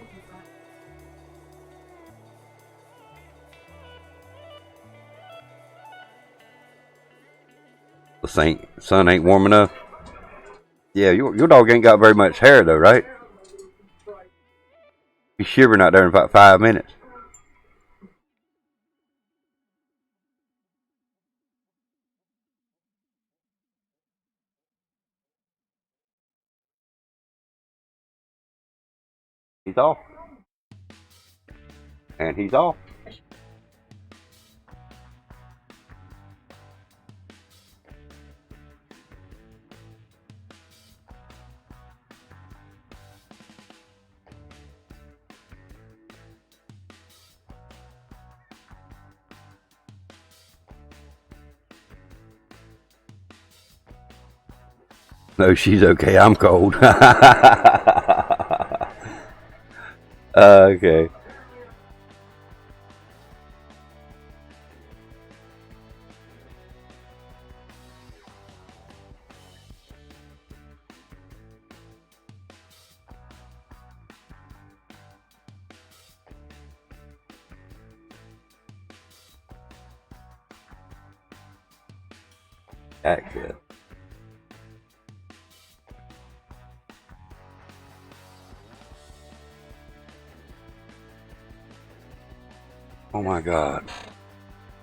The sun ain't warm enough. Yeah, your dog ain't got very much hair though, right? He's shivering out there in about 5 minutes. He's off. And he's off. No, she's okay. I'm cold. Okay. Access. Oh my God.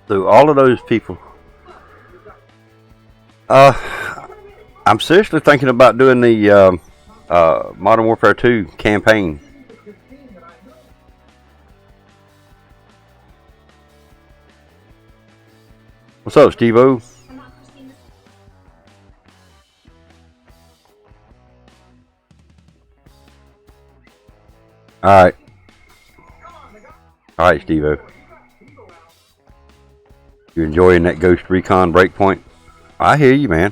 So all of those people. I'm seriously thinking about doing the Modern Warfare 2 campaign. What's up, Steve-O? Alright. Alright, Steve-O. You enjoying that Ghost Recon Breakpoint? I hear you, man.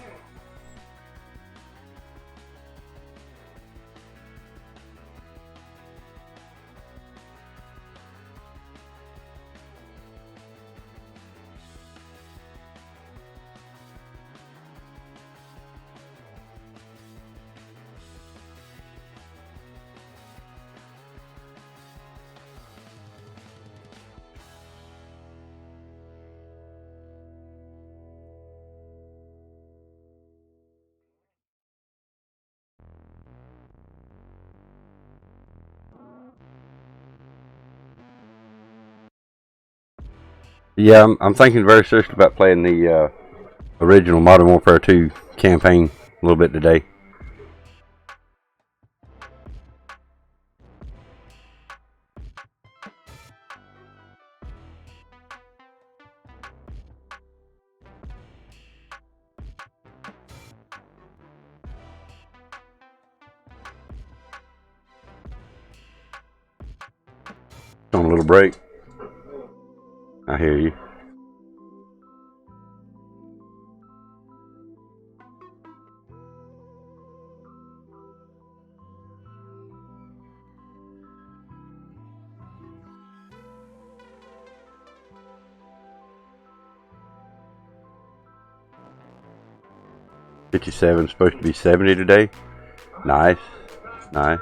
Yeah, I'm thinking very seriously about playing the original Modern Warfare 2 campaign a little bit today. On a little break. I hear you. 57, supposed to be 70 today. Nice, nice.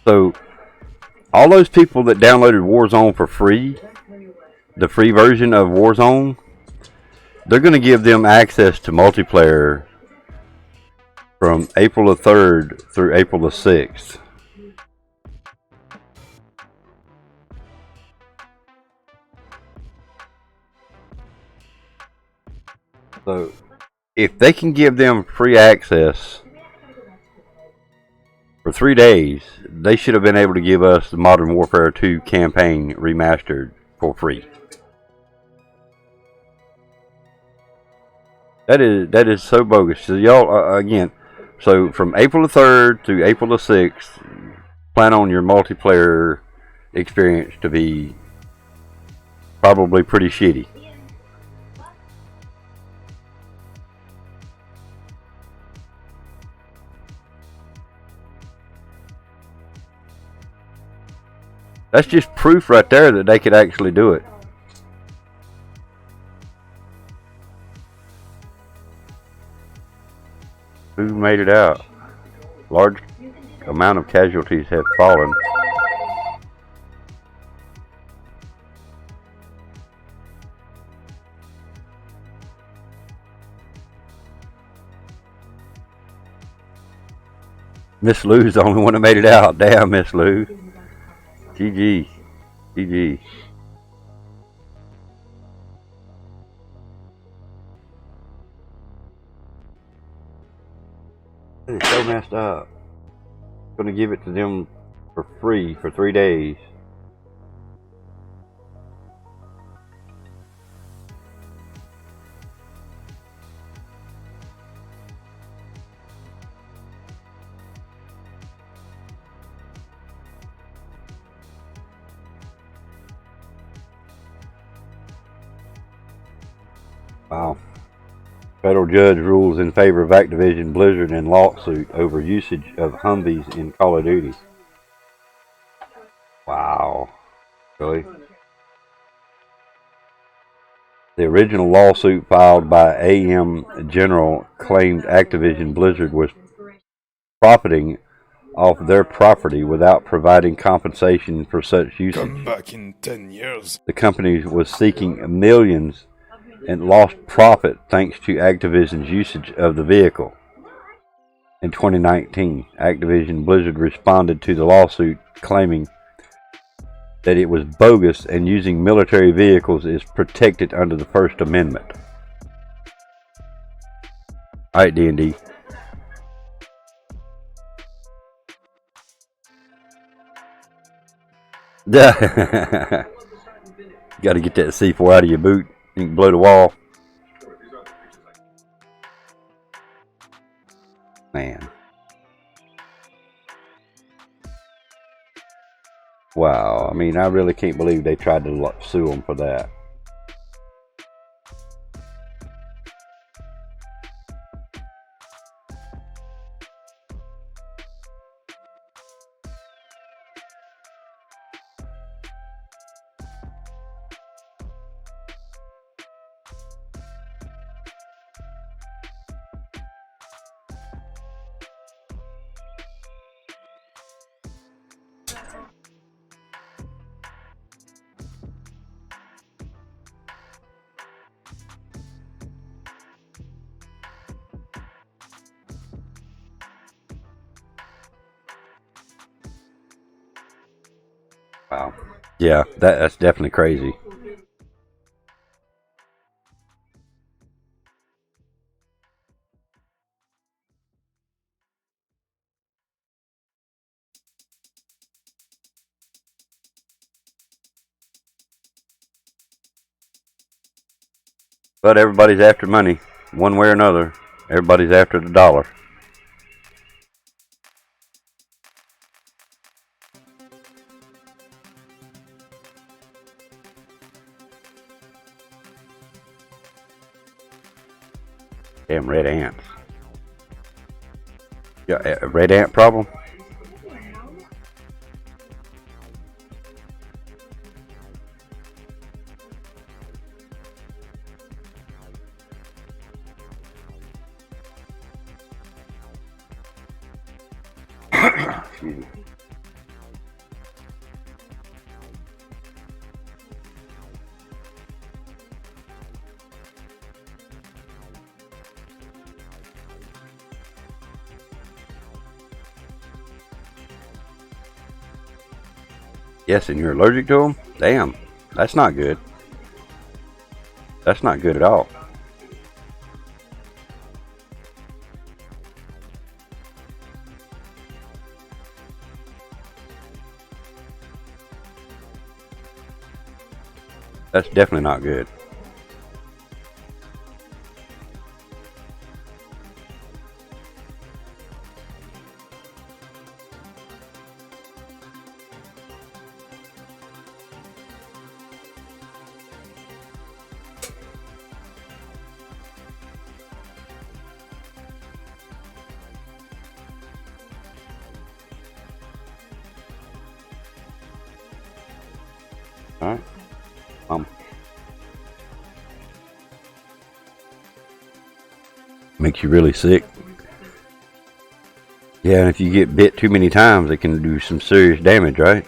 So, all those people that downloaded Warzone for free, the free version of Warzone, they're going to give them access to multiplayer from April the 3rd through April the 6th. So, if they can give them free access for 3 days, they should have been able to give us the Modern Warfare 2 campaign remastered for free. That is so bogus. So y'all, again, so from April the 3rd to April the 6th, plan on your multiplayer experience to be probably pretty shitty. That's just proof right there that they could actually do it. Who made it out? Large amount of casualties have fallen. Miss Lou's the only one that made it out. Damn, Miss Lou. GG. GG. It's so messed up. Gonna give it to them for free for 3 days. Wow. Federal judge rules in favor of Activision Blizzard in lawsuit over usage of Humvees in Call of Duty. Wow. Really? The original lawsuit filed by AM General claimed Activision Blizzard was profiting off their property without providing compensation for such usage. Come back in 10 years. The company was seeking millions and lost profit thanks to Activision's usage of the vehicle. In 2019, Activision Blizzard responded to the lawsuit claiming that it was bogus and using military vehicles is protected under the First Amendment. Alright, D&D. Gotta get that C4 out of your boot. You can blow the wall. Man. Wow. I mean, I really can't believe they tried to sue them for that. Wow. Yeah, that's definitely crazy. But everybody's after money, one way or another. Everybody's after the dollar. Damn red ants. Yeah, a red ant problem? Excuse me. Yes, and you're allergic to them? Damn, that's not good. That's not good at all. That's definitely not good. Alright. Makes you really sick. Yeah, and if you get bit too many times, it can do some serious damage, right?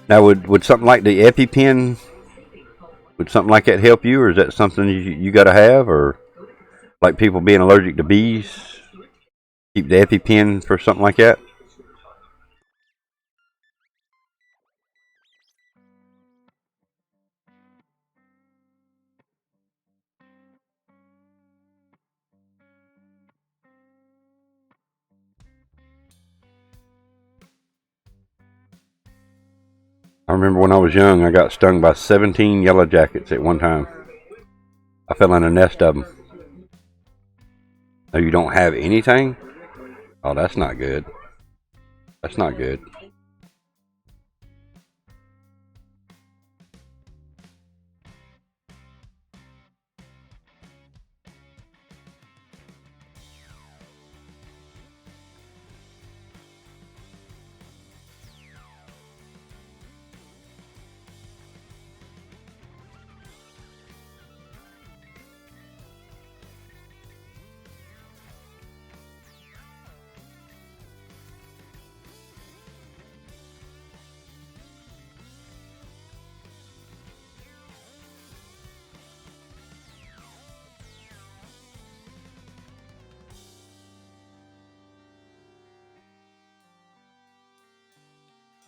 Now, would something like the EpiPen, would something like that help you, or is that something you got to have, or like people being allergic to bees, keep the EpiPen for something like that? I remember when I was young, I got stung by 17 yellow jackets at one time. I fell in a nest of them. Oh, you don't have anything? Oh, that's not good. That's not good.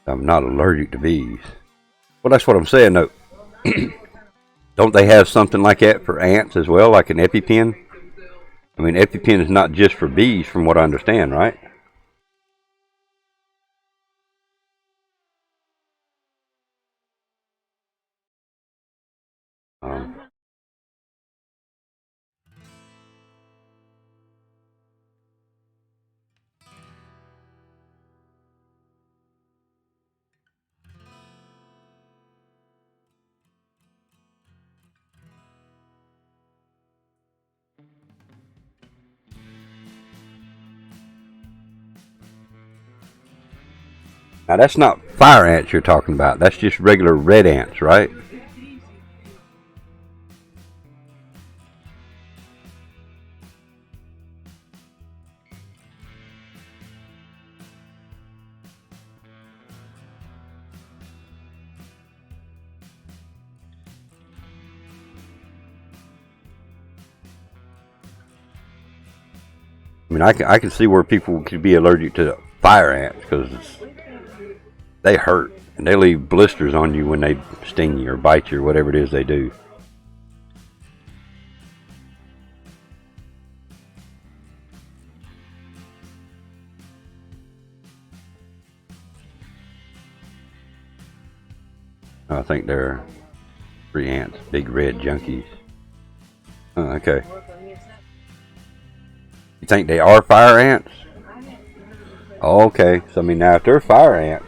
I'm not allergic to bees. Well, that's what I'm saying, though. Don't they have something like that for ants as well, like an EpiPen? I mean, EpiPen is not just for bees, from what I understand, right? Um, Now, that's not fire ants you're talking about. That's just regular red ants, right? I mean, I can see where people could be allergic to fire ants because they hurt and they leave blisters on you when they sting you or bite you or whatever it is they do. I think they're free ants, big red junkies. Okay. You think they are fire ants? Oh, okay. So I mean, now if they're fire ants,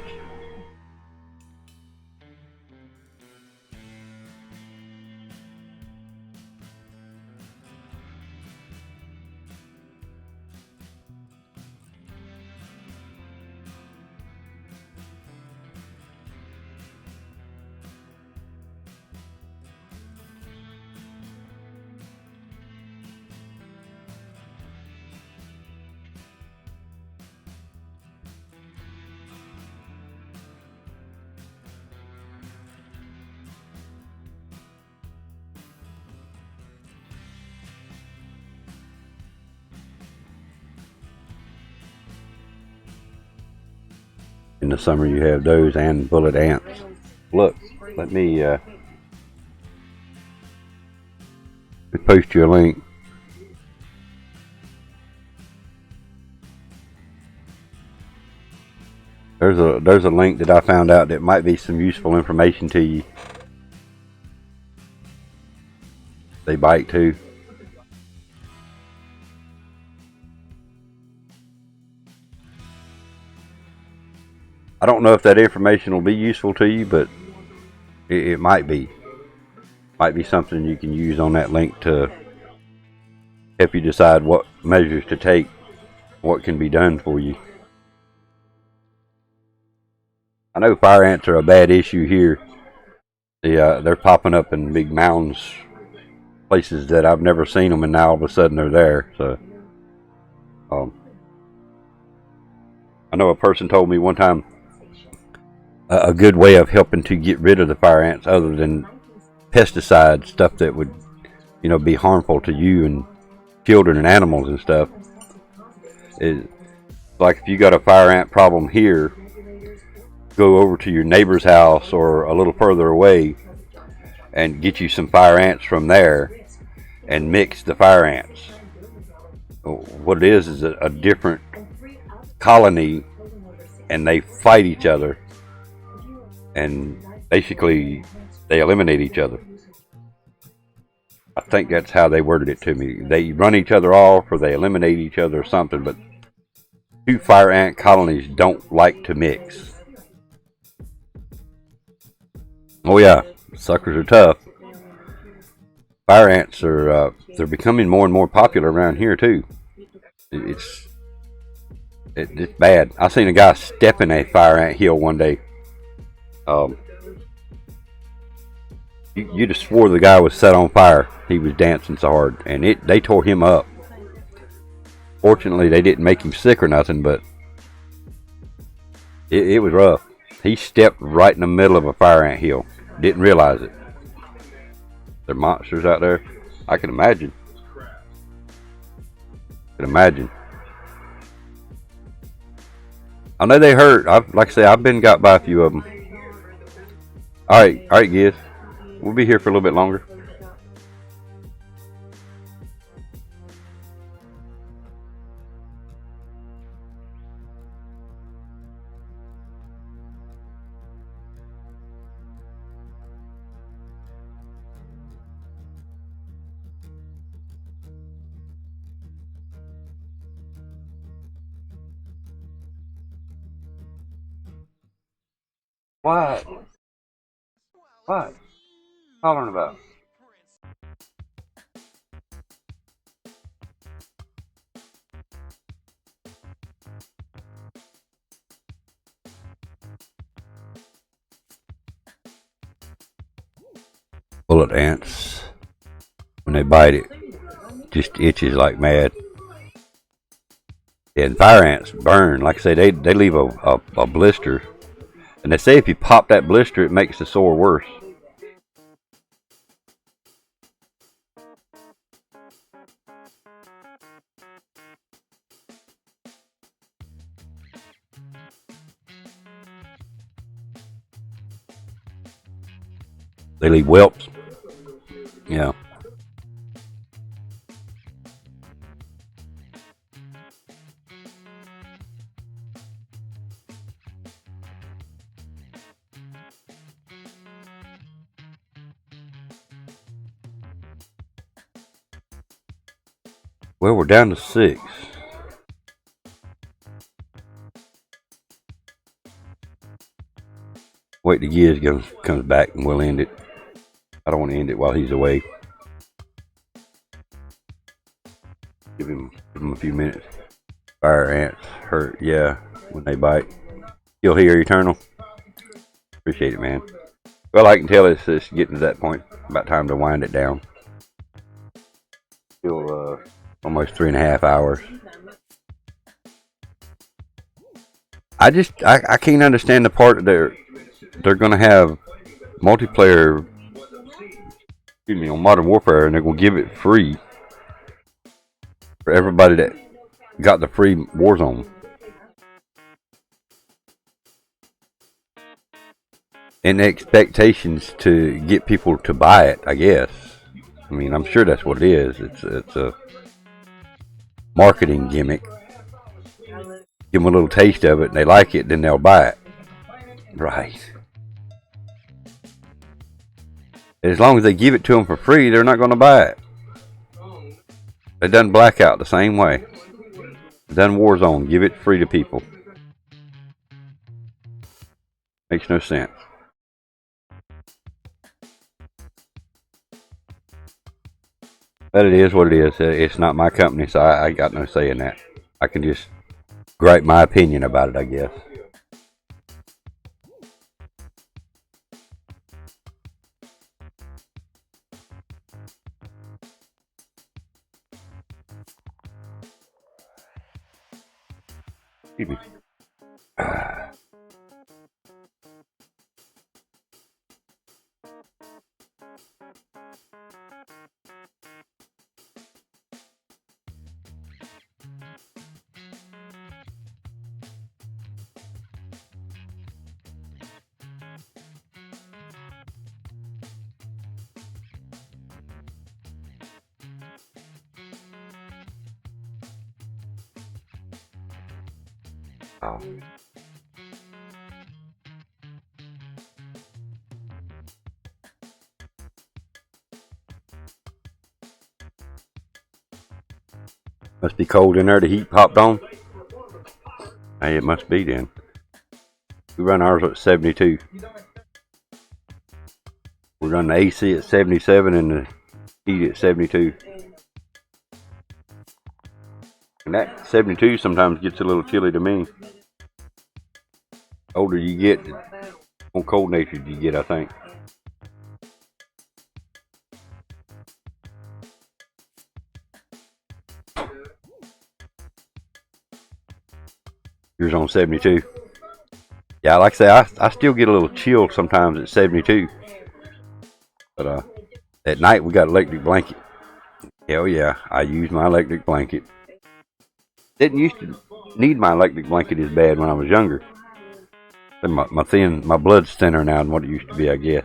in the summer you have those and bullet ants. Look, let me post you a link. There's a link that I found out that might be some useful information to you. They bite too. I don't know if that information will be useful to you, but it might be. Might be something you can use on that link to help you decide what measures to take, what can be done for you. I know fire ants are a bad issue here. They're popping up in big mounds, places that I've never seen them, and now all of a sudden they're there. So, I know a person told me one time a good way of helping to get rid of the fire ants, other than pesticide stuff that would, be harmful to you and children and animals and stuff, is like if you got a fire ant problem here, go over to your neighbor's house or a little further away and get you some fire ants from there and mix the fire ants. What it is a different colony, and they fight each other, and basically they eliminate each other. I think that's how they worded it to me. They run each other off, or they eliminate each other, or something, but two fire ant colonies don't like to mix. Oh yeah, suckers are tough. Fire ants are they're becoming more and more popular around here too. It's bad. I seen a guy step in a fire ant hill one day. You just swore the guy was set on fire. He was dancing so hard, and they tore him up. Fortunately, they didn't make him sick or nothing, but it was rough. He stepped right in the middle of a fire ant hill. Didn't realize it. They're monsters out there. I can imagine. I know they hurt. Like I say, I've been got by a few of them. All right, Giz. We'll be here for a little bit longer. What? What? Hollering about? Bullet ants, when they bite it, just itches like mad. And fire ants burn. Like I say, they leave a blister. And they say if you pop that blister, it makes the sore worse. They leave whelps. Yeah. Well, we're down to 6. Wait till Giz comes back and we'll end it. I don't want to end it while he's away. Give him a few minutes. Fire ants hurt, yeah, when they bite. Still here, Eternal? Appreciate it, man. Well, I can tell it's getting to that point. About time to wind it down. Still almost 3.5 hours. I can't understand the part that they're going to have multiplayer, on Modern Warfare, and they're going to give it free for everybody that got the free Warzone. And the expectations to get people to buy it, I guess. I mean, I'm sure that's what it is. It's a marketing gimmick. Give them a little taste of it, and they like it, then they'll buy it. Right. As long as they give it to them for free, they're not going to buy it. They done Blackout the same way. They done Warzone, give it free to people. Makes no sense. But it is what it is. It's not my company, so I got no say in that. I can just gripe my opinion about it, I guess. Excuse me. Oh. Must be cold in there. The heat popped on. Hey, it must be then. We run ours at 72. We run the AC at 77 and the heat at 72. And that 72 sometimes gets a little chilly to me. Older you get, the more cold natured you get, I think. Yours on 72. Yeah, like I say, I still get a little chill sometimes at 72. But at night we got electric blanket. Hell yeah, I use my electric blanket. Didn't used to need my electric blanket as bad when I was younger. My blood's thinner now than what it used to be, I guess.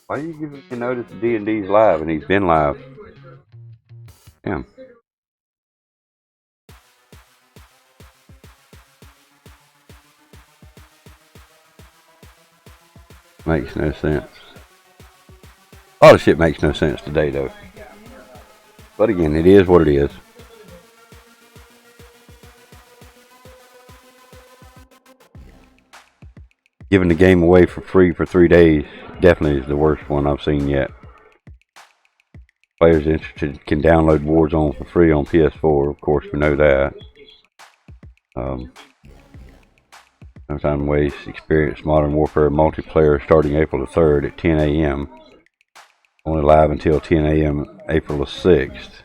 Why are you giving me notice that D&D's live and he's been live? Damn. Makes no sense. A lot of shit makes no sense today, though. But again, it is what it is. Giving the game away for free for 3 days definitely is the worst one I've seen yet. Players interested can download Warzone for free on PS4. Of course, we know that. Sometime ways experience Modern Warfare multiplayer starting April the 3rd at 10 a.m. Only live until 10 a.m. April the 6th.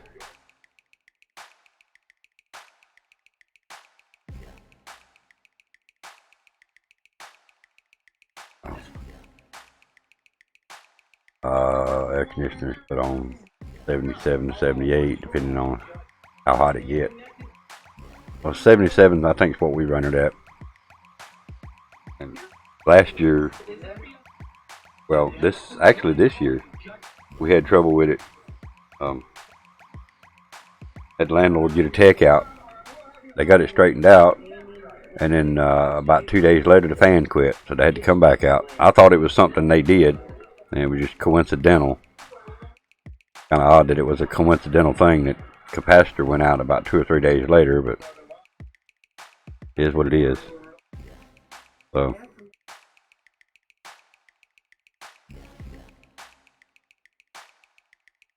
Air conditioners put on 77 to 78 depending on how hot it gets. Well, 77 I think is what we run it at. And last year, well, this year, we had trouble with it. Had the landlord get a tech out. They got it straightened out, and then about 2 days later the fan quit, so they had to come back out. I thought it was something they did, and it was just coincidental. Kind of odd that it was a coincidental thing that capacitor went out about 2 or 3 days later, but it is what it is. So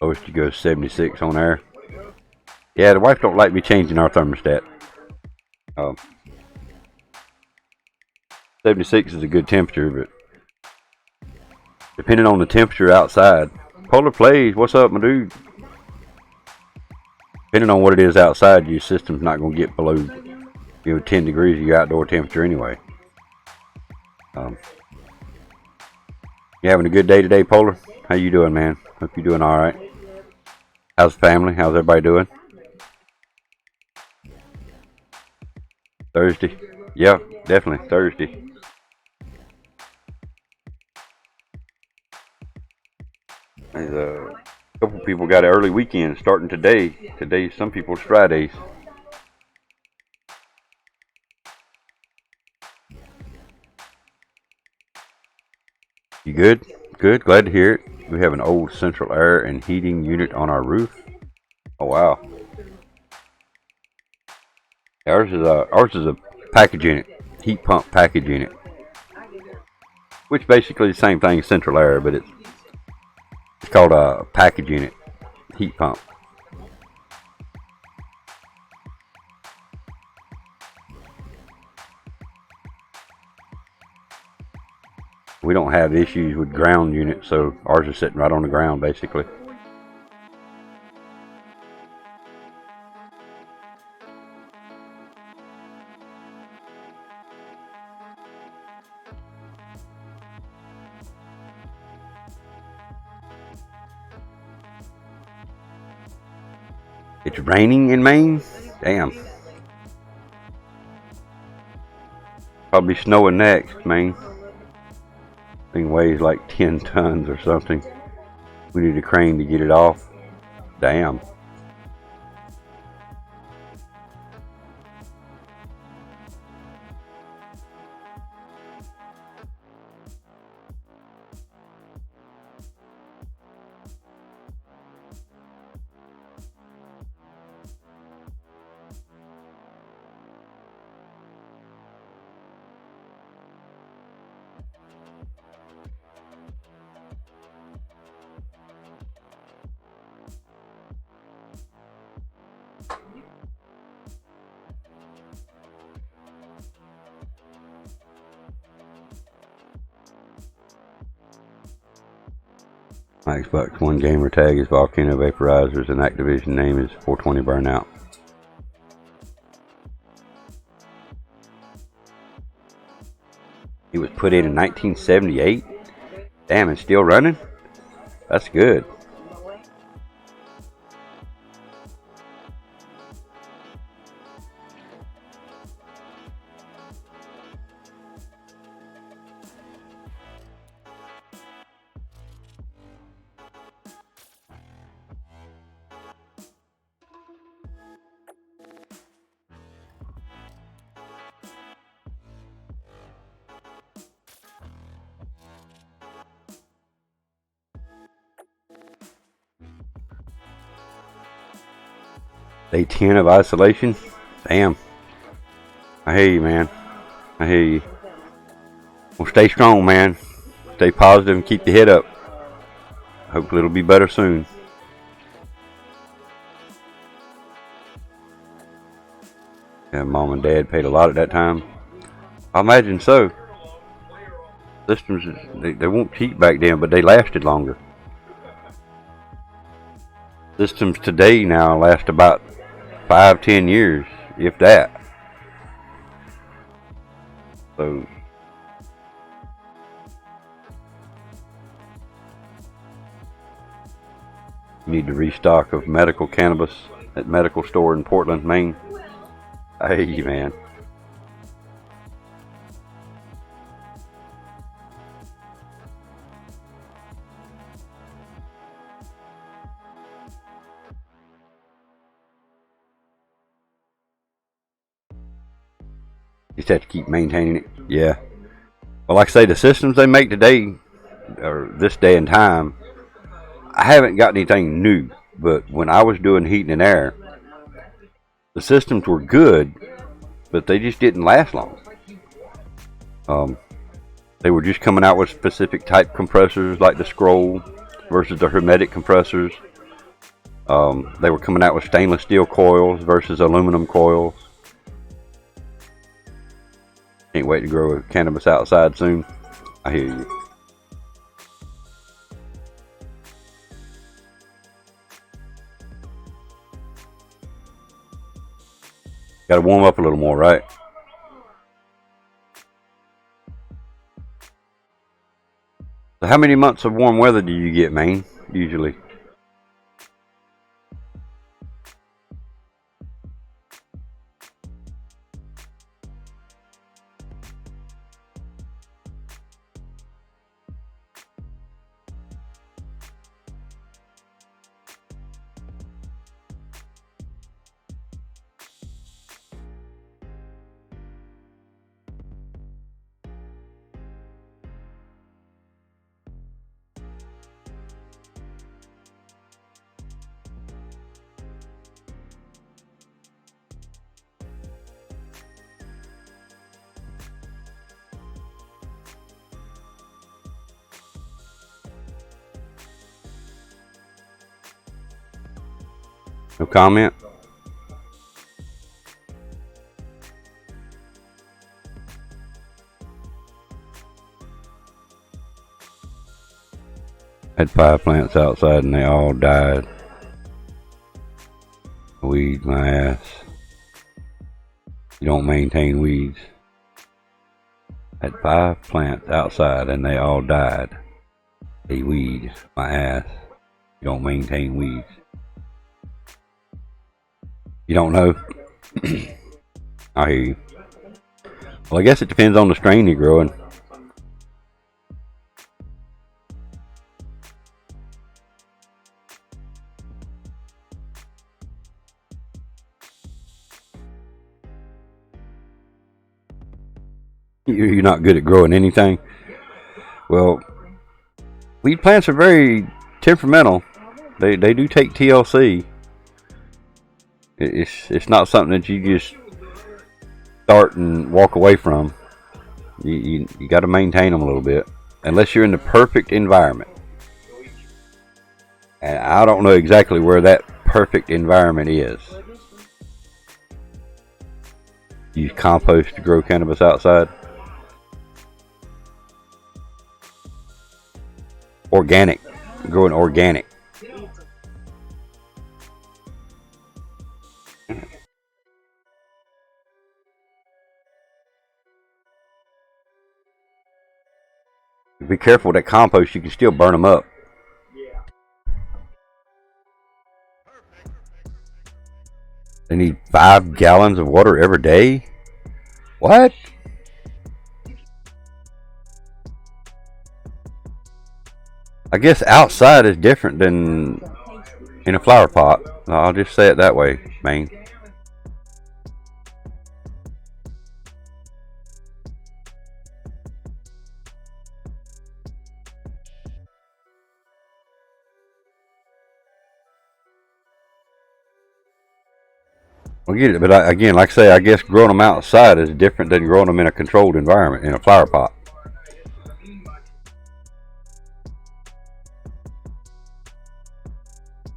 lowest you go 76 on air. Yeah, the wife don't like me changing our thermostat. 76 is a good temperature, but depending on the temperature outside. Polar Plays, what's up, my dude? Depending on what it is outside, your system's not going to get below 10 degrees of your outdoor temperature anyway. You having a good day today, Polar? How you doing, man? Hope you're doing all right. How's the family? How's everybody doing? Thursday? Yeah, definitely Thursday. There's a couple people got an early weekend starting today. Today's some people's Fridays. You good? Good. Glad to hear it. We have an old central air and heating unit on our roof. Oh wow. Ours is a package unit, heat pump package unit, which basically the same thing as central air, but it's called a package unit, heat pump. We don't have issues with ground units, so ours is sitting right on the ground basically. It's raining in Maine? Damn. Probably snowing next, Maine. Thing weighs like 10 tons or something. We need a crane to get it off. Damn. My Xbox One gamer tag is Volcano Vaporizers and Activision name is 420 Burnout. It was put in 1978? Damn, it's still running? That's good. Day 10 of isolation? Damn. I hear you, man. I hear you. Well, stay strong, man. Stay positive and keep your head up. Hopefully it'll be better soon. Yeah, Mom and Dad paid a lot at that time. I imagine so. Systems, they won't cheap back then, but they lasted longer. Systems today now last about 5-10 years, if that. So you need to restock of medical cannabis at medical store in Portland, Maine. Hey, man. Just have to keep maintaining it. Yeah. Well, like I say, the systems they make today, or this day and time, I haven't got anything new. But when I was doing heating and air, the systems were good, but they just didn't last long. They were just coming out with specific type compressors like the scroll versus the hermetic compressors. They were coming out with stainless steel coils versus aluminum coils. Can't wait to grow cannabis outside soon. I hear you. Got to warm up a little more, right? So how many months of warm weather do you get, Maine, usually? No comment? Had 5 plants outside and they all died. Weed my ass. You don't maintain weeds. Had 5 plants outside and they all died. They weed my ass. You don't maintain weeds. You don't know? I hear you. Well, I guess it depends on the strain you're growing. You're not good at growing anything? Well, weed plants are very temperamental. They do take TLC. It's not something that you just start and walk away from. You got to maintain them a little bit, unless you're in the perfect environment. And I don't know exactly where that perfect environment is. Use compost to grow cannabis outside. Organic, growing organic. Be careful with that compost, you can still burn them up. They need 5 gallons of water every day? What? I guess outside is different than in a flower pot. I'll just say it that way, man. Well, get it, but again, like I say, I guess growing them outside is different than growing them in a controlled environment in a flower pot.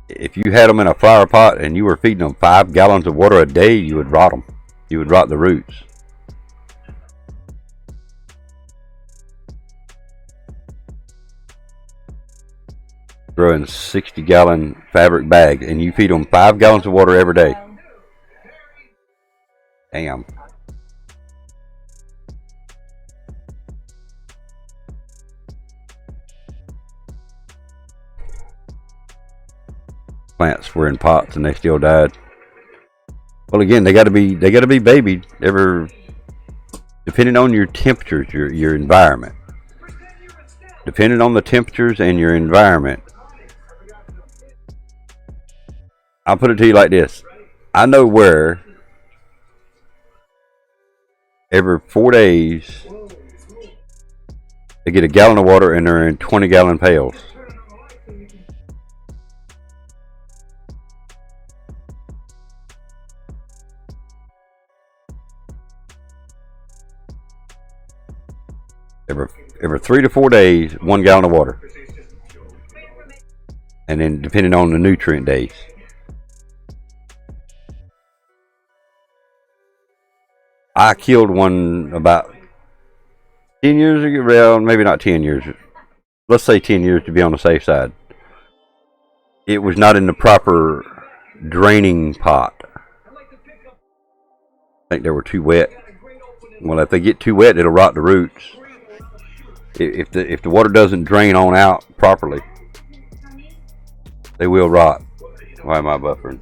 If you had them in a flower pot and you were feeding them 5 gallons of water a day, you would rot them. You would rot the roots. Growing 60-gallon fabric bag and you feed them 5 gallons of water every day. Damn. Plants were in pots and they still died. Well, again, they got to be babied depending on your temperatures, your environment. Depending on the temperatures and your environment. I'll put it to you like this. I know where every 4 days, they get a gallon of water and they're in 20-gallon pails. Every 3 to 4 days, 1 gallon of water. And then depending on the nutrient days. I killed one about 10 years ago. Well, maybe not 10 years. Let's say 10 years to be on the safe side. It was not in the proper draining pot. I think they were too wet. Well, if they get too wet, it'll rot the roots. If the water doesn't drain on out properly, they will rot. Why am I buffering?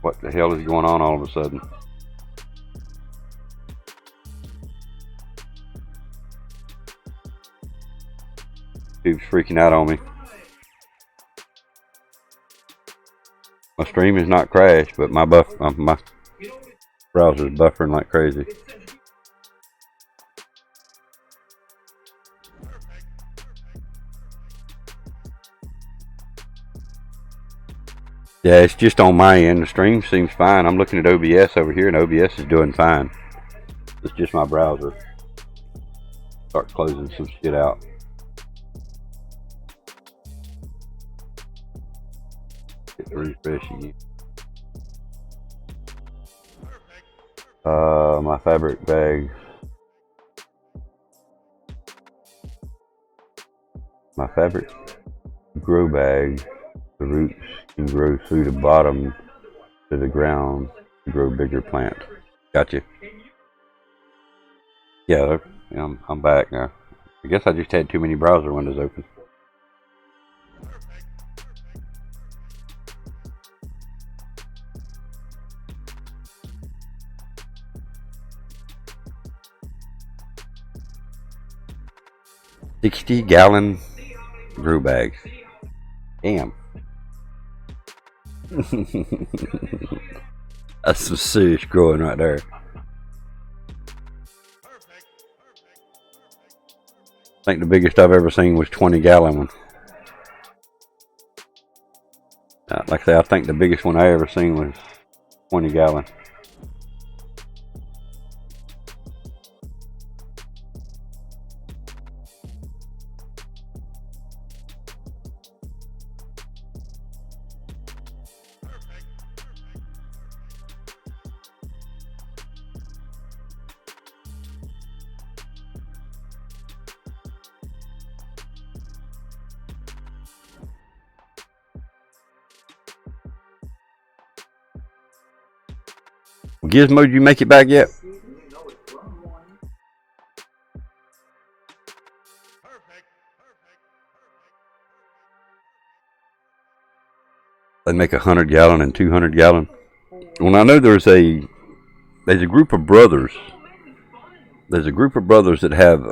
What the hell is going on all of a sudden? Dude's freaking out on me. My stream is not crashed, but my my browser's buffering like crazy. Yeah, it's just on my end. The stream seems fine. I'm looking at OBS over here, and OBS is doing fine. It's just my browser. Start closing some shit out. Hit the refresh again. My fabric bag. My fabric grow bag. The roots can grow through the bottom to the ground to grow bigger plant. Gotcha. Yeah, I'm back now. I guess I just had too many browser windows open. $60-gallon grow bags. Damn. That's some serious growing right there. I think the biggest I've ever seen was 20-gallon one. Like I say, I think the biggest one I ever seen was 20-gallon. Gizmo, did you make it back yet? They make 100-gallon and 200-gallon. Well, I know there's a group of brothers. There's a group of brothers that have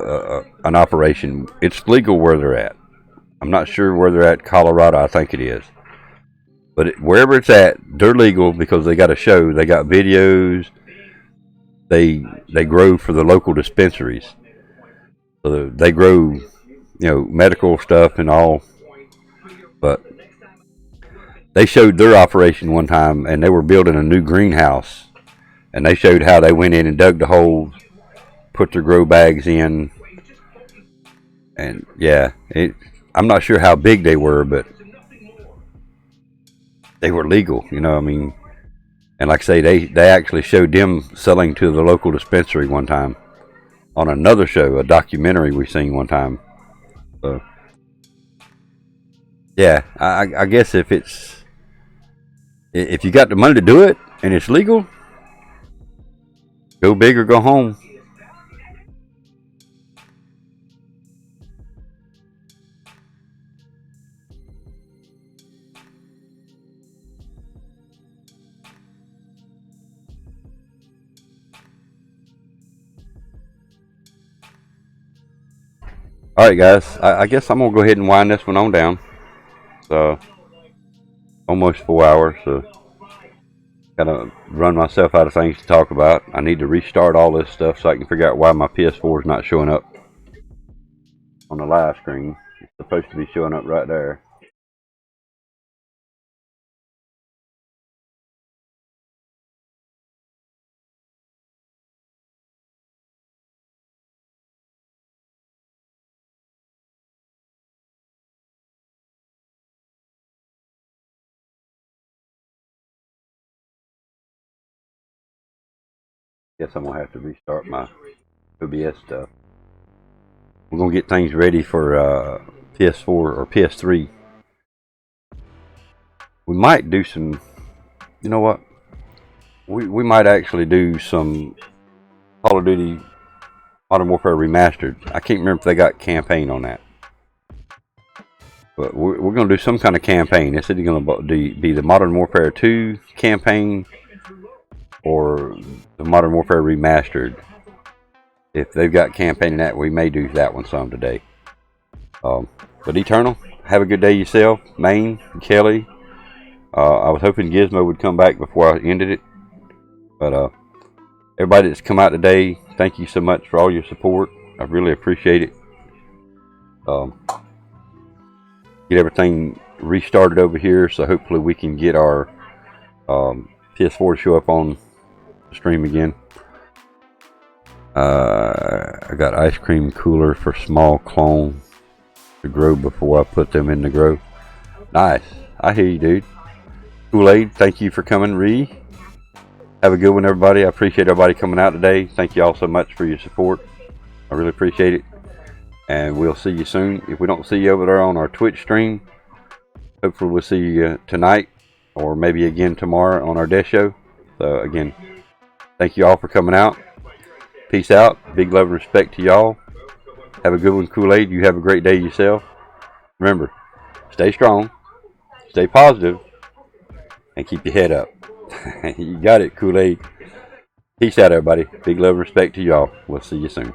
an operation. It's legal where they're at. I'm not sure where they're at. Colorado, I think it is. But wherever it's at, they're legal because they got a show. They got videos. They grow for the local dispensaries. So they grow, medical stuff and all. But they showed their operation one time, and they were building a new greenhouse. And they showed how they went in and dug the holes, put their grow bags in. And yeah, I'm not sure how big they were, but they were legal, And like I say, they actually showed them selling to the local dispensary one time on another show, a documentary we seen one time. So, yeah, I guess if you got the money to do it and it's legal, go big or go home. Alright guys, I guess I'm going to go ahead and wind this one on down. So, almost 4 hours, so Gotta run myself out of things to talk about. I need to restart all this stuff so I can figure out why my PS4 is not showing up on the live screen. It's supposed to be showing up right there. Guess I'm gonna have to restart my OBS stuff. We're gonna get things ready for PS4 or PS3. We might do some. You know what? We might actually do some Call of Duty Modern Warfare Remastered. I can't remember if they got campaign on that. But we're going to do some kind of campaign. It's either going to be the Modern Warfare 2 campaign or the Modern Warfare Remastered. If they've got campaign in that, we may do that one some today. But Eternal, have a good day yourself. Maine, Kelly. I was hoping Gizmo would come back before I ended it. But everybody that's come out today, thank you so much for all your support. I really appreciate it. Get everything restarted over here, so hopefully we can get our PS4 to show up on the stream again. I got ice cream cooler for small clone to grow before I put them in the grow. Nice. I hear you, dude. Kool-Aid, thank you for coming. Ree, have a good one, everybody. I appreciate everybody coming out today. Thank you all so much for your support. I really appreciate it. And we'll see you soon. If we don't see you over there on our Twitch stream, hopefully we'll see you tonight or maybe again tomorrow on our death show. So again, thank you all for coming out. Peace out. Big love and respect to y'all. Have a good one, Kool-Aid. You have a great day yourself. Remember, stay strong, stay positive, and keep your head up. You got it, Kool-Aid. Peace out, everybody. Big love and respect to y'all. We'll see you soon.